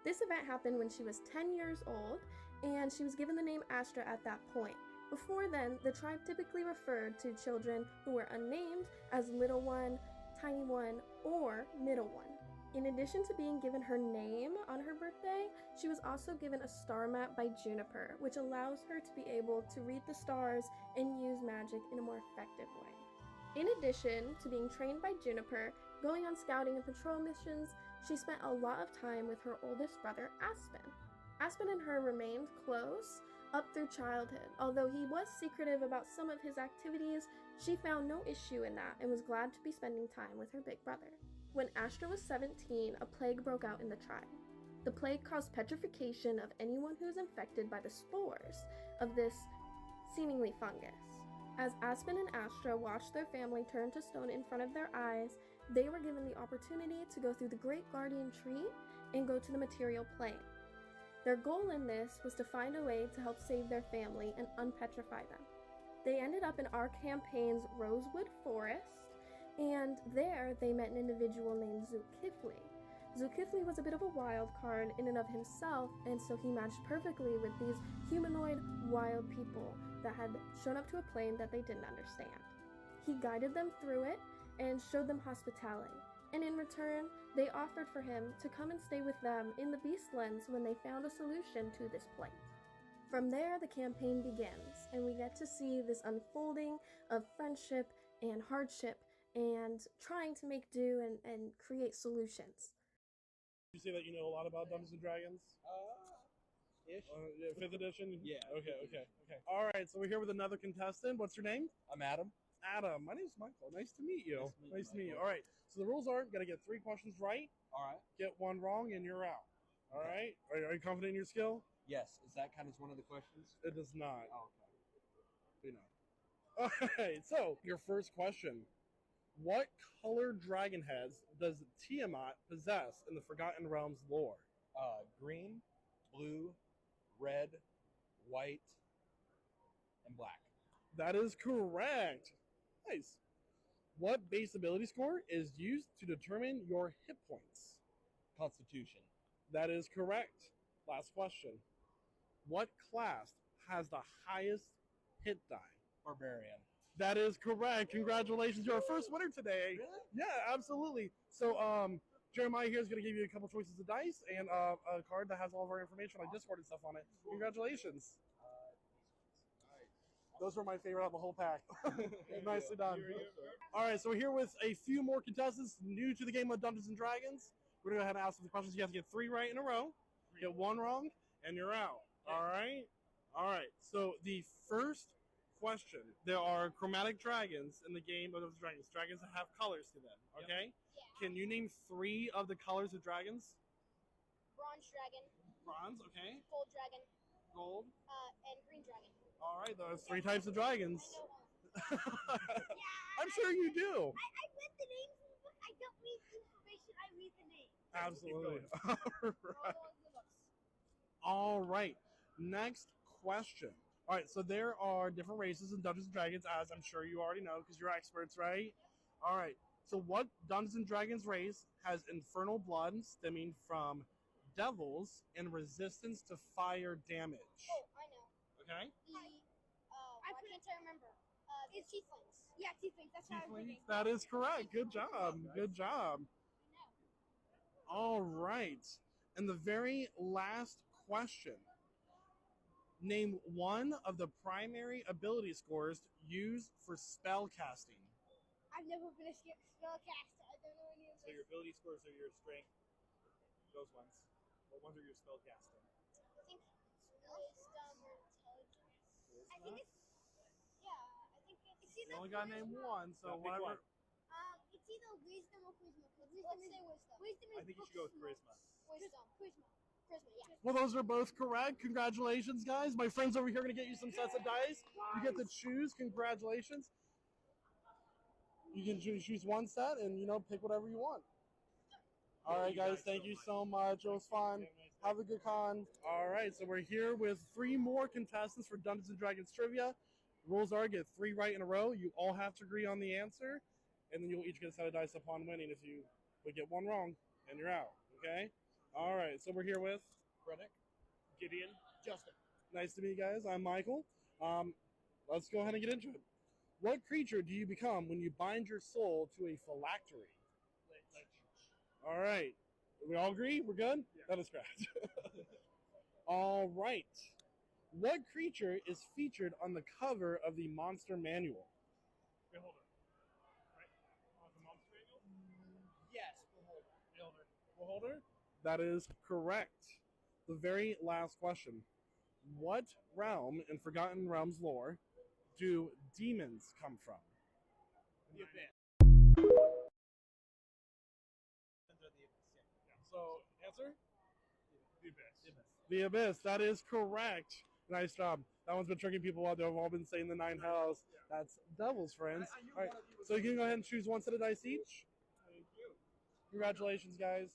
This event happened when she was 10 years old, and she was given the name Astra at that point. Before then, the tribe typically referred to children who were unnamed as Little One, Tiny One, or Middle One. In addition to being given her name on her birthday, she was also given a star map by Juniper, which allows her to be able to read the stars and use magic in a more effective way. In addition to being trained by Juniper, going on scouting and patrol missions, she spent a lot of time with her oldest brother, Aspen. Aspen and her remained close up through childhood. Although he was secretive about some of his activities, she found no issue in that and was glad to be spending time with her big brother. When Astra was 17, a plague broke out in the tribe. The plague caused petrification of anyone who was infected by the spores of this seemingly fungus. As Aspen and Astra watched their family turn to stone in front of their eyes, they were given the opportunity to go through the Great Guardian Tree and go to the material plane. Their goal in this was to find a way to help save their family and unpetrify them. They ended up in our campaign's Rosewood Forest, and there they met an individual named Zulkifli. Zulkifli was a bit of a wild card in and of himself, and so he matched perfectly with these humanoid wild people that had shown up to a plane that they didn't understand. He guided them through it and showed them hospitality, and in return, they offered for him to come and stay with them in the Beastlands when they found a solution to this plague. From there, the campaign begins, and we get to see this unfolding of friendship and hardship and trying to make do and create solutions. You say that you know a lot about Dungeons and Dragons? Ish. Yeah, 5th edition? Yeah. Okay. All right, so we're here with another contestant. What's your name? I'm Adam. Adam. My name's Michael. Nice to meet you. Nice to meet you. All right, so the rules are, gotta get 3 questions right, All right. get 1 wrong, and you're out. All right? Are you confident in your skill? Yes. Is that kind of one of the questions? It does not. Oh, okay. You know. All right, so your first question. What color dragon heads does Tiamat possess in the Forgotten Realms lore? Green, blue, red, white, and black. That is correct. Nice. What base ability score is used to determine your hit points? Constitution. That is correct. Last question. What class has the highest hit die? Barbarian. That is correct. Congratulations. You're our first winner today. Really? Yeah, absolutely. So, Jeremiah here is going to give you a couple choices of dice and a card that has all of our information on Discord and stuff on it. Congratulations. Those were my favorite out of the whole pack. Nicely done. All right, so we're here with a few more contestants new to the game of Dungeons and Dragons. We're going to go ahead and ask the questions. You have to get 3 right in a row, get 1 wrong, and you're out. All right? All right, so the first question. There are chromatic dragons in the game of Dungeons and Dragons. Dragons that have colors to them, okay? Yeah. Can you name 3 of the colors of dragons? Bronze dragon, Bronze, okay. gold dragon, Gold. and green dragon. All right, those 3 types of dragons. I know all. I'm sure you do. I read the names in the book. I don't read the information. I read the names. Absolutely. All right. All right. Next question. All right, so there are different races in Dungeons and Dragons, as I'm sure you already know because you're experts, right? All right. So what Dungeons and Dragons race has infernal blood stemming from devils and resistance to fire damage? Oh, I know. Okay. Why can't I remember? It's tieflings. Yeah, tieflings. That's what I was Tieflings. thinking. That is correct. Good job. Good job. All right. And the very last question. Name one of the primary ability scores used for spell casting. I've never been a spellcaster. I don't know any of So your ability scores are your strength, those ones. What ones are your spell casting? I think wisdom or intelligence. I think it's I think it's either. You only got to name one, so Pick one. whatever. It's either wisdom or charisma. Let's say wisdom. Wisdom is. I think you should go with charisma. Wisdom. Charisma, yeah. Well, those are both correct. Congratulations, guys. My friends over here are going to get you some sets of dice. You get to choose. Congratulations. You can choose one set and, pick whatever you want. All right, guys. Thank you so much. It was fun. Have a good con. All right, so we're here with 3 more contestants for Dungeons & Dragons Trivia. The rules are get 3 right in a row. You all have to agree on the answer, and then you'll each get a set of dice upon winning. If you would get one wrong, then you're out, okay? All right, so we're here with Brennick, Gideon, Justin. Nice to meet you guys. I'm Michael. Let's go ahead and get into it. What creature do you become when you bind your soul to a phylactery? All right. We all agree? We're good? Yeah. That is correct. All right. What creature is featured on the cover of the Monster Manual? Beholder. Right? On the monster manual? Yes, Beholder. Beholder. Beholder? That is correct. The very last question. What realm in Forgotten Realms lore do demons come from? The Abyss. So, answer? The Abyss. The Abyss. That is correct. Nice job. That one's been tricking people out there. I've all been saying the 9 hells. That's Devil's friends. All right. So you can go ahead and choose one set of dice each. Thank you. Congratulations, guys.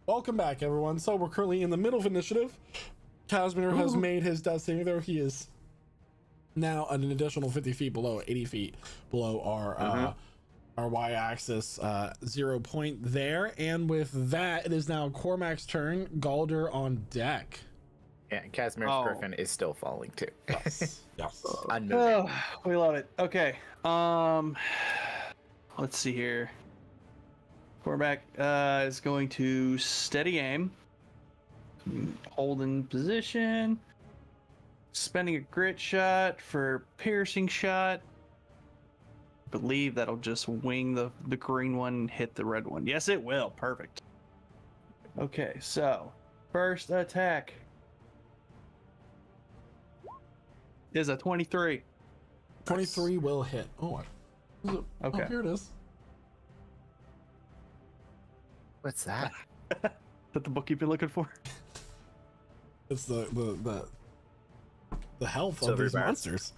Welcome back, everyone. So we're currently in the middle of initiative. Casimir has made his death saving throw. He is now an additional 50 feet below, 80 feet below our y-axis, 0 point there. And with that, it is now Cormac's turn. Galder on deck. Yeah, and Casimir's griffin is still falling too. Yes. Yes. Unmoving. Oh, we love it. Okay. Let's see here. Cormac is going to steady aim, hold in position, spending a grit shot for piercing shot. Believe that'll just wing the green one and hit the red one. Yes, it will. Perfect. Okay, so first attack is a 23. 23 will hit. Oh, okay. Oh, here it is. What's that? Is that the book you've been looking for? It's the health of Silver these bars. monsters.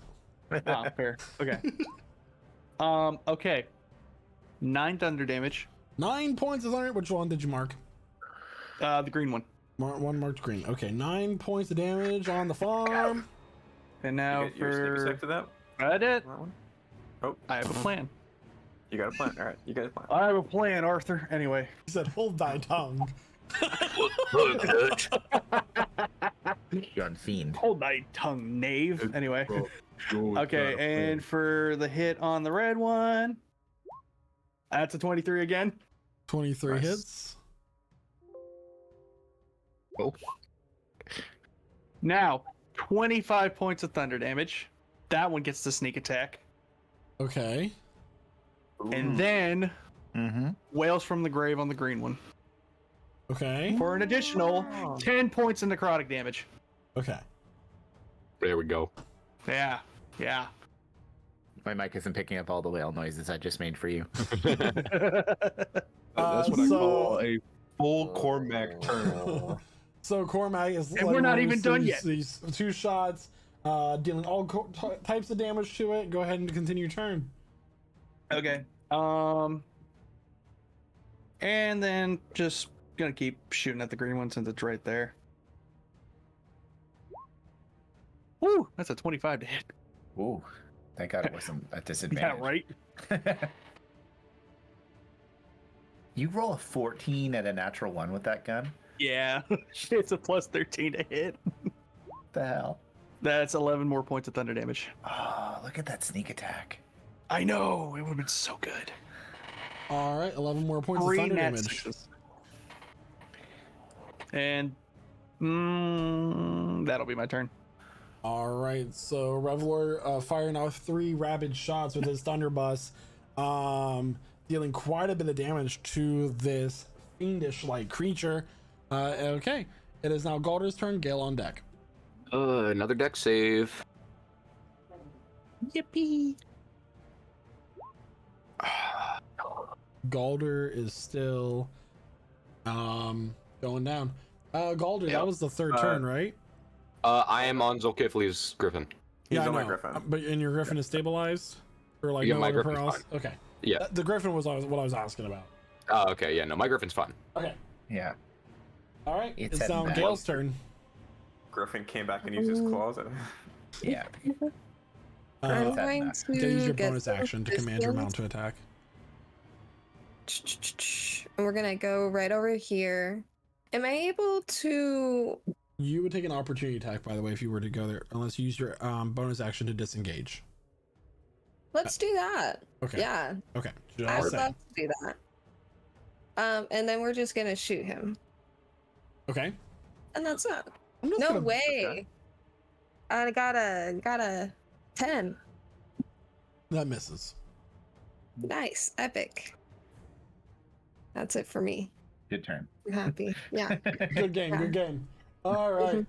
Ah, fair. Okay. Okay. 9 thunder damage. 9 points of thunder. Which one did you mark? The green one. One marked green. Okay, 9 points of damage on the farm. And now You get your sneak attack to that? I did. That one? Oh, I have a plan. you got a plan. All right, you got a plan. I have a plan, Arthur. Anyway. He said, "Hold thy tongue." Young fiend. Hold thy tongue, knave. Anyway. Okay, and for the hit on the red one, that's a 23 again. 23 Nice. hits. Oh. Now, 25 points of thunder damage. That one gets the sneak attack. Okay. And then Mm-hmm. Wails from the Grave on the green one. Okay. For an additional 10 points of necrotic damage. Okay. There we go. Yeah. Yeah. My mic isn't picking up all the whale noises I just made for you. That's what I so- call a full Cormac turn. So Cormac is And we're not letting even loose done these- yet. These 2 shots, dealing all types of damage to it. Go ahead and continue your turn. Okay. And then just gonna keep shooting at the green one since it's right there. Woo! That's a 25 to hit. Ooh. Thank God it wasn't a Yeah, disadvantage. right? You roll a 14 at a natural 1 with that gun? Yeah. It's a plus 13 to hit. What the hell? That's 11 more points of thunder damage. Oh, look at that sneak attack. I know. It would have been so good. All right, 11 more points of 3 thunder nat damage. sixes. And that'll be my turn. All right, so Reveler firing off 3 rapid shots with his Thunderbuss, dealing quite a bit of damage to this fiendish-like creature. Okay, it is now Galder's turn. Gale on deck. Another deck save. Yippee! Galder is still going down. Galder, Yep. that was the third turn, right? I am on Zolkifli's Griffin. He's I on my know. Griffin. But and your Griffin is stabilized, or like Yeah, no my other Griffin's else? Okay. Yeah. The Griffin was what I was asking about. Oh, okay. Yeah, no, my Griffin's fine. Okay. Yeah. All right. It's It's now heading back. Gale's turn. Griffin came back and used his claws at him. Yeah. I'm Uh, going that. to Use your get bonus action to command your mount distance. to attack. And we're gonna go right over here. Am I able to? You would take an opportunity attack, by the way, if you were to go there, unless you use your bonus action to disengage. Let's do that. Okay. Yeah, Okay. I would Just love to do that. And then we're just gonna shoot him, okay. and that's it. I'm just No gonna- way. I got a 10. That misses. Nice, epic. That's it for me. Good turn. I'm happy. Yeah. Good game. Good game. All right.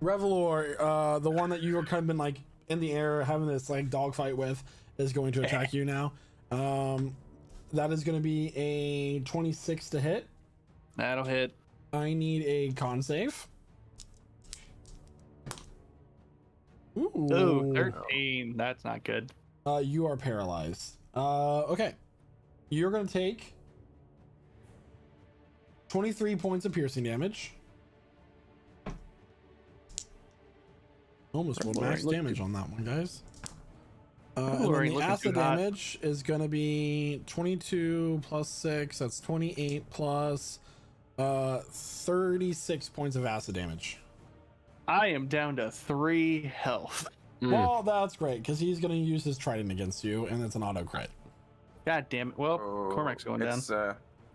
Revelor, the one that you were kind of been like in the air having this like dogfight with, is going to attack you now. That is going to be a 26 to hit. That'll hit. I need a con save. Ooh. Ooh, 13. That's not good. You are paralyzed. Okay. You're going to take 23 points of piercing damage. Almost rolled max damage on that one, guys. And then the acid damage is going to be 22 plus 6. That's 28 plus 36 points of acid damage. I am down to 3 health. Well, that's great because he's going to use his trident against you, and it's an auto crit. God damn it. Well, Cormac's going down.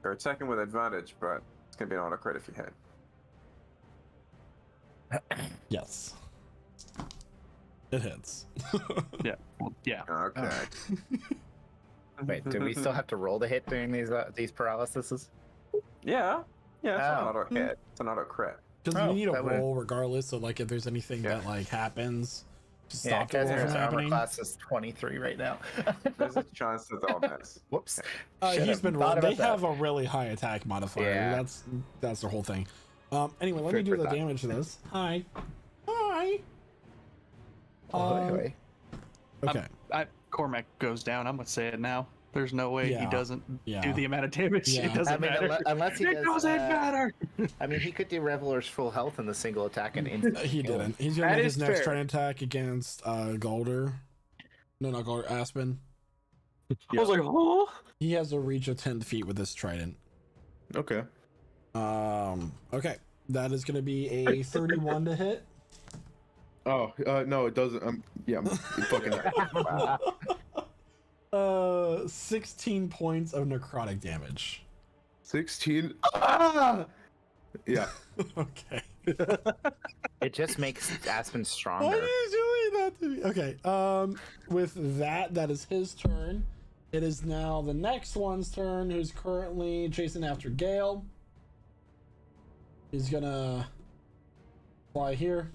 You're attacking with advantage, but it's going to be an auto crit if you hit. Yes. It hits. Yeah. Yeah. Okay. Wait, do we still have to roll to hit during these paralyses? Yeah. Yeah, it's an auto hit. It's an auto crit. Because you need a roll regardless, so like if there's anything that like happens to stop the roll from happening. Class is 23 right now. There's a chance that they'll miss. Whoops. He's been rolled. They have a really high attack modifier. Yeah. That's the whole thing. Anyway, let me do the damage to this. Hi. Okay. Cormac goes down. I'm gonna say it now. There's no way he doesn't do the amount of damage. Yeah. It doesn't matter. Unless he it doesn't matter. I mean, he could do Reveler's full health in the single attack and instantly. He didn't. He's gonna make his next trident attack against Golder. No, not Golder. Aspen. I was like, oh. He has a reach of 10 feet with this trident. Okay. Okay. That is gonna be a 31 to hit. Oh, no, it doesn't. Yeah, I'm fucking. 16 points of necrotic damage. 16. Ah! Yeah. Okay. It just makes Aspen stronger. Why are you doing that to me? Okay. With that is his turn. It is now the next one's turn, who's currently chasing after Gale. He's gonna fly here.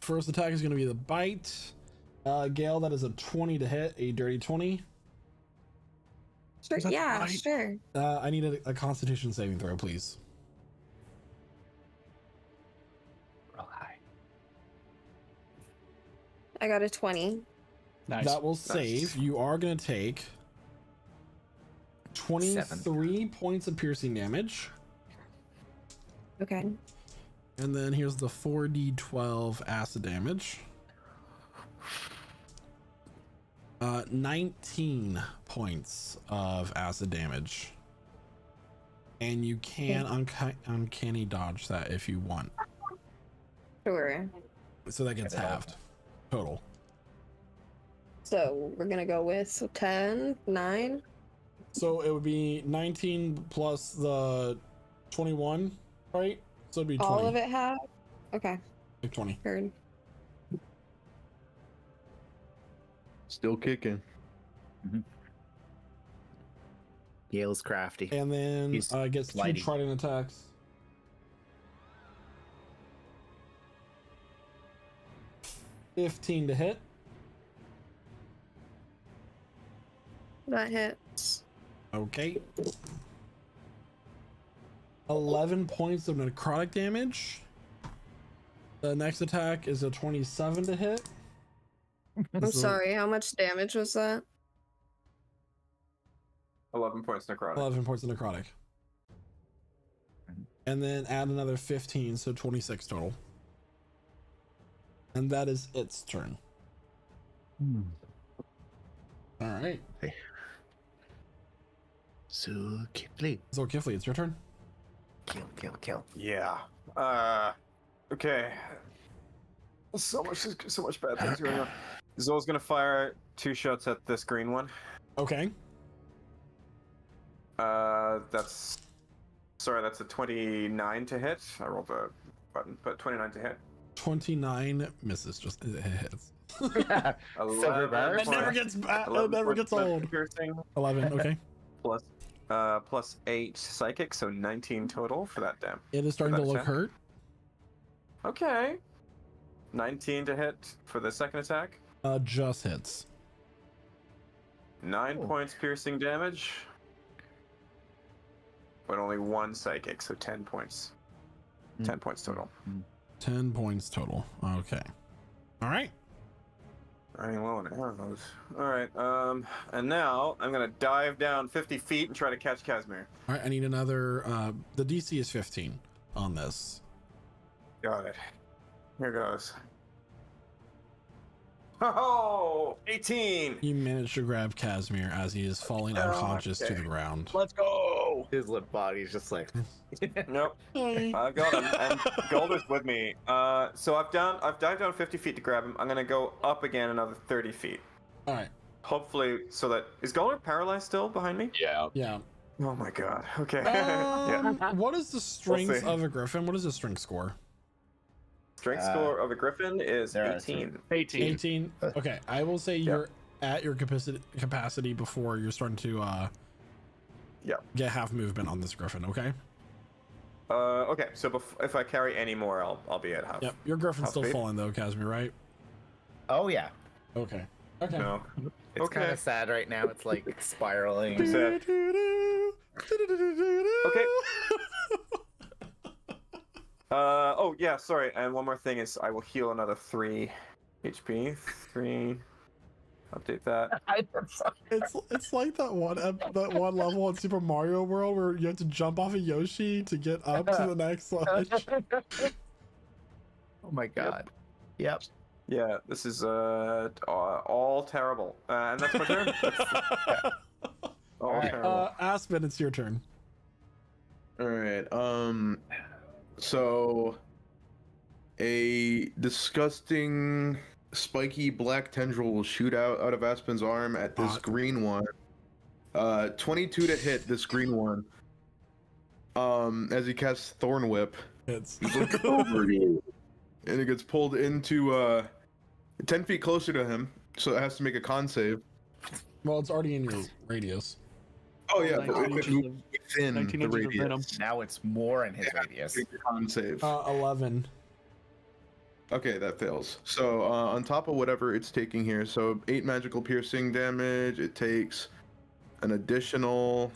First attack is gonna be the bite. Gale, that is a 20 to hit, a dirty 20. Sure, yeah, sure. I need a Constitution saving throw, please. Roll high. I got a 20. Nice. That will save. You are going to take 23 points of piercing damage. Okay. And then here's the 4d12 acid damage. 19 points of acid damage. And you can uncanny dodge that if you want. Sure. So that gets halved total. So we're gonna go with 10, 9. So it would be 19 plus the 21, right? So it'd be 20. All of it half? Okay. Like 20. Heard. Still kicking. Gale's crafty. And then He's gets 2 lighting. trident attacks. $15 to hit. That hits. Okay. 11 points of necrotic damage. The next attack is a 27 to hit. I'm sorry, how much damage was that? 11 points necrotic. 11 points of necrotic. And then add another 15, so 26 total. And that is its turn. All right. So Kifley. So Kifley, it's your turn. Kill. Yeah. Okay. So much bad things going on. Zol's gonna fire 2 shots at this green one. Okay. That's a 29 to hit. I rolled a button, but 29 to hit. 29 misses, just it hits. That never gets old. Piercing. 11, okay. Plus 8 psychic, so 19 total for that damn. It is starting to look hurt. Okay. 19 to hit for the second attack. Just hits. 9 points piercing damage. But only 1 psychic, so 10 points. 10 points total. 10 points total. Okay. All right. Running low on arrows. All right. And now I'm gonna dive down 50 feet and try to catch Casimir. All right, I need another. The DC is 15 on this. Got it. Here goes. Oh, 18. You managed to grab Casimir as he is falling unconscious to the ground. Let's go. His limp body's just like. Nope. I got him, and Golder's with me. So I've dived down 50 feet to grab him. I'm gonna go up again another 30 feet. All right. Hopefully, so that is Golder paralyzed still behind me? Yeah. Yeah. Oh my god. Okay. Yeah. What is the strength of a griffin? What is the strength score? Strength score of a griffin is 18. 18. Okay, I will say you're at your capacity before you're starting to get half movement on this griffin. Okay. Okay. So if I carry any more, I'll be at half. Yep. Your griffin's half still speed. falling though, Casimir, right? Oh yeah. Okay. Okay. No. It's kind of sad right now. It's like spiraling. Sad. Okay. Oh yeah, sorry. And one more thing is I will heal another 3 HP. 3. Update that. It's like that one level in Super Mario World where you have to jump off a Yoshi to get up to the next ledge. Oh my god. Yep. Yeah, this is all terrible. And that's my turn. All terrible. Aspen, it's your turn. All right. So a disgusting spiky black tendril will shoot out of Aspen's arm at this green one. 22 to hit this green one. As he casts Thorn Whip. It's and it gets pulled into 10 feet closer to him, so it has to make a con save. Well, it's already in your radius. Oh yeah, but 19 it inches within 19 the inches of venom. radius. Now it's more in his radius. Make a con save. 11. Okay, that fails. So on top of whatever it's taking here, so 8 magical piercing damage. It takes an additional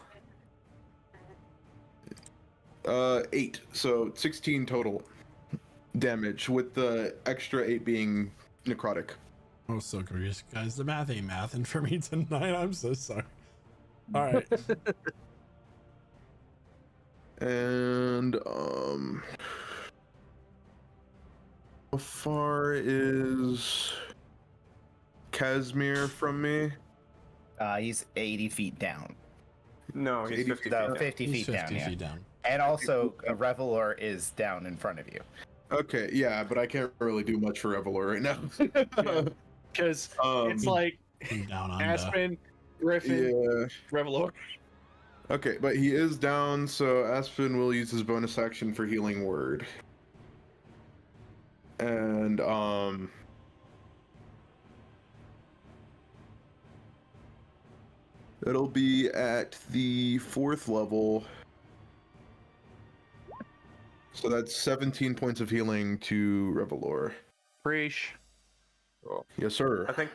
8, so 16 total damage, with the extra 8 being necrotic. I was so confused, guys. The math ain't math, and for me tonight, I'm so sorry. All right. And how far is Casimir from me? He's 80 feet down. No, he's 50 feet No, down. 50 He's feet 50 down. feet Yeah. down. And also, a Revelor is down in front of you. Okay, yeah, but I can't really do much for Evelor right now. Because it's like Down under. Aspen, Griffin, Yeah. Revelor. Okay, but he is down, so Aspen will use his bonus action for Healing Word. And it'll be at the 4th level. So that's 17 points of healing to Revelor. Preach. Cool. Yes, sir. I think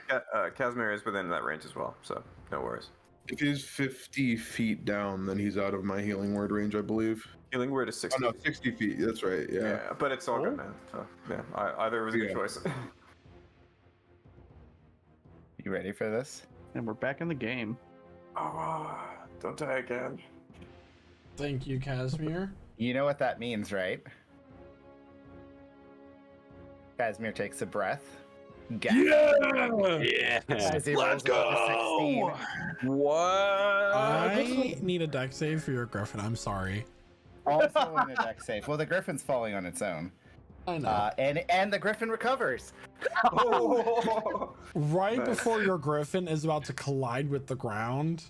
Casimir is within that range as well, so no worries. If he's 50 feet down, then he's out of my Healing Word range, I believe. Healing Word is 60. Oh, no, 60 feet. That's right, yeah. Yeah, but it's all good, man. So, yeah, either was a good Yeah. choice. You ready for this? And we're back in the game. Oh, don't die again. Thank you, Casimir. You know what that means, right? Casimir takes a breath. Yeah. As he Let's rolls above a go. 16. What? I need a deck save for your griffin. I'm sorry. Also in a deck save. Well, the griffin's falling on its own. I know. And the griffin recovers. Right Nice. before your griffin is about to collide with the ground,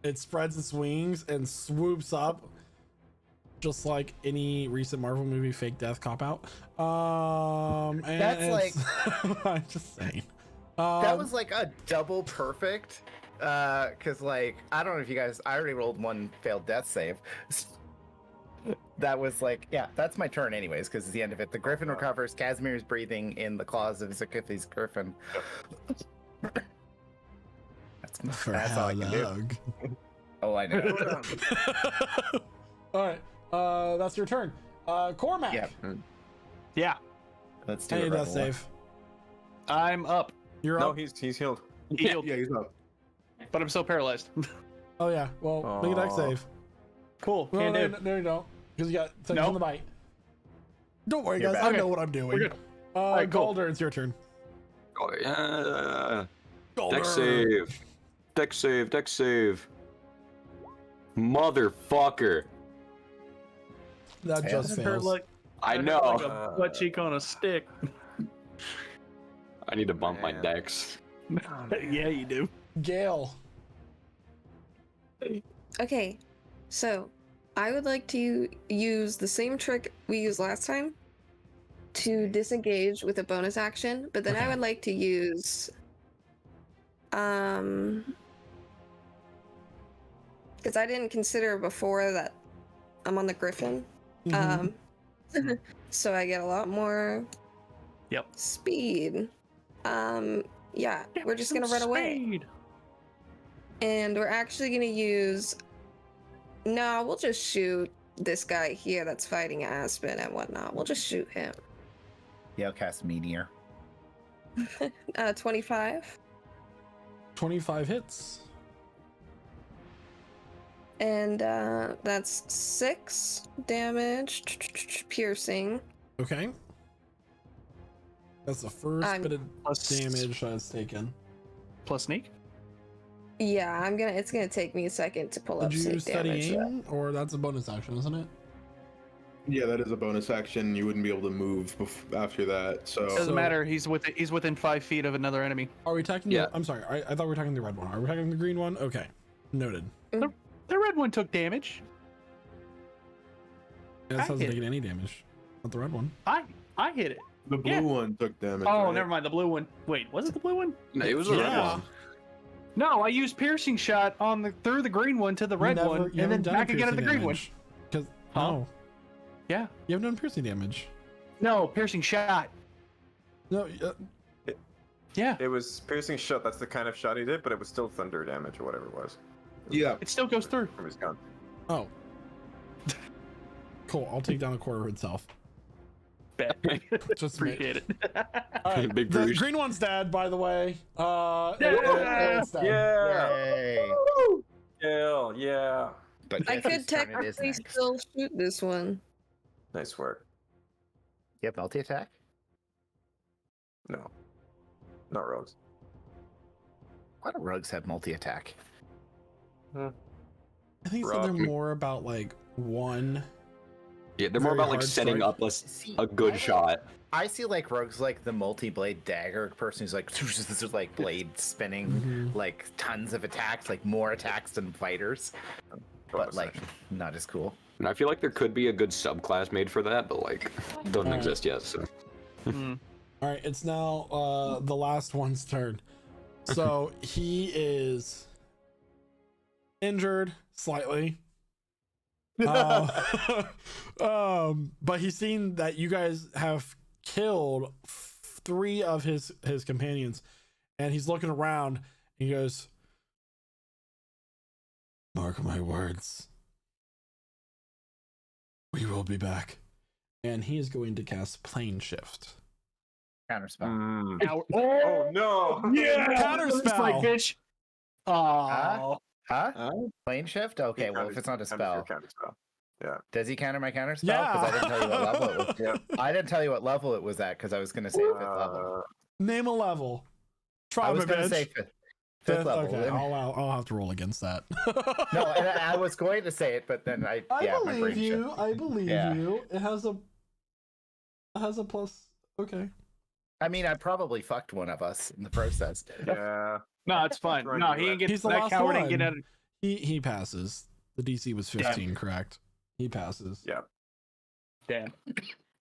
it spreads its wings and swoops up, just like any recent Marvel movie fake death cop out. And That's it's- I'm just saying. That was like a double perfect. Cause like I don't know if you guys. I already rolled one failed death save. That was like, yeah, that's my turn anyways, because it's the end of it. The griffin recovers. Casimir is breathing in the claws of Zakithi's griffin. That's all I can do. Oh, I know. All right, that's your turn. Cormac. Yeah. Yeah. Let's do Hey, it. death Rebel. save. I'm up. You're No, up. he's healed. Healed, Yeah, he's up. but I'm still paralyzed. Oh yeah. Well, make a dex Aw. save. Cool. No, Can't no, do. no, you don't. Because you got things Nope. on the bite. Don't worry, You're guys. back. I know what I'm doing. We're good. right, cool. Galder, it's your turn. Oh yeah. Galder. Dex save. Dex save. Dex save. Motherfucker. That just That hurt fails. like I that know. hurt like a butt cheek on a stick. I need to bump my Man. dex. Yeah, you do. Gale. Okay, so I would like to use the same trick we used last time to disengage with a bonus action, but then I Okay. would like to use because I didn't consider before that I'm on the Griffin. Mhm. So I get a lot more Yep. speed. Yeah, we're just gonna run away. Speed. And we're actually gonna use. No, we'll just shoot this guy here that's fighting Aspen and whatnot. We'll just shoot him. Yeah, I'll cast Meteor. 25. 25 hits. And that's 6 damage. Piercing. Okay. That's the first I'm- bit of damage that's taken. Plus sneak. Yeah, it's gonna take me a second to pull Did up you sneak study damage. aim, or that's a bonus action, isn't it? Yeah, that is a bonus action. You wouldn't be able to move after that. So Doesn't matter. He's within 5 feet of another enemy. Are we talking? Yeah. I'm sorry. I thought we were talking the red one. Are we talking the green one? Okay, noted. The red one took damage. It I hasn't hit taken any damage. Not the red one. I hit it. the blue Yeah. one took damage. Oh, right? never mind. The blue one. Wait, was it the blue one? No, it was a red Yeah. one. No, I used piercing shot through the green one to the red one, and then back again at the green one. Because Huh? no, Yeah. you haven't done piercing damage. No, piercing shot. No, Yeah. It was piercing shot. That's the kind of shot he did, but it was still thunder damage or whatever it was. Yeah. It still goes through. From his gun. oh, cool. I'll take down a quarter of itself. Bet. Just Appreciate it. All right, Big the bruise. green one's dead, by the way. Yeah. It's dead. Yay! Gale, yeah. But I guess could whose turn it is technically next? still shoot this one. Nice work. You have multi attack? No. Not rogues. Why do rogues have multi attack? I think so. They're Rock. more about like one. Yeah, they're more Very about like hard setting strike. up a, See, a good I- shot. I see like rogues like the multi-blade dagger person who's like this is like blade spinning, Mhm. like tons of attacks, like more attacks than fighters, but like not as cool. And I feel like there could be a good subclass made for that, but like doesn't Alright. exist yet. So Hmm. All right, it's now the last one's turn. So he is injured slightly. But he's seen that you guys have killed 3 of his companions, and he's looking around and he goes, "Mark my words, we will be back." And he is going to cast Plane Shift. Counterspell. Oh no! Yeah. Counterspell. Bitch. Oh. Huh? Plane shift? Okay, well if it's not a spell. Counterspell. Yeah. Does he counter my counterspell? Yeah. Because I didn't tell you what level it was. I didn't tell you what level it was at because I was gonna say 5th level. Name a level. Try I was my gonna bitch. say 5th level. Okay, I'll have to roll against that. No, and I was going to say it, but then I my believe brain you. shifted. I believe Yeah. you. It has a plus. Okay. I mean, I probably fucked one of us in the process. Yeah. No, it's fine. No, he ain't getting He's the that last coward ain't one. getting out of He passes. The DC was 15, correct? He passes. Yeah. Damn.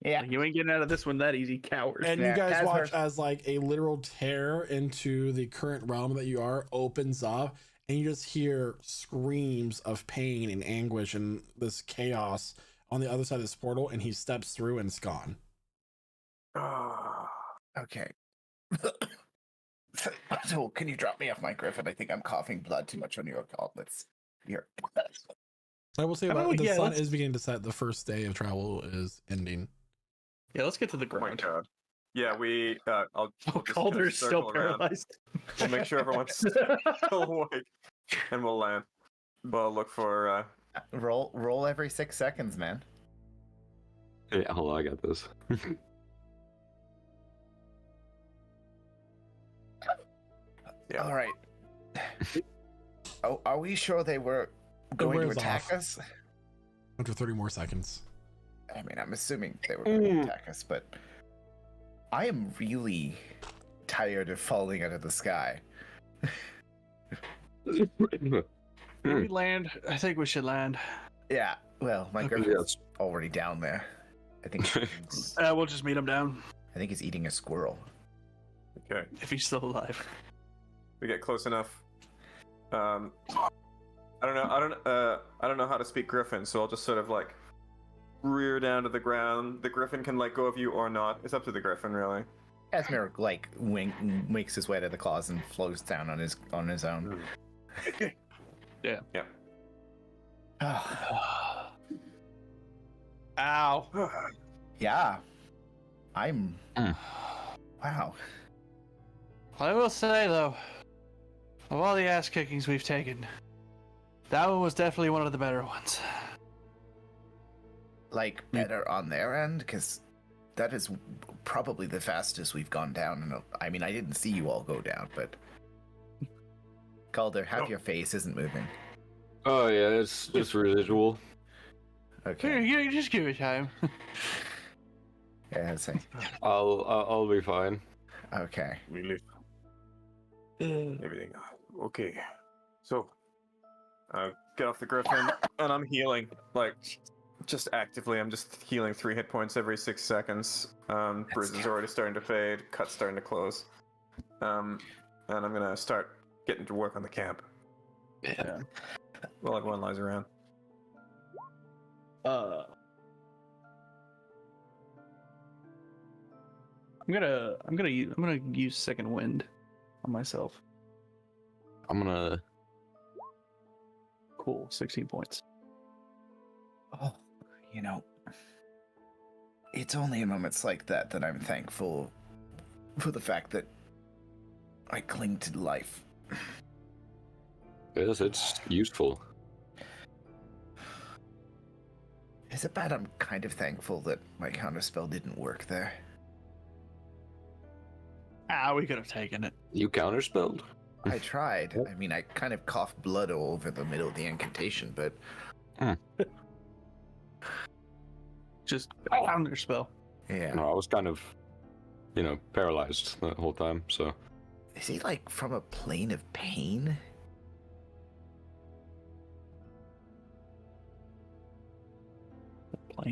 Yeah. You ain't getting out of this one that easy, coward. And Yeah, you guys Casper. watch as like a literal tear into the current realm that you are opens up, and you just hear screams of pain and anguish and this chaos on the other side of this portal, and he steps through and it's gone. Okay. So, can you drop me off my griffin? I think I'm coughing blood too much on your gauntlets. Here. I will say I that mean, the yeah, sun let's- is beginning to set. The first day of travel is ending. Yeah, let's get to the Oh my ground. god. Yeah, I'll we'll just Calder kinda is still circle around. paralyzed. We'll make sure everyone's still awake, and we'll land. We'll look for. Roll every 6 seconds, man. Yeah, hold on, I got this. Yeah. All right. Oh, are we sure they were going to wears attack off. us? After 30 more seconds. I mean, I'm assuming they were going to attack us, but I am really tired of falling out of the sky. When we land, I think we should land. Yeah, well, my Okay. griffin's already down there. I think We'll just meet him down I think he's eating a squirrel. Okay. if he's still alive. We get close enough. I don't know how to speak Griffin, so I'll just sort of like rear down to the ground. The Griffin can let go of you or not. It's up to the Griffin, really. Esmer like makes his way to the claws and flows down on his own. Yeah. Yeah. Ow. Yeah. I'm. Wow. I will say though, of all the ass kickings we've taken, that one was definitely one of the better ones. Like better on their end, because that is probably the fastest we've gone down. I mean, I didn't see you all go down, but Calder, half your face isn't moving. Oh yeah, it's just residual. Okay. Here, just give it time. Yeah, I'd say. I'll be fine. Okay. We live. Everything. Okay. So, get off the Griffin, and I'm healing. Like, just actively, I'm just healing 3 hit points every 6 seconds. Bruises already starting to fade, cuts starting to close. And I'm gonna start getting to work on the camp. Yeah. While everyone lies around. I'm gonna use second wind on myself. I'm gonna. Cool, 16 points. Oh, you know, it's only in moments like that that I'm thankful for the fact that I cling to life. Yes, it's useful. Is it bad I'm kind of thankful that my counterspell didn't work there? We could have taken it. You counterspelled? I tried. I mean, I kind of coughed blood all over the middle of the incantation, but... Just counterspell. Yeah. No, I was kind of, paralyzed the whole time, so. Is he, like, from a plane of pain?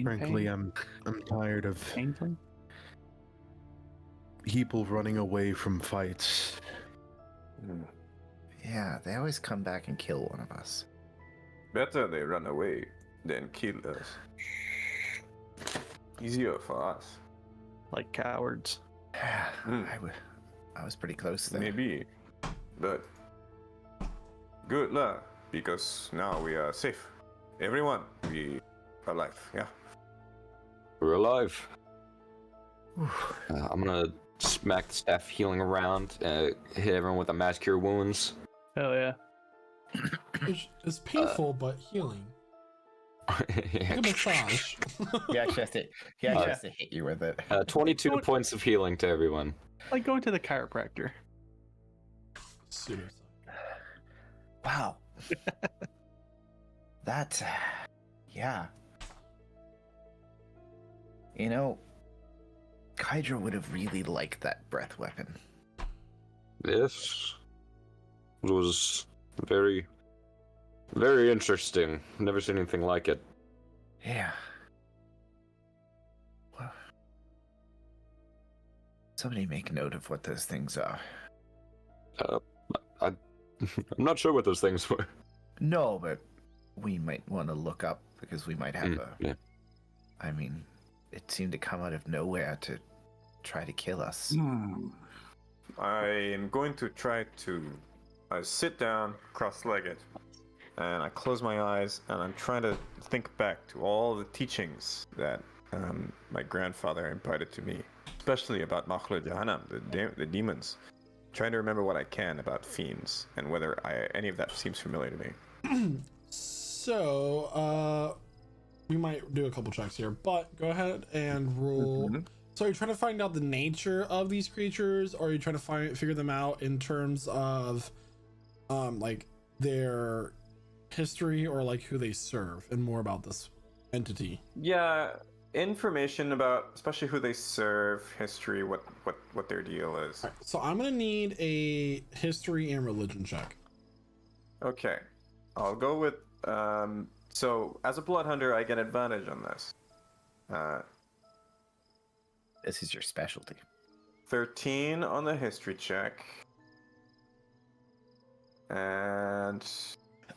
Frankly, I'm tired of Painful? people running away from fights. Yeah, they always come back and kill one of us. Better they run away than kill us. Easier for us. Like cowards. I was pretty close there. Maybe. But good luck, because now we are safe. Everyone, we are alive, yeah. We're alive. I'm gonna smack the staff healing around, hit everyone with a mass cure wounds. Hell yeah. It's painful, but healing. Like a massage. He actually has to hit you with it. 22 points of healing to everyone. Like going to the chiropractor. Seriously. Wow. That, yeah. You know, Kydra would have really liked that breath weapon. This was very, very interesting. Never seen anything like it. Yeah. Well, somebody make note of what those things are. I'm not sure what those things were. No, but we might want to look up because we might have yeah. I mean, it seemed to come out of nowhere to try to kill us. I am going to try to sit down cross-legged, and I close my eyes, and I'm trying to think back to all the teachings that my grandfather imparted to me. especially about Makhlu Jahannam, the demons. Trying to remember what I can about fiends and whether any of that seems familiar to me. So, we might do a couple checks here, but go ahead and roll. So, are you trying to find out the nature of these creatures, or are you trying to figure them out in terms of, like their history, or like who they serve, and more about this entity? Yeah, information about especially who they serve, history, what their deal is. All right, so I'm gonna need a history and religion check. Okay, I'll go with so as a blood hunter, I get advantage on this. This is your specialty. 13 on the history check, and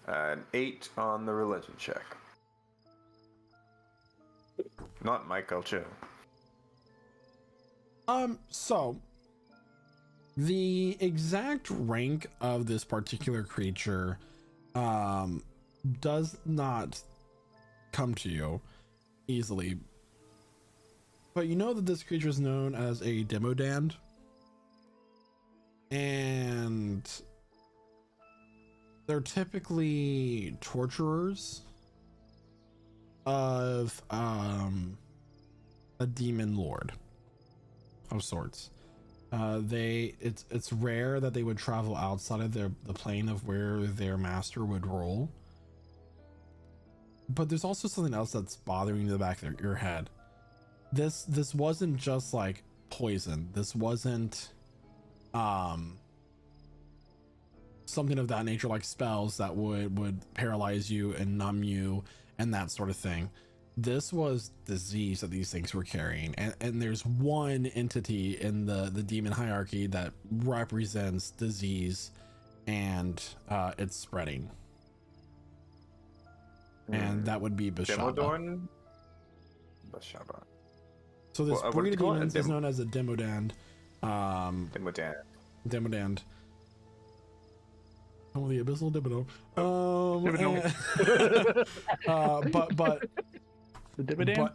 an 8 on the religion check. Not my culture. So the exact rank of this particular creature does not come to you easily, but you know that this creature is known as a demodand, and they're typipally torturers of a demon lord of sorts. It's rare that they would travel outside of the plane of where their master would roll. But there's also something else that's bothering you in the back of your head. This wasn't just like poison. This wasn't something of that nature, like spells that would paralyze you and numb you and that sort of thing. This was disease that these things were carrying, and there's one entity in the demon hierarchy that represents disease, and it's spreading, and that would be Bashaba. Demodorn? Bashaba. So this breed of demons is known as a demodand. Demodand. Oh, the abyssal Dibido. But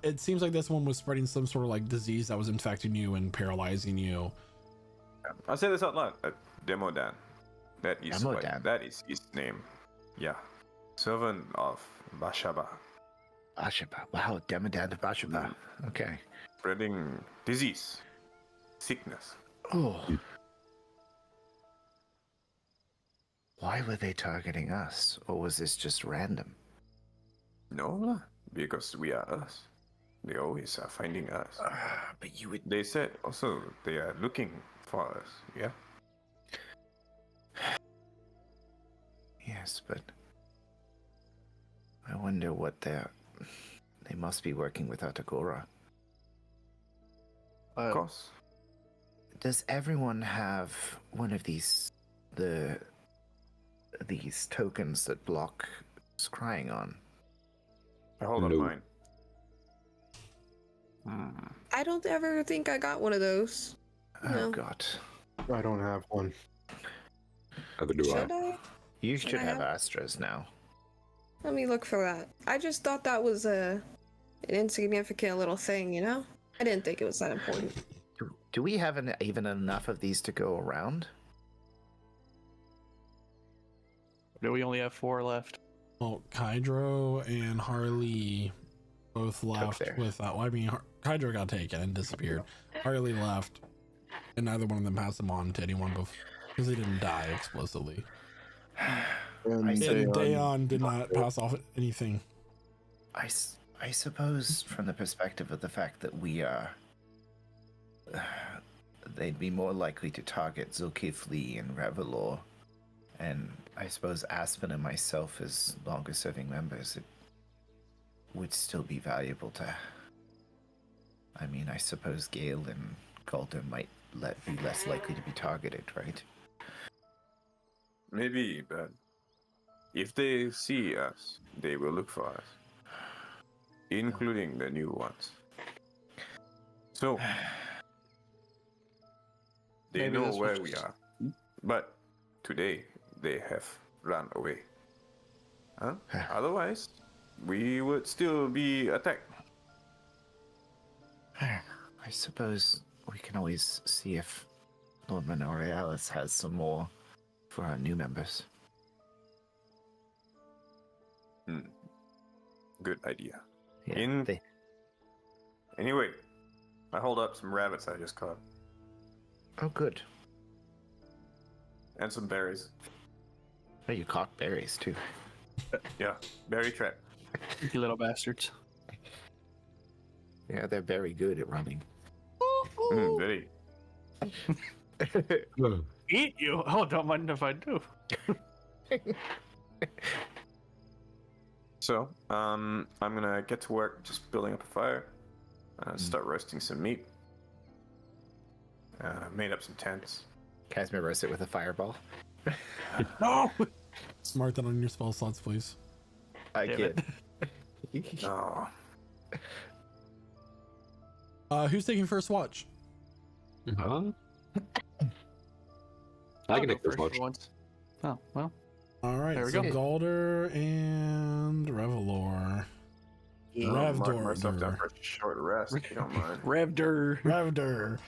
it seems like this one was spreading some sort of like disease that was infecting you and paralyzing you. I'll say this out loud. Demodan. That is Demodan. that is his name. Yeah. Servant of Bashaba. Bashaba. Wow, Demodan of Bashaba. Okay. Spreading disease, sickness. Oh. Why were they targeting us? Or was this just random? No, because we are us. They always are finding us. But you would... They said also they are looking for us, yeah? Yes, but... I wonder what they're... They must be working with Atagora. Of course. Does everyone have one of these... these tokens that block scrying on? I hold on mine. I don't ever think I got one of those. Oh, No. God. I don't have one. Neither do Should I? You should I have have- Astras now. Let me look for that. I just thought that was an insignificant little thing, you know? I didn't think it was that important. Do we have even enough of these to go around? No, we only have 4 left. Well, Kydro and Harley both left theirs. with well, I mean, Kydro got taken and disappeared. Harley left, and neither one of them passed them on to anyone because they didn't die explicitly. And And Dayon did not pass off anything. I suppose from the perspective of the fact that we are... they'd be more likely to target Zulkifli and Revelor. And I suppose Aspen and myself as longer serving members, it would still be valuable to... I mean, I suppose Gale and Calder might be less likely to be targeted, right? Maybe, but if they see us, they will look for us, including the new ones. So they Maybe know this where was we just- are, but today they have run away. Huh? Otherwise, we would still be attacked. I suppose we can always see if Lord Minorialis has some more for our new members. Good idea. Yeah, Anyway, I hold up some rabbits I just caught. Oh, good. And some berries. Oh, you caught berries too. Yeah, berry trap. You little bastards. Yeah, they're very good at running. Very. Eat you? Oh, don't mind if I do. So, I'm gonna get to work just building up a fire. Start roasting some meat. Made up some tents. Casimir roast it with a fireball. No! Mark that on your spell slots, please. I Damn kid. Oh. Who's taking first watch? Huh? I I'll can go take first first watch. for once. Oh, well. All right, There we so go. Galder and Revelor. Mark myself down for a short rest, if you don't mind. Revder. Revder.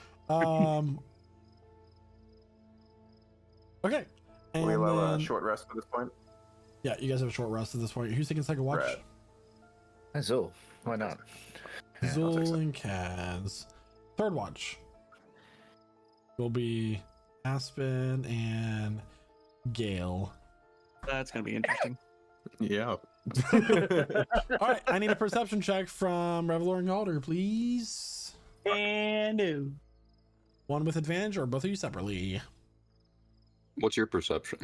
Okay. And We allow a then- short rest at this point. Yeah, you guys have a short rest at this point. Who's taking second watch? Brad. Azul. Why not? Yeah, I'll Zul take and Kaz. Third watch will be Aspen and Gale. That's going to be interesting. Yeah. All right, I need a perception check from Revelor and Galder, please. And do. One with advantage, or both of you separately. What's your perception?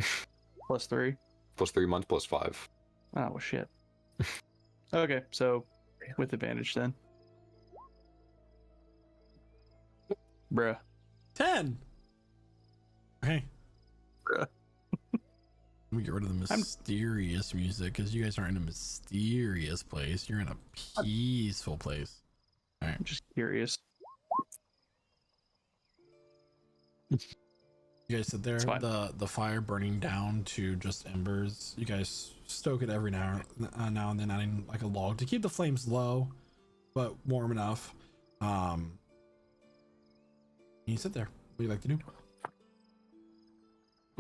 +3. +3 months, +5. Oh, well, shit. Okay, so with advantage then. Bruh. 10. Okay. Bruh. Let me get rid of the mysterious music, because you guys aren't in a mysterious place. You're in a peaceful place. All right. I'm just curious. You guys sit there, the fire burning down to just embers. You guys stoke it every now and then, adding like a log to keep the flames low, but warm enough. You sit there. What do you like to do?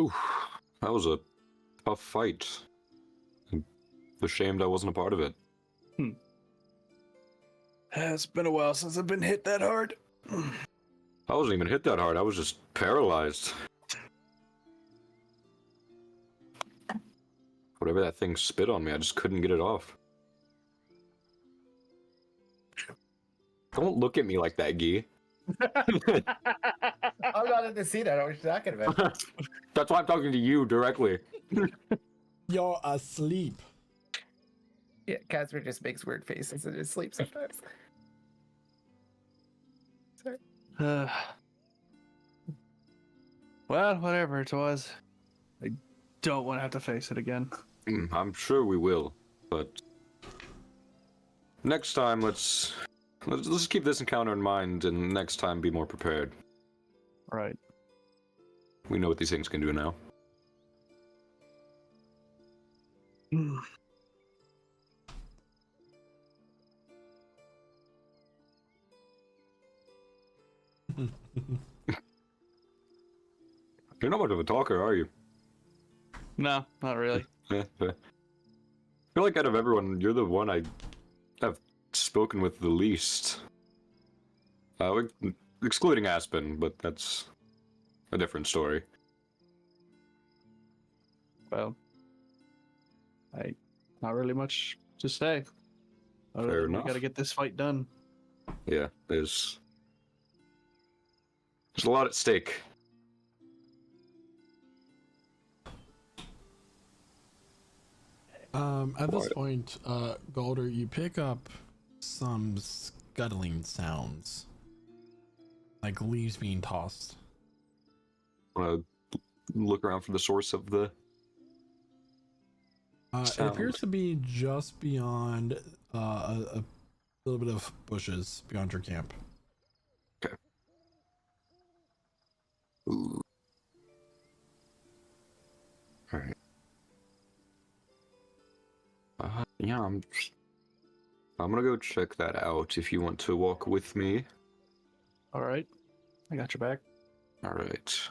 Ooh, that was a tough fight. I'm ashamed I wasn't a part of it. It's been a while since I've been hit that hard. I wasn't even hit that hard. I was just paralyzed. Whatever that thing spit on me, I just couldn't get it off. Don't look at me like that, Guy. I'm not in the scene. I know what you're talking about. That's why I'm talking to you directly. You're asleep. Yeah, Casimir just makes weird faces in his sleep sometimes. Sorry. Well, whatever it was. I don't want to have to face it again. I'm sure we will, but next time let's keep this encounter in mind, and next time be more prepared. Right. We know what these things can do now. You're not much of a talker, are you? No, not really. Yeah, fair. I feel like out of everyone, you're the one I have spoken with the least. Excluding Aspen, but that's a different story. Well, not really much to say. Other Fair than enough. We gotta get this fight done. Yeah, there's a lot at stake. At this point, Galder, you pick up some scuttling sounds, like leaves being tossed. Want to look around for the source of the It sound? appears to be just beyond a little bit of bushes beyond your camp. Okay. Ooh. All right. Yeah, I'm gonna go check that out if you want to walk with me. All right. I got your back. All right.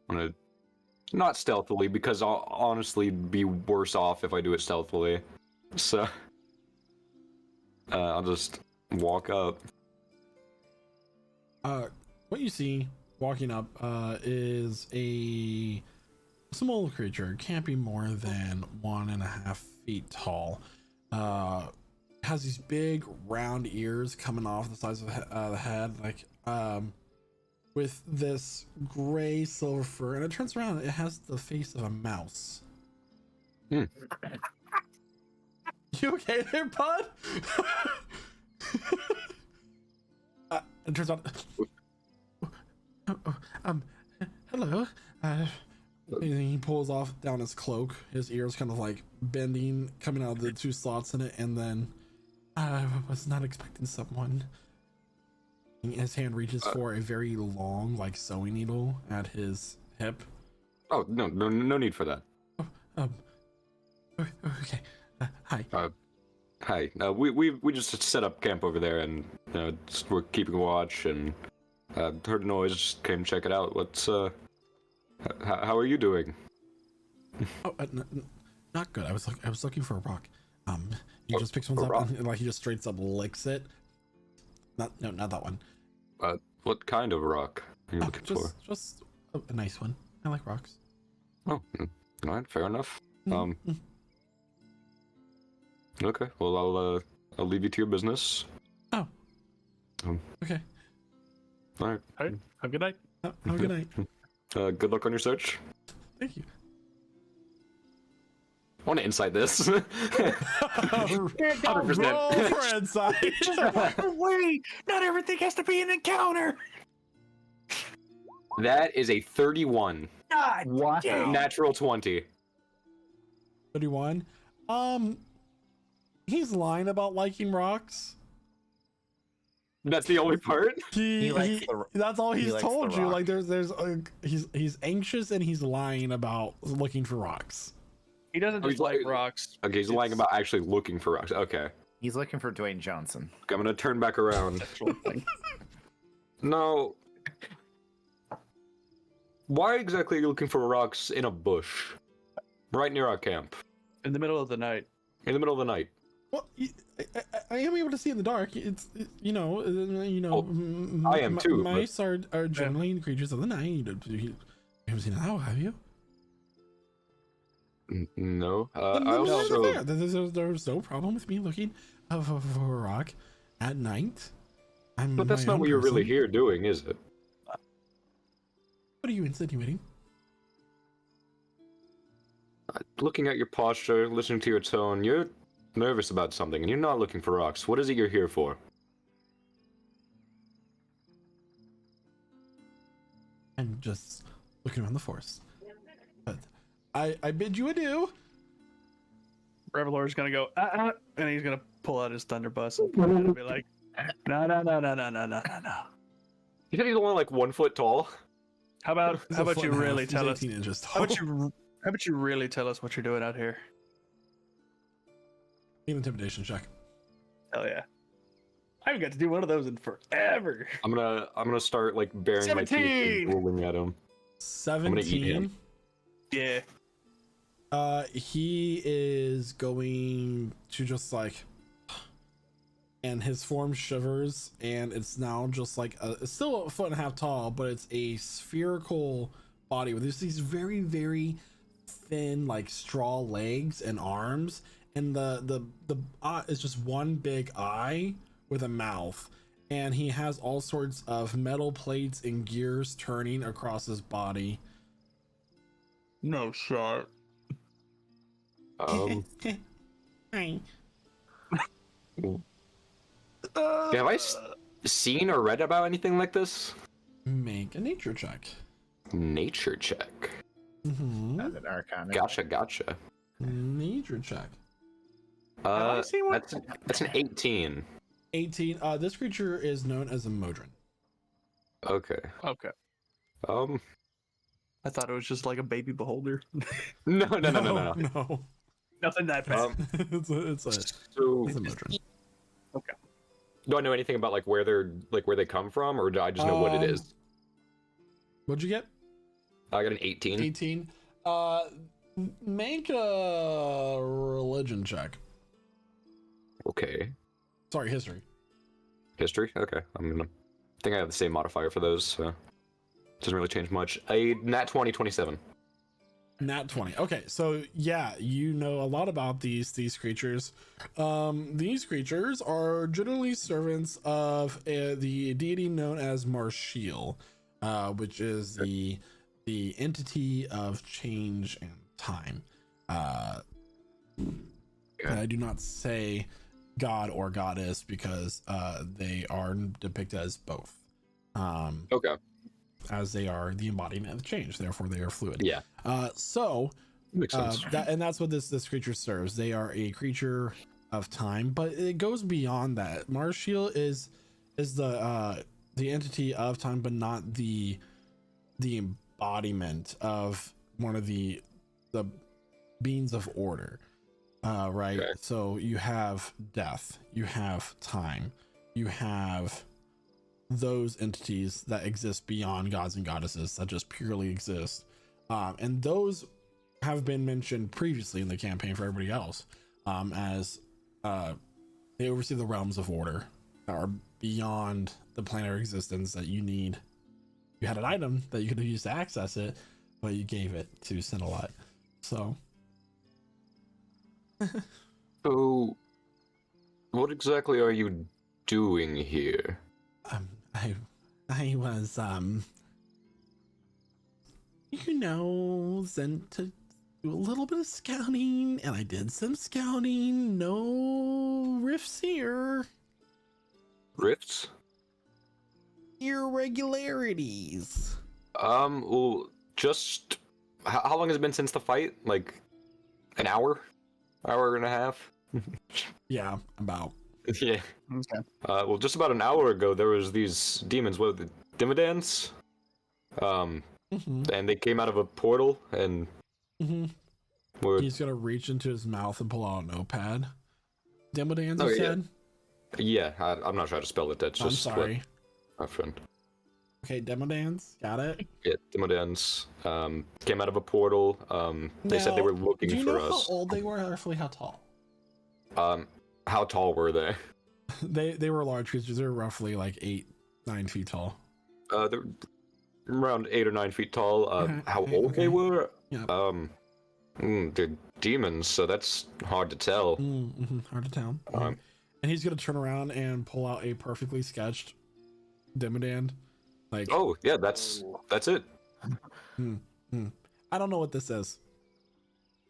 I'm gonna not stealthily because I'll honestly be worse off if I do it stealthily. So I'll just walk up. What you see walking up is a small creature. Can't be more than 1.5 feet tall. Has these big round ears coming off the sides of the head, like with this gray silver fur, and it turns around. It has the face of a mouse. Hmm. You okay there, bud? It turns out. Hello. He pulls off down his cloak. His ears kind of like bending, coming out of the 2 slots in it, and then I was not expecting someone. His hand reaches for a very long, like sewing needle at his hip. Oh no need for that. Okay. Hi. Hi. We just set up camp over there, and we're keeping watch, and heard a noise. Just came check it out. What's how are you doing? Oh, not good. I was looking for a rock. He just picks one up and like he just straight up licks it. Not that one. What kind of rock are you looking for? Just a nice one. I like rocks. Oh, all right, fair enough. Okay, well I'll leave you to your business. Oh. Okay. All right. All right. Have a good night. Have a good night. Good luck on your search. Thank you. I want to insight this. 100%. Roll for insight. Wait, not everything has to be an encounter. That is a 31. God, What? Natural 20. 31. He's lying about liking rocks. That's the only part. That's all he's likes told the you. rock. Like he's anxious and he's lying about looking for rocks. He doesn't just like rocks. Okay, he's lying about actually looking for rocks. Okay. He's looking for Dwayne Johnson. I'm gonna turn back around. No. Why exactly are you looking for rocks in a bush? Right near our camp. In the middle of the night. In the middle of the night. Well, I am able to see in the dark. It's you know. I am too. Mice are generally creatures of the night. You haven't seen an owl, have you? No. Then I also. There's no problem with me looking for a rock at night. But that's not what you're really here doing, is it? What are you insinuating? Looking at your posture, listening to your tone, you're nervous about something, and you're not looking for rocks. What is it you're here for? I'm just looking around the forest. But I bid you adieu. Revelor's gonna go, and he's gonna pull out his thunderbuss and be like, no. You said he's only like 1 foot tall. How about you really tell us? 18 inches How tall. about you really tell us what you're doing out here? An intimidation check. Hell yeah! I haven't got to do one of those in forever. I'm gonna start like baring my teeth 17! and rolling at him. 17. Yeah. He is going to just like, and his form shivers, and it's now just like it's still 1.5 feet tall, but it's a spherical body with these very, very thin, like straw legs and arms, and the is just one big eye with a mouth, and he has all sorts of metal plates and gears turning across his body. No shot. Hi. Have I seen or read about anything like this? Make a nature check. Nature check. Mm-hmm. As an arcana. Gotcha. Nature check. That's an 18. 18. This creature is known as a Modron. Okay. I thought it was just like a baby beholder. No. Nothing that bad. it's a Modron. Okay. Do I know anything about like where they come from, or do I just know what it is? What'd you get? I got an 18. 18. Make a religion check. Okay. Sorry, history. History? Okay. I think I have the same modifier for those, so doesn't really change much. A nat 20, 27. Nat 20. Okay, so yeah, you know a lot about these creatures. These creatures are generally servants of the deity known as Marshiel, which is the entity of change and time. And I do not say god or goddess because they are depicted as both. Okay. As they are the embodiment of change, therefore they are fluid. Yeah. So makes sense. That's what this creature serves. They are a creature of time, but it goes beyond that. Marshiel is the entity of time, but not the embodiment of one of the beings of order. Right. Okay. So you have death, you have time, you have those entities that exist beyond gods and goddesses that just purely exist, and those have been mentioned previously in the campaign for everybody else, as they oversee the realms of order that are beyond the planetary existence that you need. You had an item that you could have used to access it, but you gave it to Sinalot. So so what exactly are you doing here? I was sent to do a little bit of scouting, and I did some scouting. No rifts here. Rifts? Irregularities. Well, just how long has it been since the fight? Like an hour and a half? Yeah, about. Yeah. Okay. Well, just about an hour ago, there was these demons, what, the Dimidans? And they came out of a portal, and he's gonna reach into his mouth and pull out a notepad. Dimidans, you yeah. said? Yeah, I'm not trying to spell it. That's just I'm sorry. My friend. Okay, Demodans, got it. Yeah, Demodans came out of a portal. They said they were looking for us. Do you know how old they were, or roughly how tall? How tall were they? They were large creatures. They were roughly like 8-9 feet tall. They're around 8 or 9 feet tall. How old they were? Yeah. They're demons, so that's hard to tell. Hard to tell. And he's gonna turn around and pull out a perfectly sketched Demodan. Like, oh yeah, that's it. I don't know what this is.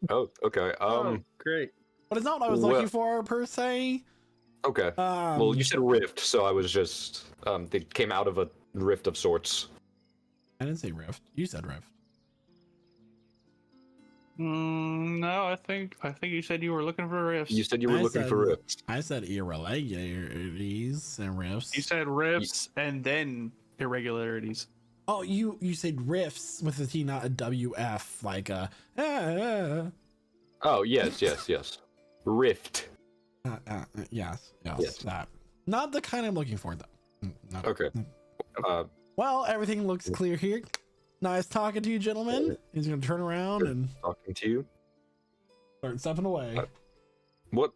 Oh, okay. Great. But it's not what I was looking for per se. Okay. Well, you said rift, so I was just they came out of a rift of sorts. I didn't say rift. You said rift. No, I think you said you were looking for rifts. You said you were looking for rifts. I said irregularities and rifts. You said rifts and then irregularities. Oh, you said rifts with a T, not a WF, like a. Oh yes. Rift. Yes. That. Not the kind I'm looking for, though. Not, okay. Well, everything looks clear here. Nice talking to you, gentlemen. He's gonna turn around and talking to you. Start stepping away. What?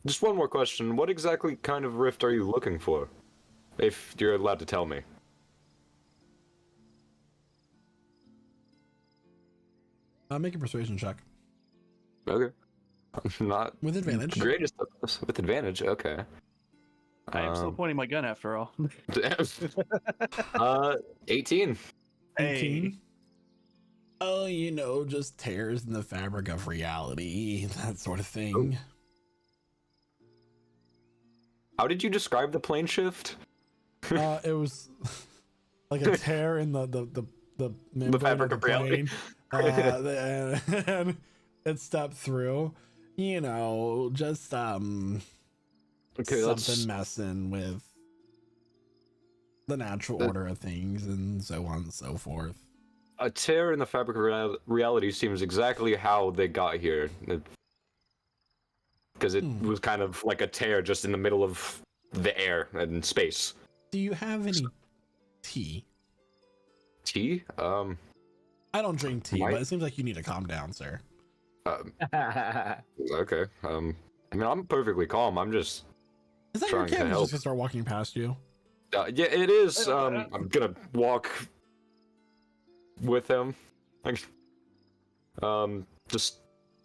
Just one more question. What exactly kind of rift are you looking for? If you're allowed to tell me. Make a persuasion check. Okay. Not with advantage. Greatest with advantage. Okay. I am still pointing my gun after all. 18. 18. Oh, just tears in the fabric of reality, that sort of thing. How did you describe the plane shift? It was like a tear in the fabric of reality. And it stepped through. Just something messing with the natural order of things and so on and so forth. A tear in the fabric of reality seems exactly how they got here. Because it was kind of like a tear just in the middle of the air and space. Do you have any tea? Tea? I don't drink tea, Might- but it seems like you need to calm down, sir. Okay. I mean, I'm perfectly calm. I'm just Is that your trying kid to who's help. just gonna start walking past you? Yeah, it is. I'm gonna walk with him. Like, just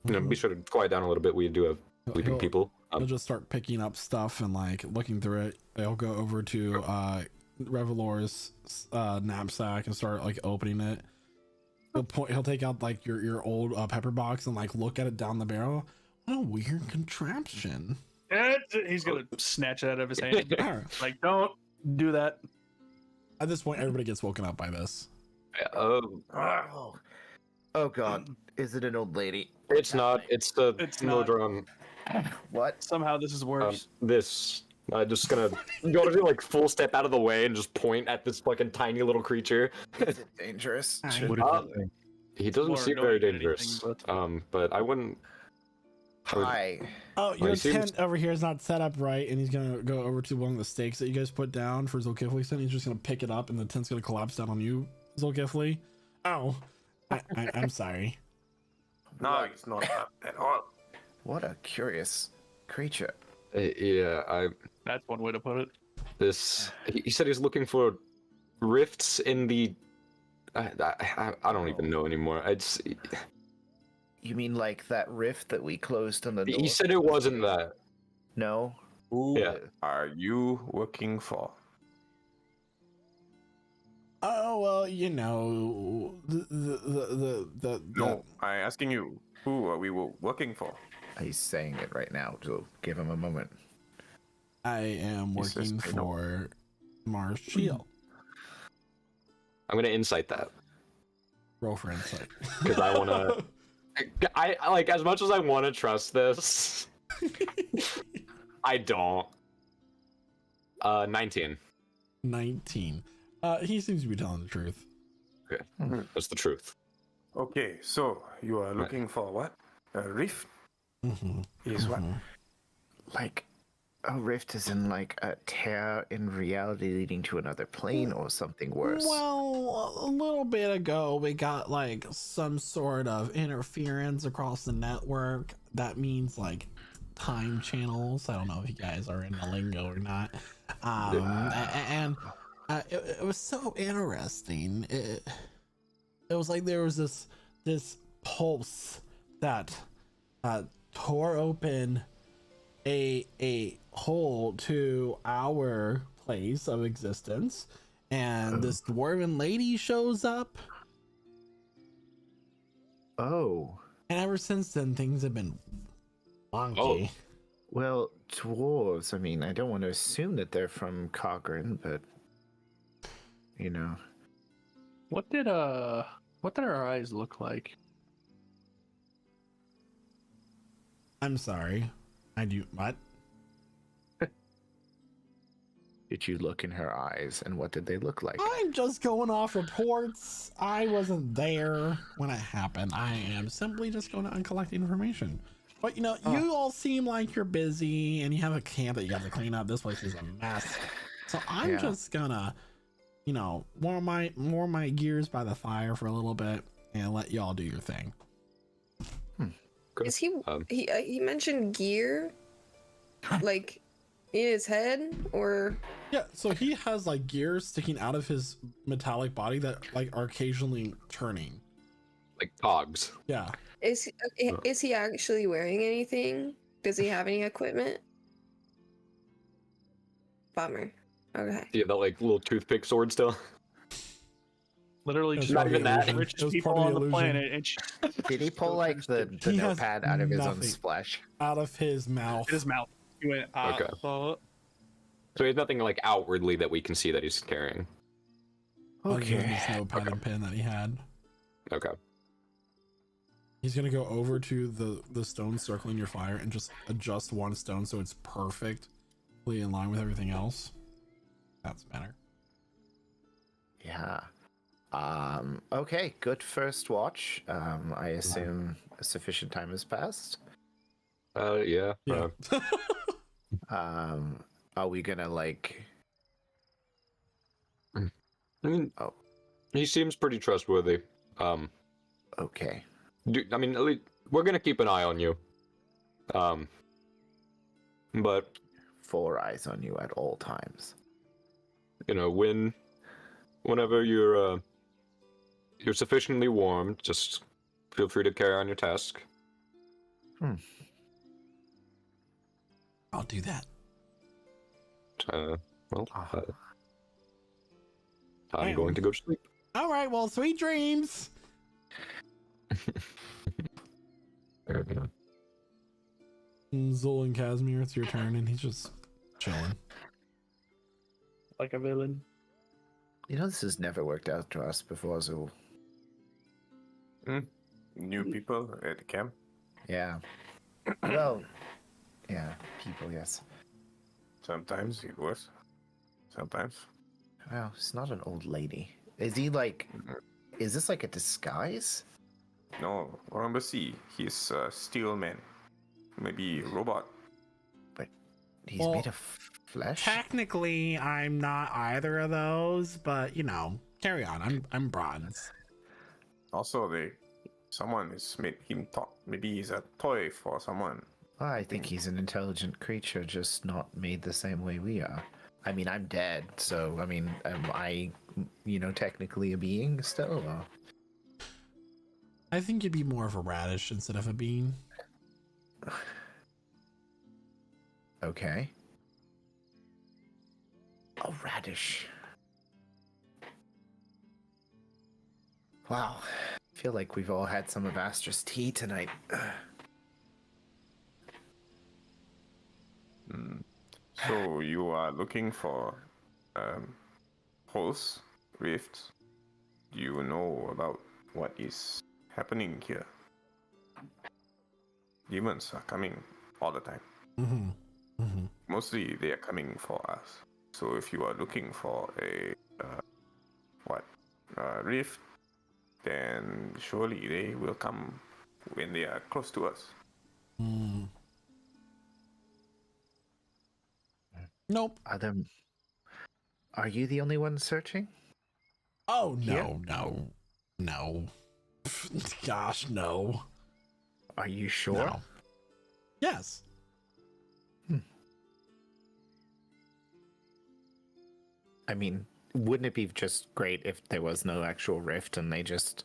be sure to quiet down a little bit. We do have sleeping people. He'll just start picking up stuff and like looking through it. He'll go over to Revelor's knapsack and start like opening it. He'll take out like your old pepper box and like look at it down the barrel. What a weird contraption. He's gonna snatch it out of his hand. Like, don't do that. At this point, everybody gets woken up by this. Oh God! Is it an old lady? It's not. It's the Modron. What? Somehow this is worse. I'm just gonna go to like full step out of the way and just point at this fucking tiny little creature. Is it dangerous? He doesn't More seem very annoying than dangerous. anything, But I wouldn't. Hi. Oh, your he seems- tent over here is not set up right, and he's gonna go over to one of the stakes that you guys put down for Zolkifli. He's just gonna pick it up, and the tent's gonna collapse down on you, Zolkifli. Oh, I'm sorry. No, it's not that at all. What a curious creature. Yeah, That's one way to put it. He said he's looking for rifts in the. I don't even know anymore. You mean like that rift that we closed on the door? He said it wasn't that. No. Who Yeah. are you working for? Oh well, you know the. No, I'm asking you. Who are we working for? He's saying it right now, so give him a moment. I am He says, working "I know." for Mars Shield. I'm gonna insight that Roll for insight. because I wanna. I like as much as I want to trust this. I don't. 19. 19. He seems to be telling the truth. Okay, that's the truth. Okay, so you are looking for what? A rift? Is what? Like, a rift is in like a tear in reality leading to another plane or something worse. Well, a little bit ago, we got like some sort of interference across the network. That means like time channels. I don't know if you guys are in the lingo or not. And it was so interesting. It was like there was this pulse that tore open a hole to our place of existence, and this dwarven lady shows up. Oh. And ever since then, things have been wonky. Well, dwarves, I mean, I don't want to assume that they're from Cochrane, but you know. What did our eyes look like? I'm sorry. I do what? Did you look in her eyes, and what did they look like? I'm just going off reports. I wasn't there when it happened. I am simply just going out and collecting information. But you know, you all seem like you're busy and you have a camp that you got to clean up. This place is a mess. So I'm just gonna, you know, warm my gears by the fire for a little bit and let y'all do your thing. Is he mentioned gear? Like in his head or Yeah, so he has like gears sticking out of his metallic body that like are occasionally turning. Like cogs. Yeah. is he actually wearing anything? Does he have any equipment? Bummer. Okay. Yeah, that like little toothpick sword still. Literally, That's just not even that. richest It was people part of on the the illusion. planet. And Did he pull like the He has notepad out of his own nothing. splash? Out of his mouth. his mouth. He went. Okay. So there's nothing like outwardly that we can see that he's carrying. Other than Okay. this notepad and pen that he had. Okay. He's gonna go over to the stone circling your fire and just adjust one stone so it's perfectly in line with everything else. That's better. Yeah. Okay, good first watch. I assume a sufficient time has passed. Yeah. Yeah. Are we gonna like I mean, He seems pretty trustworthy. Okay. I mean, at least we're gonna keep an eye on you. But 4 eyes on you at all times. you know, whenever you're sufficiently warm, just feel free to carry on your task. I'll do that. I'm going to go to sleep. All right, well, sweet dreams. Zol and Casimir, it's your turn, and he's just chilling. Like a villain. You know, this has never worked out to us before, Zul. New people at the camp. Yeah. Well, yeah, people, yes. Sometimes it was. Sometimes. Well, he's not an old lady. Is he like... Is this like a disguise? No, remember, see, he's a steel man. Maybe a robot. But he's made of flesh? Technically, I'm not either of those, but you know, carry on. I'm bronze. Also, someone has made him talk. Maybe he's a toy for someone. I think he's an intelligent creature, just not made the same way we are. I mean, I'm dead, so, I mean, am I, technically a being still? Or? I think you'd be more of a radish instead of a bean. Okay. A radish. Wow. I feel like we've all had some of Astra's tea tonight. So you are looking for holes, rifts. Do you know about what is happening here? Demons are coming all the time. Mostly they are coming for us. So if you are looking for a rift, then surely they will come when they are close to us. Nope. Are you the only one searching? Oh, no. Gosh, no. Are you sure? No. Yes. I mean, wouldn't it be just great if there was no actual rift and they just,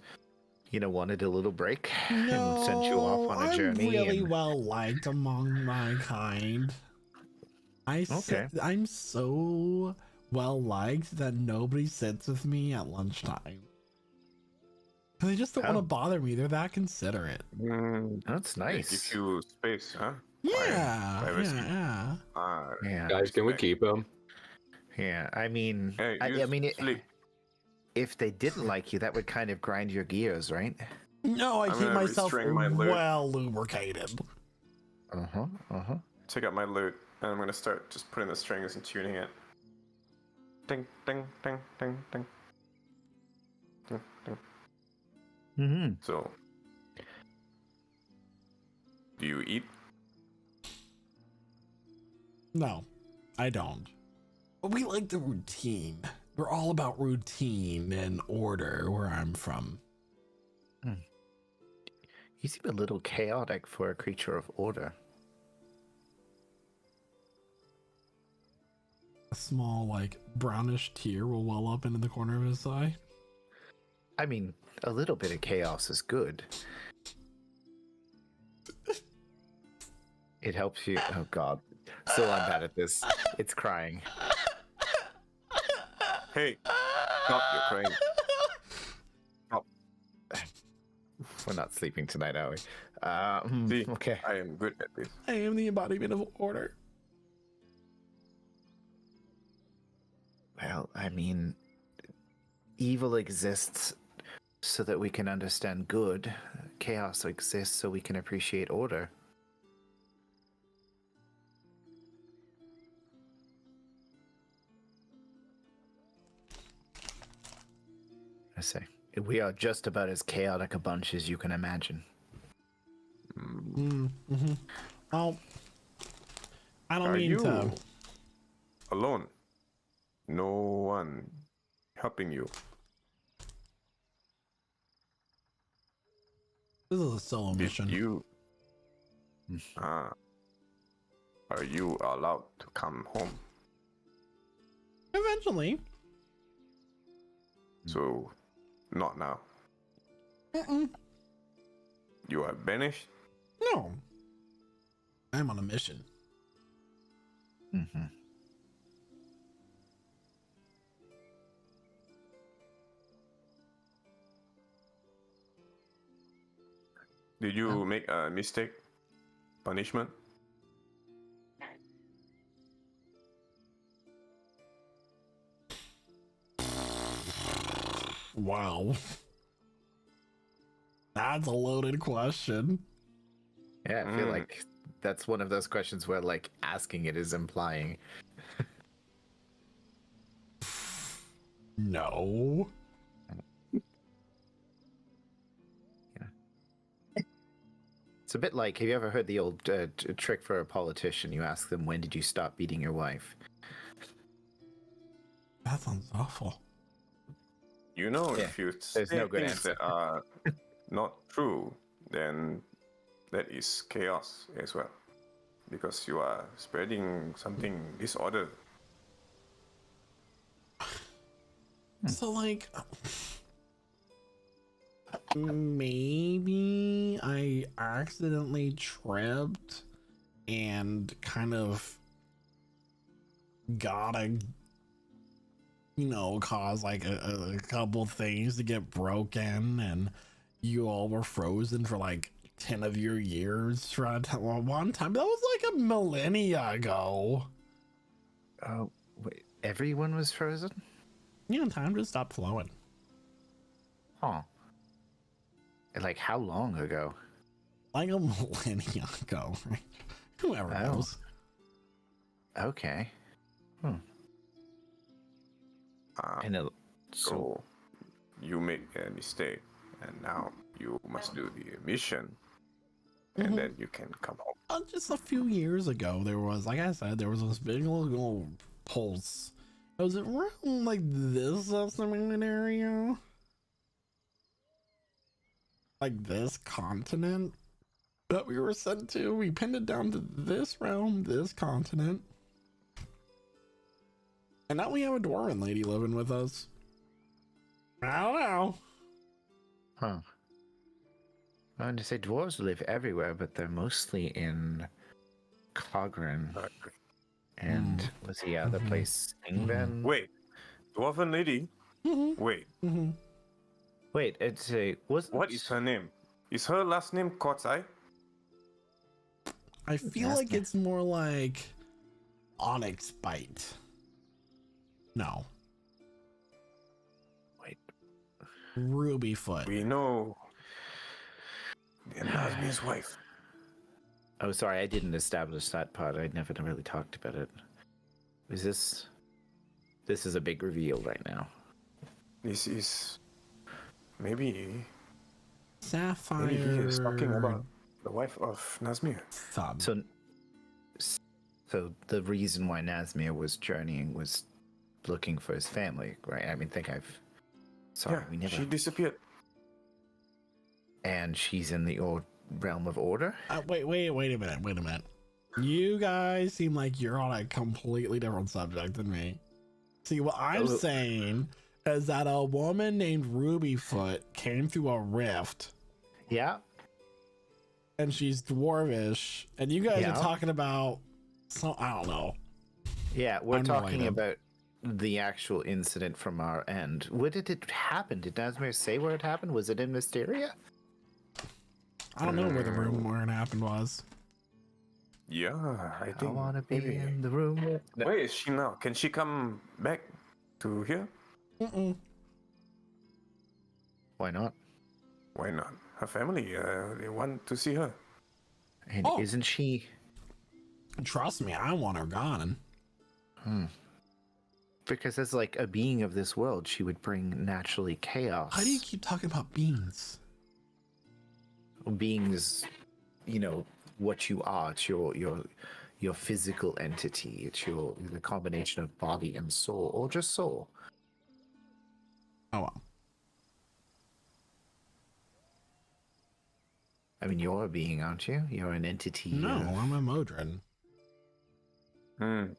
wanted a little break and sent you off on a journey? I'm really well liked among my kind. I'm so well liked that nobody sits with me at lunchtime. They just don't want to bother me. They're that considerate. That's nice. They give you space, huh? Yeah. Guys, can we keep him? Yeah, I mean, if they didn't like you, that would kind of grind your gears, right? No, I keep myself well lubricated. Take out my loot, and I'm gonna start just putting the strings and tuning it. Ding, ding, ding, ding, ding. Ding, ding. So, do you eat? No, I don't. But we like the routine. We're all about routine and order where I'm from. You seem a little chaotic for a creature of order. A small, brownish tear will well up into the corner of his eye. I mean, a little bit of chaos is good. It helps you. Oh, God. Still, I'm bad at this. It's crying. Hey, stop your crying. Stop. We're not sleeping tonight, are we? See, okay. I am good at this. I am the embodiment of order. Well, I mean, evil exists so that we can understand good. Chaos exists so we can appreciate order. I say, we are just about as chaotic a bunch as you can imagine. Well, I don't Are mean you to. alone? No one helping you? This is a solo mission. You are you allowed to come home? Eventually. So, not now. Mm-mm. You are banished? No. I'm on a mission. Mm-hmm. Did you make a mistake? Punishment? Wow. That's a loaded question. Yeah, I feel like that's one of those questions where like asking it is implying. No. It's a bit like, have you ever heard the old trick for a politician? You ask them, when did you stop beating your wife? That sounds awful. You know, Yeah, if you there's say no good things answer. that are not true, then that is chaos as well. Because you are spreading something disorder. So, like, maybe I accidentally tripped and kind of gotta, cause like a couple things to get broken, and you all were frozen for like 10 of your years for one time. That was like a millennia ago. Oh, wait, everyone was frozen? Yeah, time just stopped flowing. Huh. Like, how long ago? Like a millennia ago. Whoever knows. Okay. I know. So you make a mistake, and now you must do the mission, and then you can come home. Just a few years ago, there was, like I said, there was this big little pulse. It was around like this estimated area, like this continent that we were sent to. We pinned it down to this realm, this continent, and now we have a dwarven lady living with us. I don't know. Huh. I wanted to say dwarves live everywhere, but they're mostly in Cogran. And was the other place Ingven? Wait, dwarven lady? Wait. Wait, it's a What is her name? Is her last name Kotsai? I feel like it's more like Onyx Bite. No. Wait. Ruby Foot. We know Nazmi's wife. Oh, sorry, I didn't establish that part. I never really talked about it. Is this... This is a big reveal right now. This is... Maybe... Sapphire... Maybe he is talking about the wife of Nazmir. So the reason why Nazmir was journeying was looking for his family, right? I mean, Sorry, we never... she disappeared. And she's in the realm of order? Wait a minute. You guys seem like you're on a completely different subject than me. See, what I'm saying is that a woman named Rubyfoot came through a rift. Yeah. And she's dwarvish. And you guys are talking about I don't know. Yeah, we're talking about the actual incident from our end. Where did it happen? Did Nazmir say where it happened? Was it in Mysteria? I don't know where the room where it happened was. Yeah, I think. I want to be in the room. Where is she now? Can she come back to here? Why not? Why not? Her family, they want to see her. And isn't she... Trust me, I want her gone. Because as like a being of this world, she would bring naturally chaos. How do you keep talking about beings? Beings, what you are. It's your physical entity. It's the combination of body and soul, or just soul. Oh well. I mean, you're a being, aren't you? You're an entity. No, I'm a Modron. Gonna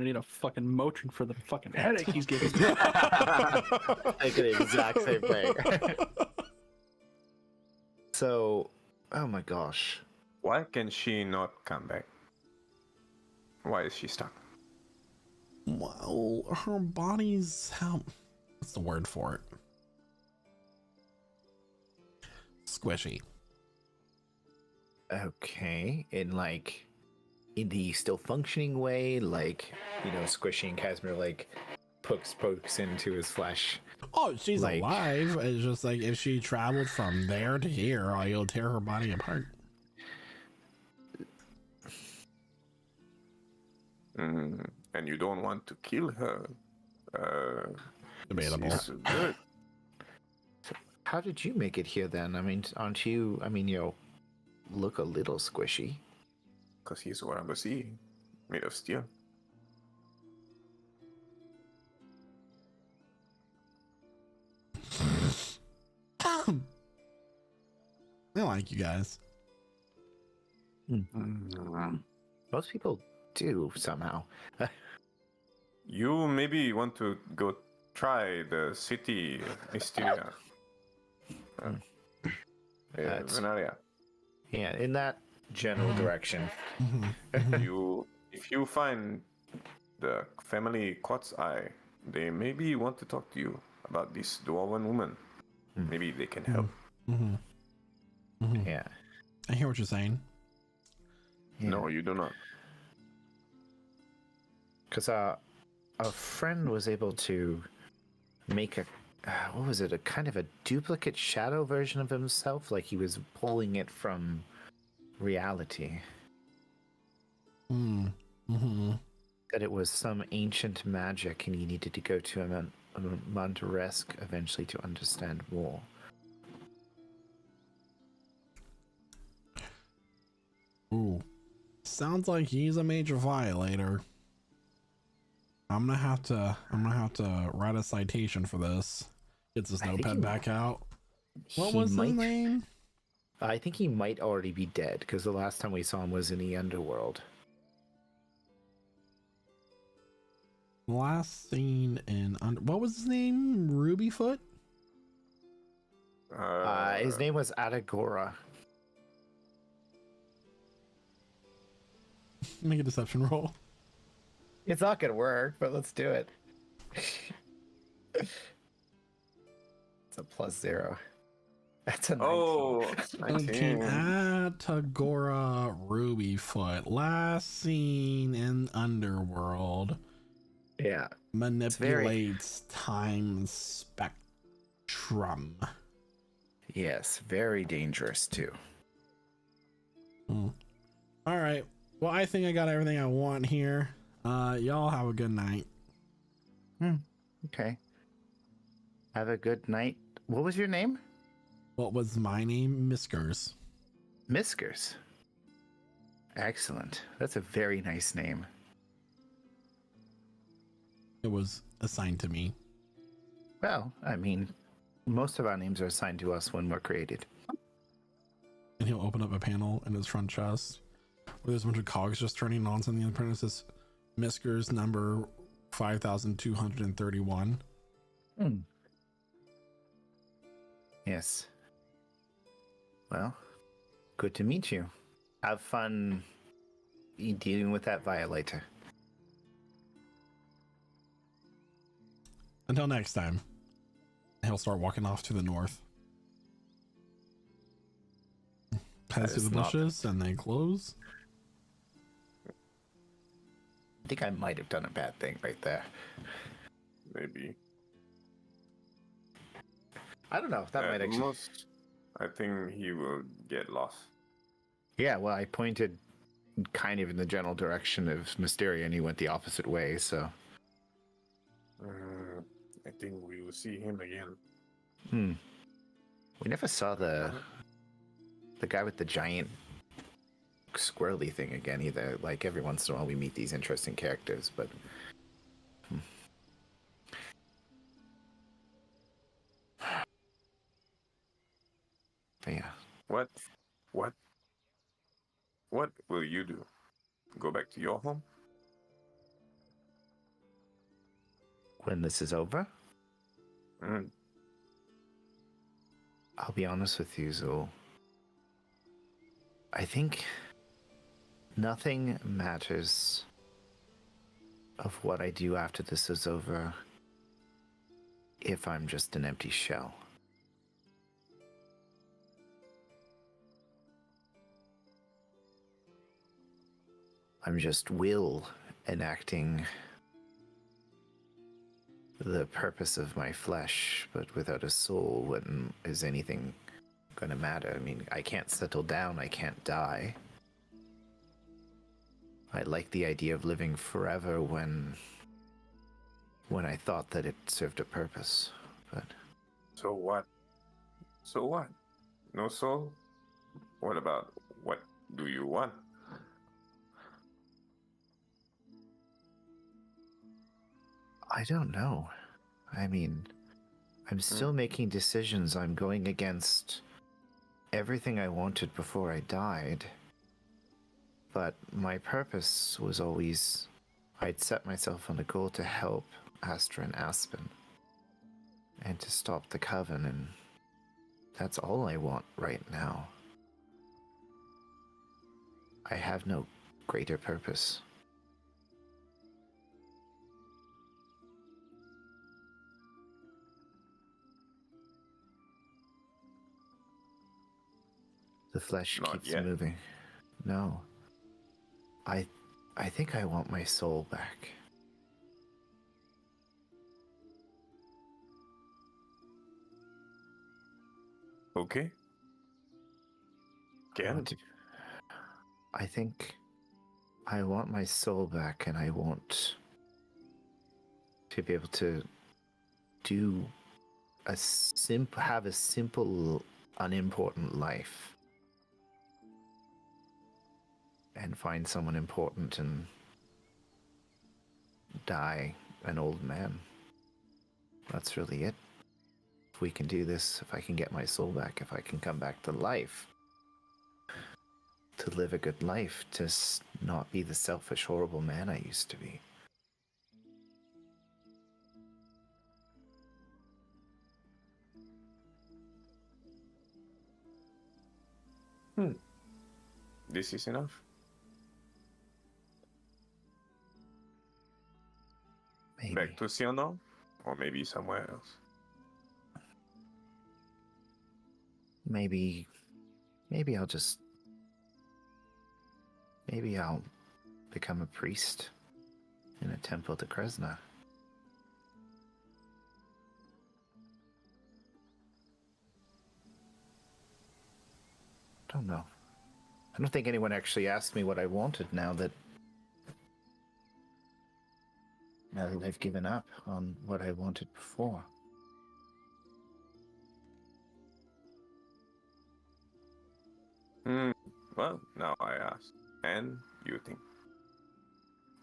need a fucking Motrin for the fucking headache he's giving me. I did the exact same thing. So, oh my gosh. Why can she not come back? Why is she stuck? Well, her body's what's the word for it? Squishy. Okay, in the still functioning way, Squishy and Casimir pokes into his flesh. Oh, she's alive. It's just like if she traveled from there to here, you'll tear her body apart. And you don't want to kill her. Debatable. Good. How did you make it here then? I mean, aren't you? I mean, you look a little squishy. Because he's one of the sea, made of steel. I like you guys. Most people do somehow. You maybe want to go try the city Mysteria. Venaria. Yeah, in that general direction. If you find the family Quat's Eye, they maybe want to talk to you about this dwarven woman. Maybe they can help. Yeah. I hear what you're saying. No, you do not. Because a friend was able to make a kind of a duplicate shadow version of himself, like he was pulling it from reality. That it was some ancient magic, and he needed to go to a Monteresque eventually to understand more. Ooh, sounds like he's a major violator. I'm gonna have to write a citation for this. Gets his notepad back out. What was his name? I think he might already be dead, because the last time we saw him was in the underworld. Last seen in what was his name? Rubyfoot? His name was Adagora. Make a deception roll. It's not gonna work, but let's do it. It's a +0. That's a 19. Oh, 19. Atagora Rubyfoot. Last seen in Underworld. Yeah. Manipulates time spectrum. Yes, very dangerous too. All right. Well, I think I got everything I want here. Y'all have a good night. Okay. Have a good night. What was your name? What was my name? Miskers. Miskers. Excellent. That's a very nice name. It was assigned to me. Well, I mean, most of our names are assigned to us when we're created. And he'll open up a panel in his front chest where there's a bunch of cogs just turning on. Something in the print says Miskers number 5231. Yes. Well, good to meet you. Have fun dealing with that violator. Until next time. He'll start walking off to the north. Pass through the bushes and they close. I think I might have done a bad thing right there. Maybe. I don't know. That might actually. I think he will get lost. Yeah, well, I pointed kind of in the general direction of Mysteria, and he went the opposite way. So. I think we will see him again. We never saw the guy with the giant squirrely thing again either. Like every once in a while, we meet these interesting characters, but. What? What? What will you do? Go back to your home? When this is over, Mm. I'll be honest with you, Zul. I think nothing matters of what I do after this is over if I'm just an empty shell. I'm just will enacting the purpose of my flesh, but without a soul, what is anything gonna matter? I mean, I can't settle down, I can't die. I like the idea of living forever when I thought that it served a purpose, but... So what? So what? No soul? What about what do you want? I don't know. I mean, I'm still making decisions. I'm going against everything I wanted before I died. But my purpose was always, I'd set myself on a goal to help Astra and Aspen. And to stop the Coven, and that's all I want right now. I have no greater purpose. The flesh Not keeps yet. moving. No. I think I want my soul back. Okay. Again? I think I want my soul back, and I want to be able to do have a simple, unimportant life. And find someone important and die an old man. That's really it. If we can do this, if I can get my soul back, if I can come back to life, to live a good life, to not be the selfish, horrible man I used to be. This is enough. Maybe. Back to Sionol? Or maybe somewhere else. Maybe I'll just... Maybe I'll become a priest in a temple to Kresna. Don't know. I don't think anyone actually asked me what I wanted now that I've given up on what I wanted before. Well, now I ask. And you think?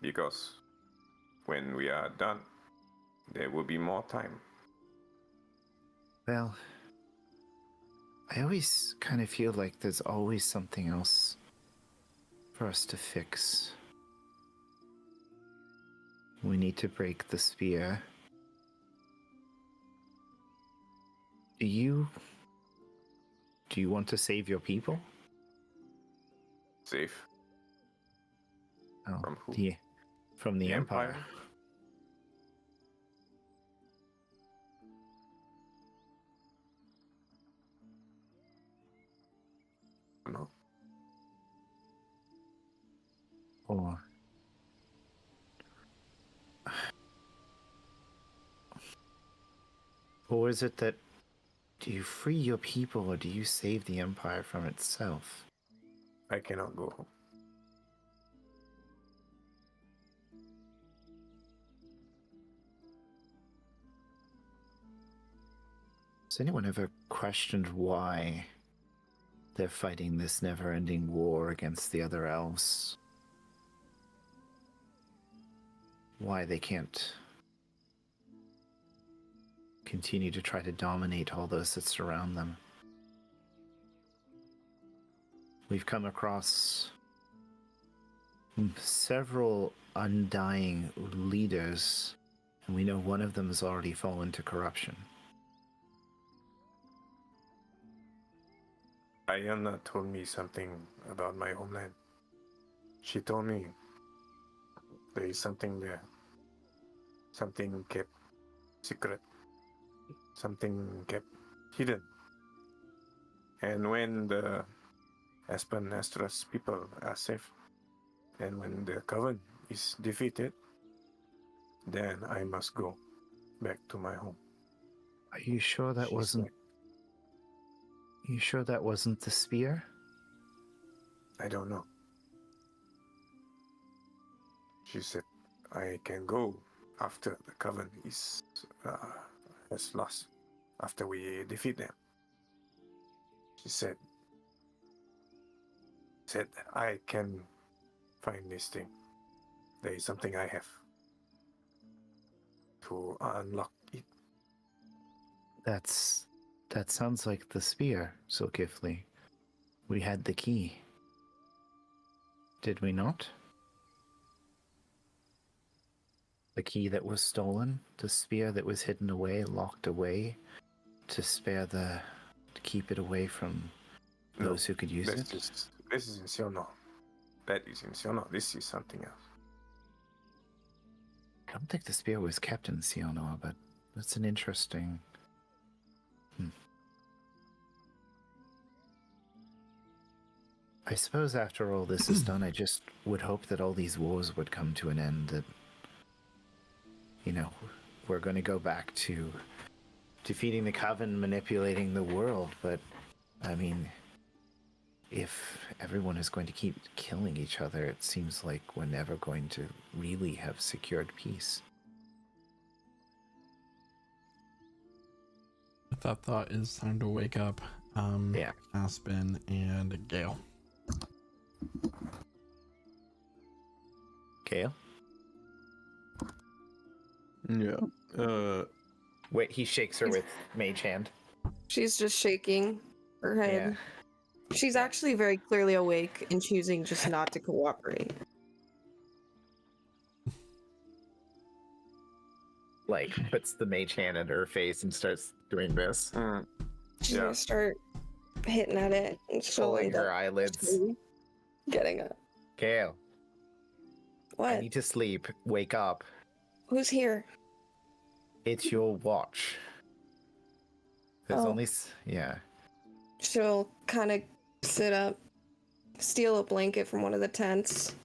Because when we are done, there will be more time. Well, I always kind of feel like there's always something else for us to fix. We need to break the spear. Do you want to save your people? Safe? Oh, From who? From the Empire. No. Or is it that do you free your people or do you save the Empire from itself? I cannot go home. Has anyone ever questioned why they're fighting this never-ending war against the other elves? Why they can't continue to try to dominate all those that surround them? we've come across several undying leaders, and we know one of them has already fallen to corruption. Ayana told me something about my homeland. She told me there is something there. Something kept secret. Something kept hidden. And when the Aspen Astras people are safe, and when the Coven is defeated, then I must go back to my home. Are you sure that wasn't... You sure that wasn't the spear? I don't know. She said I can go after the Coven is has lost, after we defeat them. She said I can find this thing. There is something I have to unlock it. That sounds like the spear, Zulkifli. We had the key. Did we not? The key that was stolen, the spear that was hidden away, locked away, to keep it away from those who could use it? This is in Siono. That is in Siono. This is something else. I don't think the spear was kept in Siono, but that's an interesting... I suppose after all this is done, I just would hope that all these wars would come to an end, that, you know, we're going to go back to defeating the Coven, manipulating the world, but, I mean, if everyone is going to keep killing each other, it seems like we're never going to really have secured peace. With that thought, it's time to wake up Aspen and Gale. Gale? Yeah. Wait, he shakes her with Mage Hand. She's just shaking her head. She's actually very clearly awake and choosing just not to cooperate. Like, puts the Mage Hand in her face and starts doing this. She's gonna start hitting at it and pulling her eyelids. Getting up. Gale. What? I need to sleep. Wake up. Who's here? It's your watch. There's only... Yeah. She'll kind of sit up, steal a blanket from one of the tents,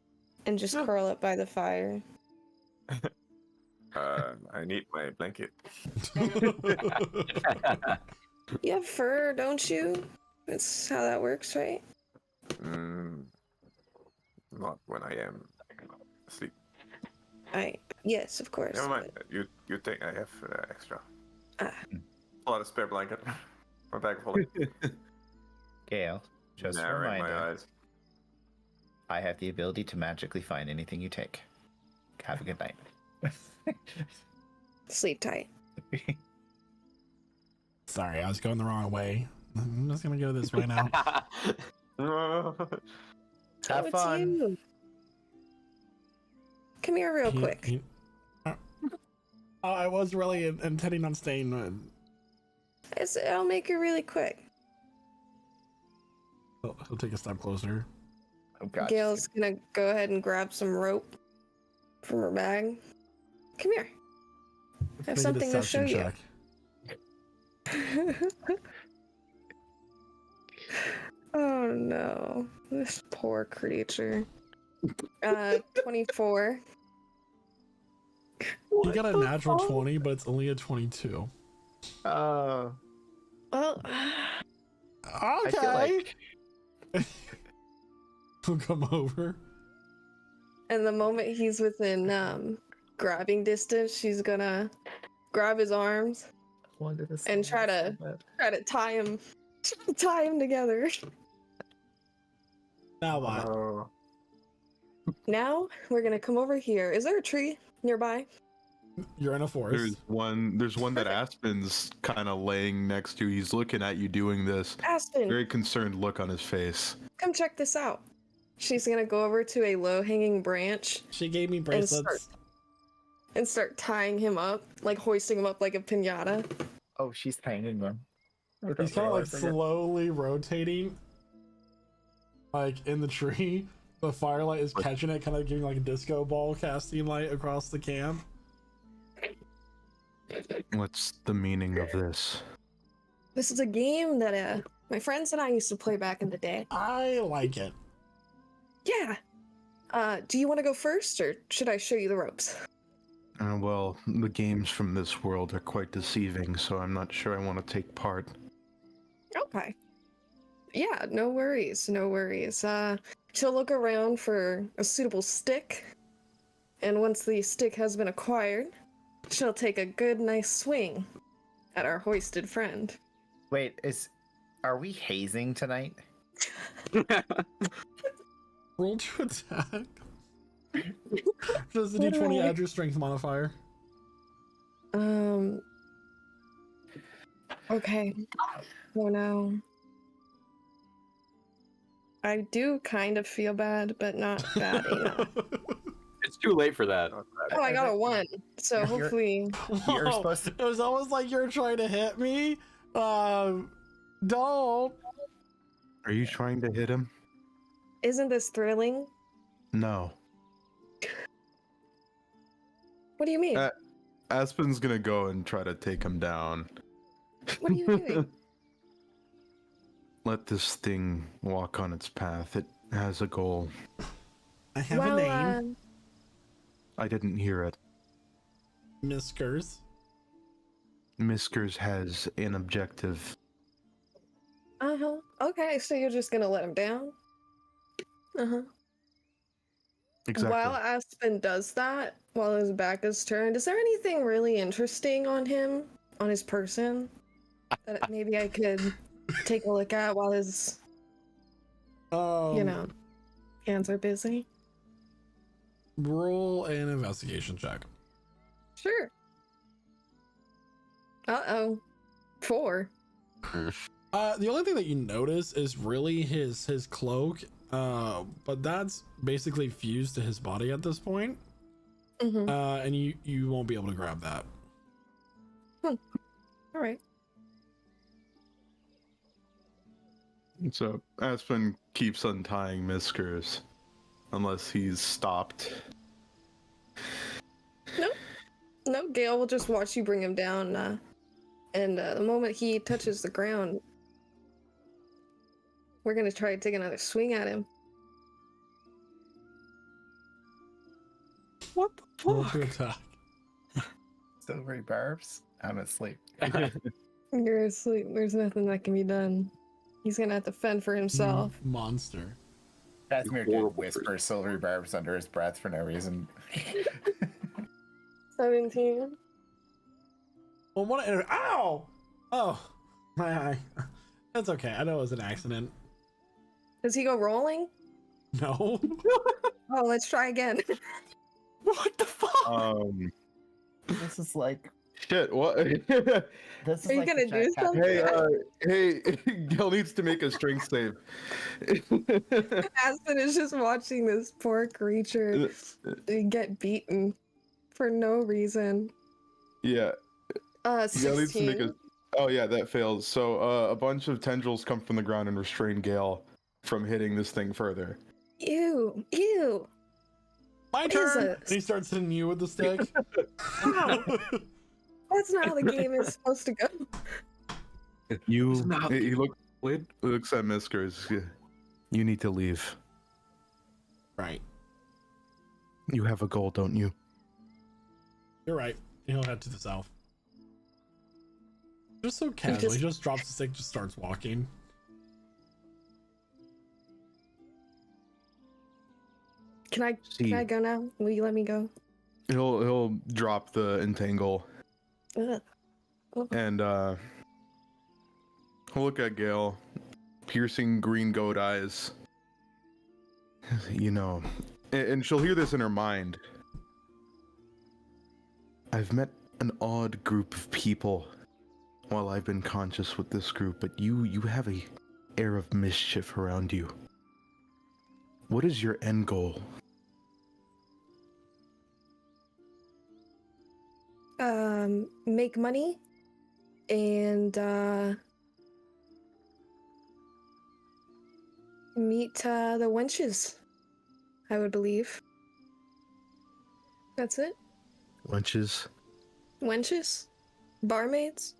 and just curl up by the fire. I need my blanket. You have fur, don't you? That's how that works, right? Not when I am asleep. Yes, of course. Never mind. You take. I have extra. A lot of spare blanket. My bag full. Gale, just a narrowing reminder. my eyes. I have the ability to magically find anything you take. Have a good night. Sleep tight. Sorry, I was going the wrong way. I'm just gonna go this way now. Have fun. You. Come here real quick. I was really intending on staying. I'll make it really quick. He'll take a step closer. Oh, God. Gail's gonna go ahead and grab some rope from her bag. Come here. I have something to show you. Oh no, this poor creature. 24. You got a natural 20, but it's only a 22. Well, okay. He'll come over. and the moment he's within grabbing distance, she's gonna grab his arms and try to tie him together. Now what? Now we're gonna come over here. Is there a tree nearby? You're in a forest. There's one that Aspen's kind of laying next to. He's looking at you doing this. Aspen, Very concerned look on his face. come check this out. She's gonna go over to a low-hanging branch. She gave me bracelets. And start tying him up, like hoisting him up like a piñata. Oh, she's hanging him. He's kind of like slowly rotating, like in the tree. The firelight is catching it, kind of giving like a disco ball casting light across the camp. What's the meaning of this? This is a game that my friends and I used to play back in the day. I like it. Yeah. Do you want to go first, or should I show you the ropes? Well, the games from this world are quite deceiving, so I'm not sure I want to take part. Okay. Yeah, no worries, no worries. She'll look around for a suitable stick, and once the stick has been acquired, she'll take a good, nice swing at our hoisted friend. Wait, are we hazing tonight? Roll to attack. Does the D20 add your strength modifier? Okay. Oh no. I do kind of feel bad, but not bad enough. It's too late for that. Oh, I got a 1, so hopefully... You're supposed to... It was almost like you're trying to hit me. Don't. Are you trying to hit him? Isn't this thrilling? No. What do you mean? Aspen's gonna go and try to take him down. What are you doing? Let this thing walk on its path. It has a goal. I have a name. I didn't hear it. Miskers. Miskers has an objective. Uh-huh. Okay, so you're just gonna let him down? Uh-huh. Exactly. While Aspen does that, while his back is turned, is there anything really interesting on him? On his person? That maybe I could take a look at while his, hands are busy? Roll an investigation check. Sure. Uh-oh. 4. The only thing that you notice is really his cloak, but that's basically fused to his body at this point. Mm-hmm. And you won't be able to grab that. All right. So Aspen keeps untying Miskers unless he's stopped. No, Gale will just watch you bring him down, and the moment he touches the ground, we're gonna try to take another swing at him. What the Roll fuck? to attack. Silvery barbs? I'm asleep. You're asleep. There's nothing that can be done. He's gonna have to fend for himself. Monster. Casimir did whisper silvery barbs under his breath for no reason. 17. Well, ow! Oh, my eye. That's okay. I know it was an accident. Does he go rolling? No. Oh, let's try again. What the fuck? This is like... Shit, what? This is Are you like gonna the do Jack something? Hey, Gil needs to make a strength save. Aspen is just watching this poor creature get beaten for no reason. Yeah. Gil needs to make 16. Oh yeah, that fails. So a bunch of tendrils come from the ground and restrain Gale from hitting this thing further. Ew. My What is turn. this? And he starts hitting you with the stick. That's not how the game is supposed to go. He looks at Miskers. You need to leave. Right. You have a goal, don't you? You're right. He'll head to the south. Just so casually, he just drops the stick, just starts walking. Can I go now? Will you let me go? He'll drop the entangle Ugh. and he'll look at Gale, piercing green goat eyes. You know, and she'll hear this in her mind. I've met an odd group of people while I've been conscious with this group, but you have a air of mischief around you. What is your end goal? Make money and meet the wenches, I would believe. That's it. Lunches? Wenches? Barmaids?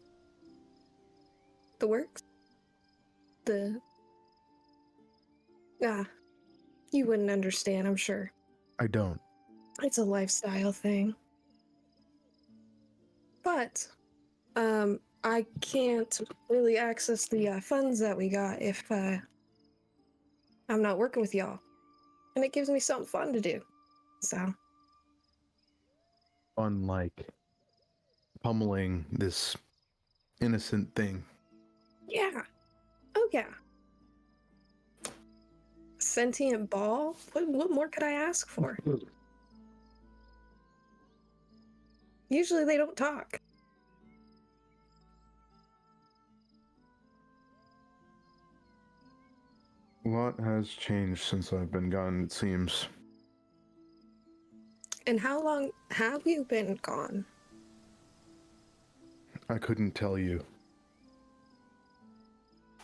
The works? You wouldn't understand, I'm sure. I don't. It's a lifestyle thing. But, I can't really access the funds that we got if I'm not working with y'all. And it gives me something fun to do. So. Unlike pummeling this innocent thing. Yeah. Oh, yeah. Sentient ball? What more could I ask for? Usually they don't talk. A lot has changed since I've been gone, it seems. And how long have you been gone? I couldn't tell you.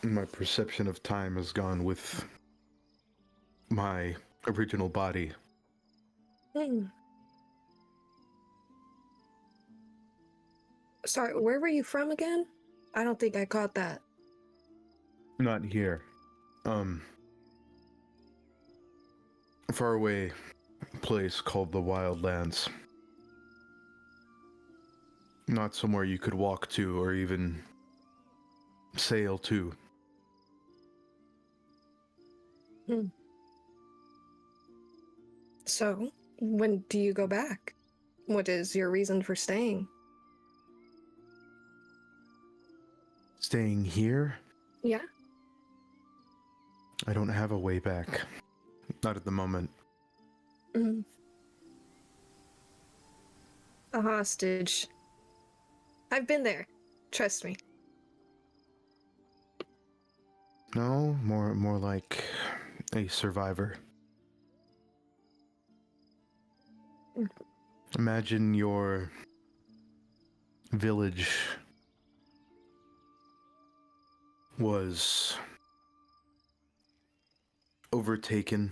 My perception of time has gone with my original body. Sorry, where were you from again? I don't think I caught that. Not here. Far away place called the Wildlands. Not somewhere you could walk to or even sail to. So, when do you go back? What is your reason for staying? Staying here? Yeah? I don't have a way back. Not at the moment. A hostage. I've been there. Trust me. No, more like a survivor. Imagine your village was overtaken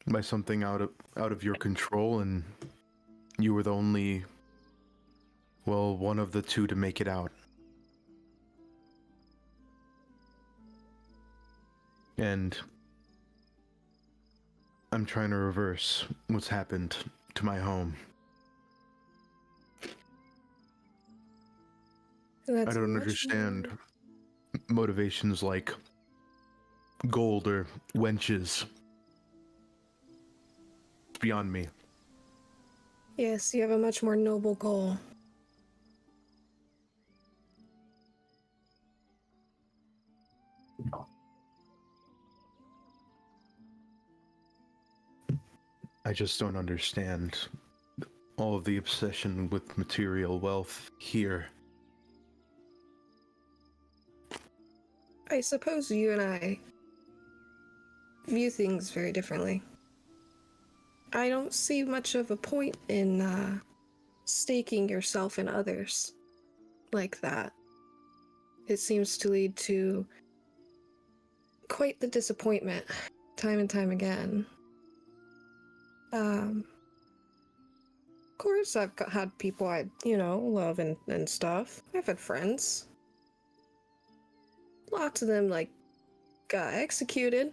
by something out of your control, and you were the only, well, one of the two to make it out. And I'm trying to reverse what's happened to my home. I don't understand motivations like gold or wenches. It's beyond me. Yes, you have a much more noble goal. I just don't understand all of the obsession with material wealth here. I suppose you and I view things very differently. I don't see much of a point in staking yourself in others like that. It seems to lead to quite the disappointment, time and time again. Of course, I've had people I, love and stuff. I've had friends. Lots of them, got executed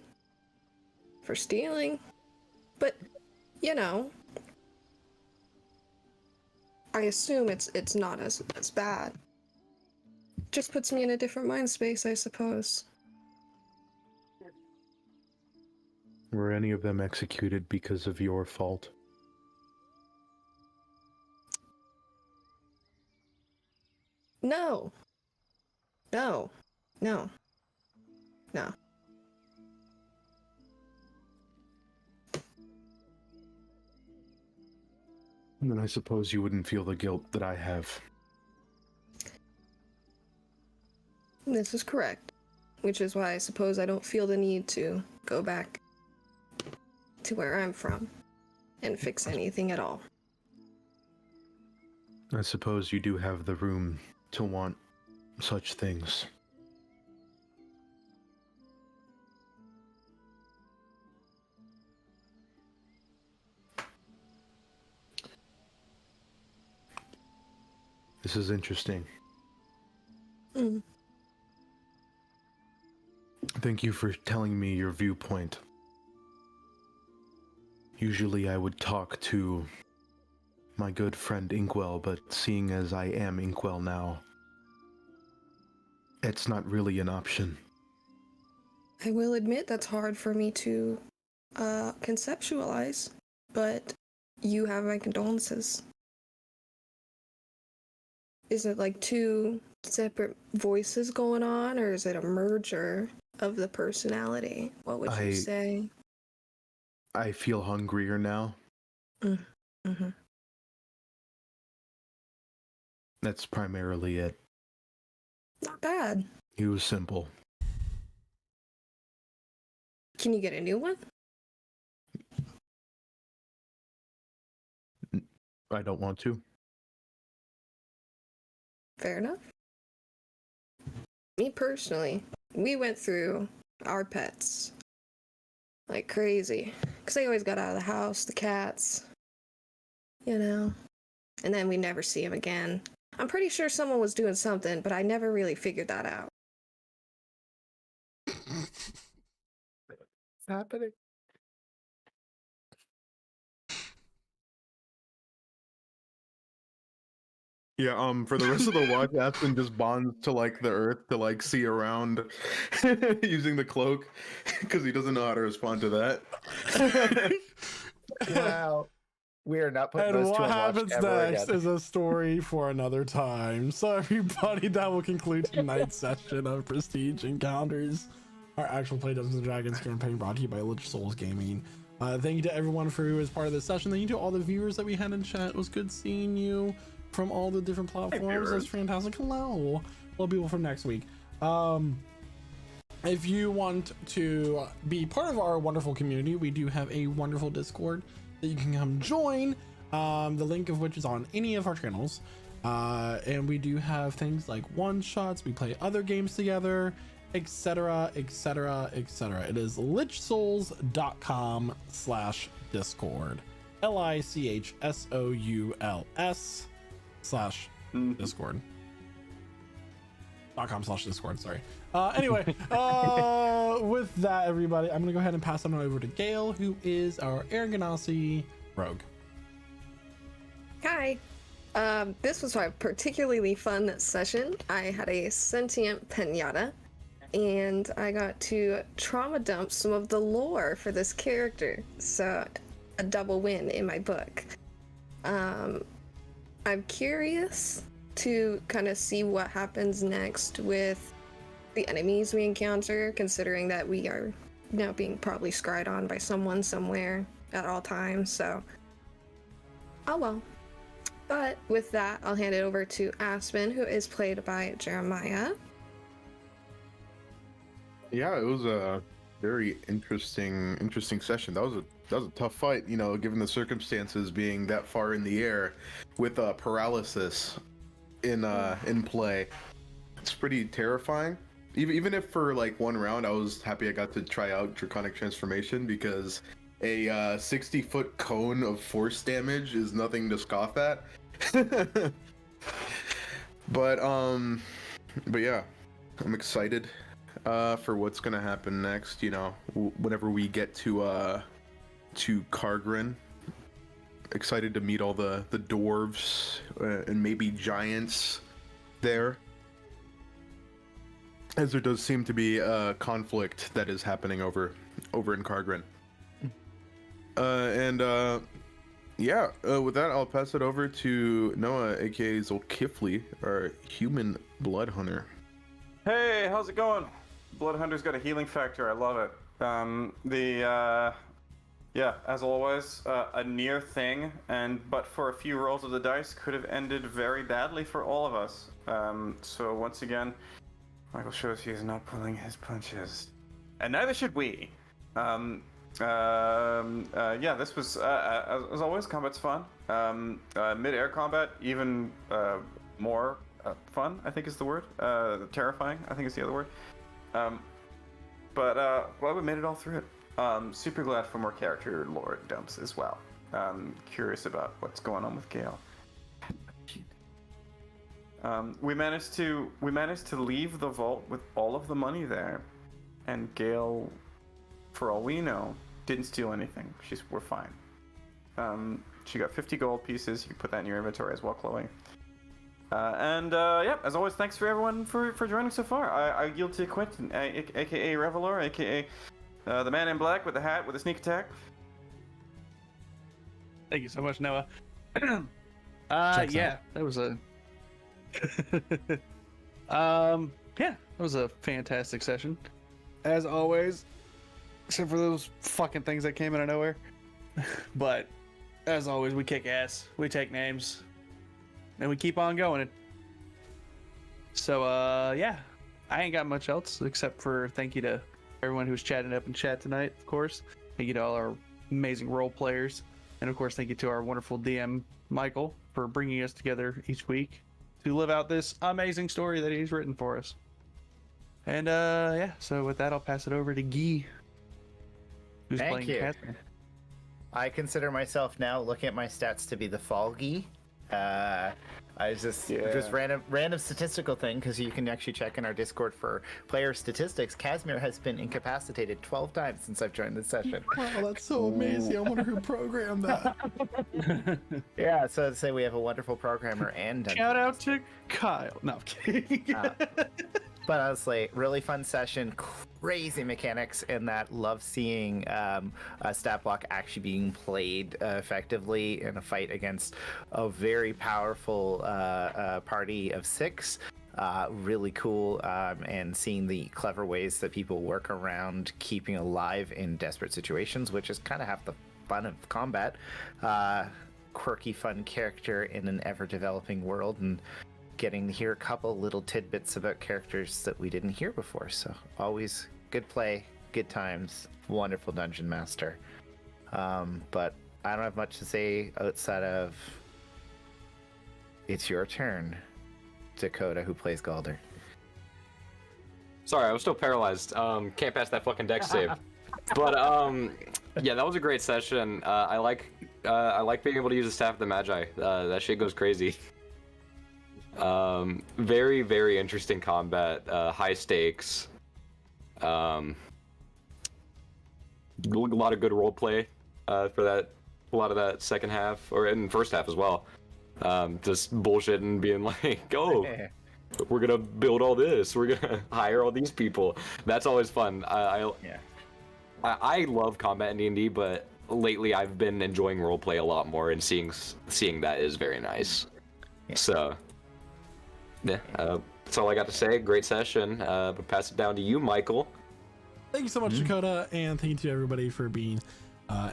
for stealing. But, I assume it's not as bad. Just puts me in a different mind space, I suppose. Were any of them executed because of your fault? No. No. No. No. Then I suppose you wouldn't feel the guilt that I have. This is correct. Which is why I suppose I don't feel the need to go back to where I'm from and fix anything at all. I suppose you do have the room to want such things. This is interesting. Thank you for telling me your viewpoint. Usually I would talk to my good friend Inkwell, but seeing as I am Inkwell now, it's not really an option. I will admit that's hard for me to conceptualize, but you have my condolences. Is it like two separate voices going on, or is it a merger of the personality? What would you say? I feel hungrier now. Mm-hmm. That's primarily it. Not bad. He was simple. Can you get a new one? I don't want to. Fair enough. Me personally, we went through our pets like crazy. Because they always got out of the house, the cats, you know. And then we never see them again. I'm pretty sure someone was doing something, but I never really figured that out. What's happening? Yeah, for the rest of the watch, Aspen just bonds to like the earth to like see around using the cloak because he doesn't know how to respond to that. Wow. We are not putting And those two what on watch happens ever next again. is a story for another time. So everybody, that will conclude tonight's session of Prestige Encounters, our actual play Dungeons & Dragons campaign brought to you by Lich Souls Gaming. Thank you to everyone for who was part of this session. Thank you to all the viewers that we had in chat. It was good seeing you from all the different platforms. That's fantastic. Hello people from next week. If you want to be part of our wonderful community, we do have a wonderful Discord that you can come join, the link of which is on any of our channels. And we do have things like one-shots, we play other games together, etc, etc, etc. It is lichsouls.com/discord. lichsouls/discord. .com/discord, sorry. Anyway, with that, everybody, I'm gonna go ahead and pass it on over to Gale, who is our Air Ganassi rogue. Hi. This was a particularly fun session. I had a sentient pinata, and I got to trauma dump some of the lore for this character. So, a double win in my book. I'm curious to kind of see what happens next with the enemies we encounter, considering that we are now being probably scryed on by someone somewhere at all times. So, oh well. But with that, I'll hand it over to Aspen, who is played by Jeremiah. Yeah, it was a very interesting session. That was a tough fight, you know, given the circumstances being that far in the air with paralysis in play. It's pretty terrifying. Even if for like one round, I was happy I got to try out Draconic Transformation because a 60-foot cone of force damage is nothing to scoff at. but yeah, I'm excited for what's gonna happen next. You know, whenever we get to Kargrin. Excited to meet all the dwarves and maybe giants there, as there does seem to be a conflict that is happening over in Kargrin. With that, I'll pass it over to Noah, aka Zolkifli, our human blood hunter. Hey, how's it going? Blood Hunter's got a healing factor. I love it. Yeah, as always, a near thing, but for a few rolls of the dice, could have ended very badly for all of us. So once again, Michael shows he is not pulling his punches, and neither should we. Yeah, this was as always, combat's fun. Mid-air combat, even more fun, I think is the word. Terrifying, I think is the other word. But glad we made it all through it. Super glad for more character lore dumps as well. Curious about what's going on with Gale. We managed to leave the vault with all of the money there, and Gale, for all we know, didn't steal anything. We're fine. She got 50 gold pieces. You can put that in your inventory as well, Chloe. Yeah, as always, thanks for everyone for joining so far. I yield to Quentin, aka Revelor, aka the man in black with the hat with the sneak attack. Thank you so much, Noah. Yeah, that was a yeah, that was a fantastic session. As always, except for those fucking things that came out of nowhere. But as always, we kick ass, we take names, and we keep on going. So yeah, I ain't got much else except for thank you to everyone who's chatting up in chat tonight, of course. Thank you to all our amazing role players, and of course thank you to our wonderful DM Michael for bringing us together each week to live out this amazing story that he's written for us. And yeah, so with that, I'll pass it over to Guy, who's Thank playing you. Catherine. I consider myself now, looking at my stats, to be the fall Guy. I was just random statistical thing, because you can actually check in our Discord for player statistics. Casimir has been incapacitated 12 times since I've joined this session. Wow, that's so amazing. I wonder who programmed that. Yeah, so I'd say we have a wonderful programmer and Shout out to Kyle. No, I'm kidding. But honestly, really fun session, crazy mechanics in that. Love seeing a stat block actually being played effectively in a fight against a very powerful party of 6. Really cool, and seeing the clever ways that people work around keeping alive in desperate situations, which is kind of half the fun of combat. Quirky, fun character in an ever-developing world, and getting to hear a couple little tidbits about characters that we didn't hear before. So always good play, good times, wonderful dungeon master. But I don't have much to say outside of it's your turn, Dakota, who plays Galder. Sorry, I was still paralyzed. Can't pass that fucking dex save. But yeah, that was a great session. I like being able to use the Staff of the Magi. That shit goes crazy. Very, very interesting combat, high stakes, a lot of good role play for that, a lot of that second half, or in first half as well. Just bullshitting, being like, oh, we're gonna build all this, we're gonna hire all these people. That's always fun. I love combat in D&D, but lately I've been enjoying role play a lot more, and seeing that is very nice. So yeah, that's all I got to say. Great session. But pass it down to you, Michael. Thank you so much, Dakota, and thank you to everybody for being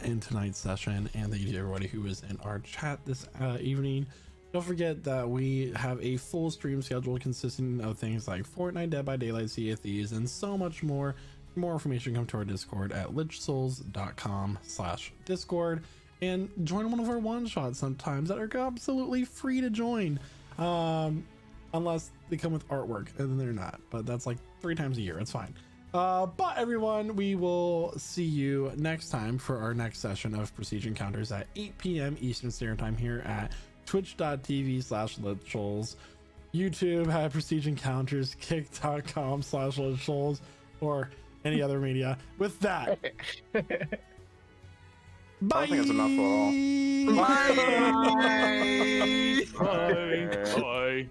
in tonight's session, and thank you to everybody who was in our chat this evening. Don't forget that we have a full stream schedule consisting of things like Fortnite, Dead by Daylight, Sea of Thieves, and so much more. For more information, come to our Discord at lichsouls.com/Discord and join one of our one-shots sometimes that are absolutely free to join. Unless they come with artwork, and then they're not, but that's like 3 times a year. It's fine. But everyone, we will see you next time for our next session of Prestige Encounters at 8 p.m. Eastern Standard Time here at twitch.tv/lichsouls, YouTube at Prestige Encounters, kick.com/lichsouls, or any other media. With that, bye. I don't think that's enough at all. Bye. Bye. Bye.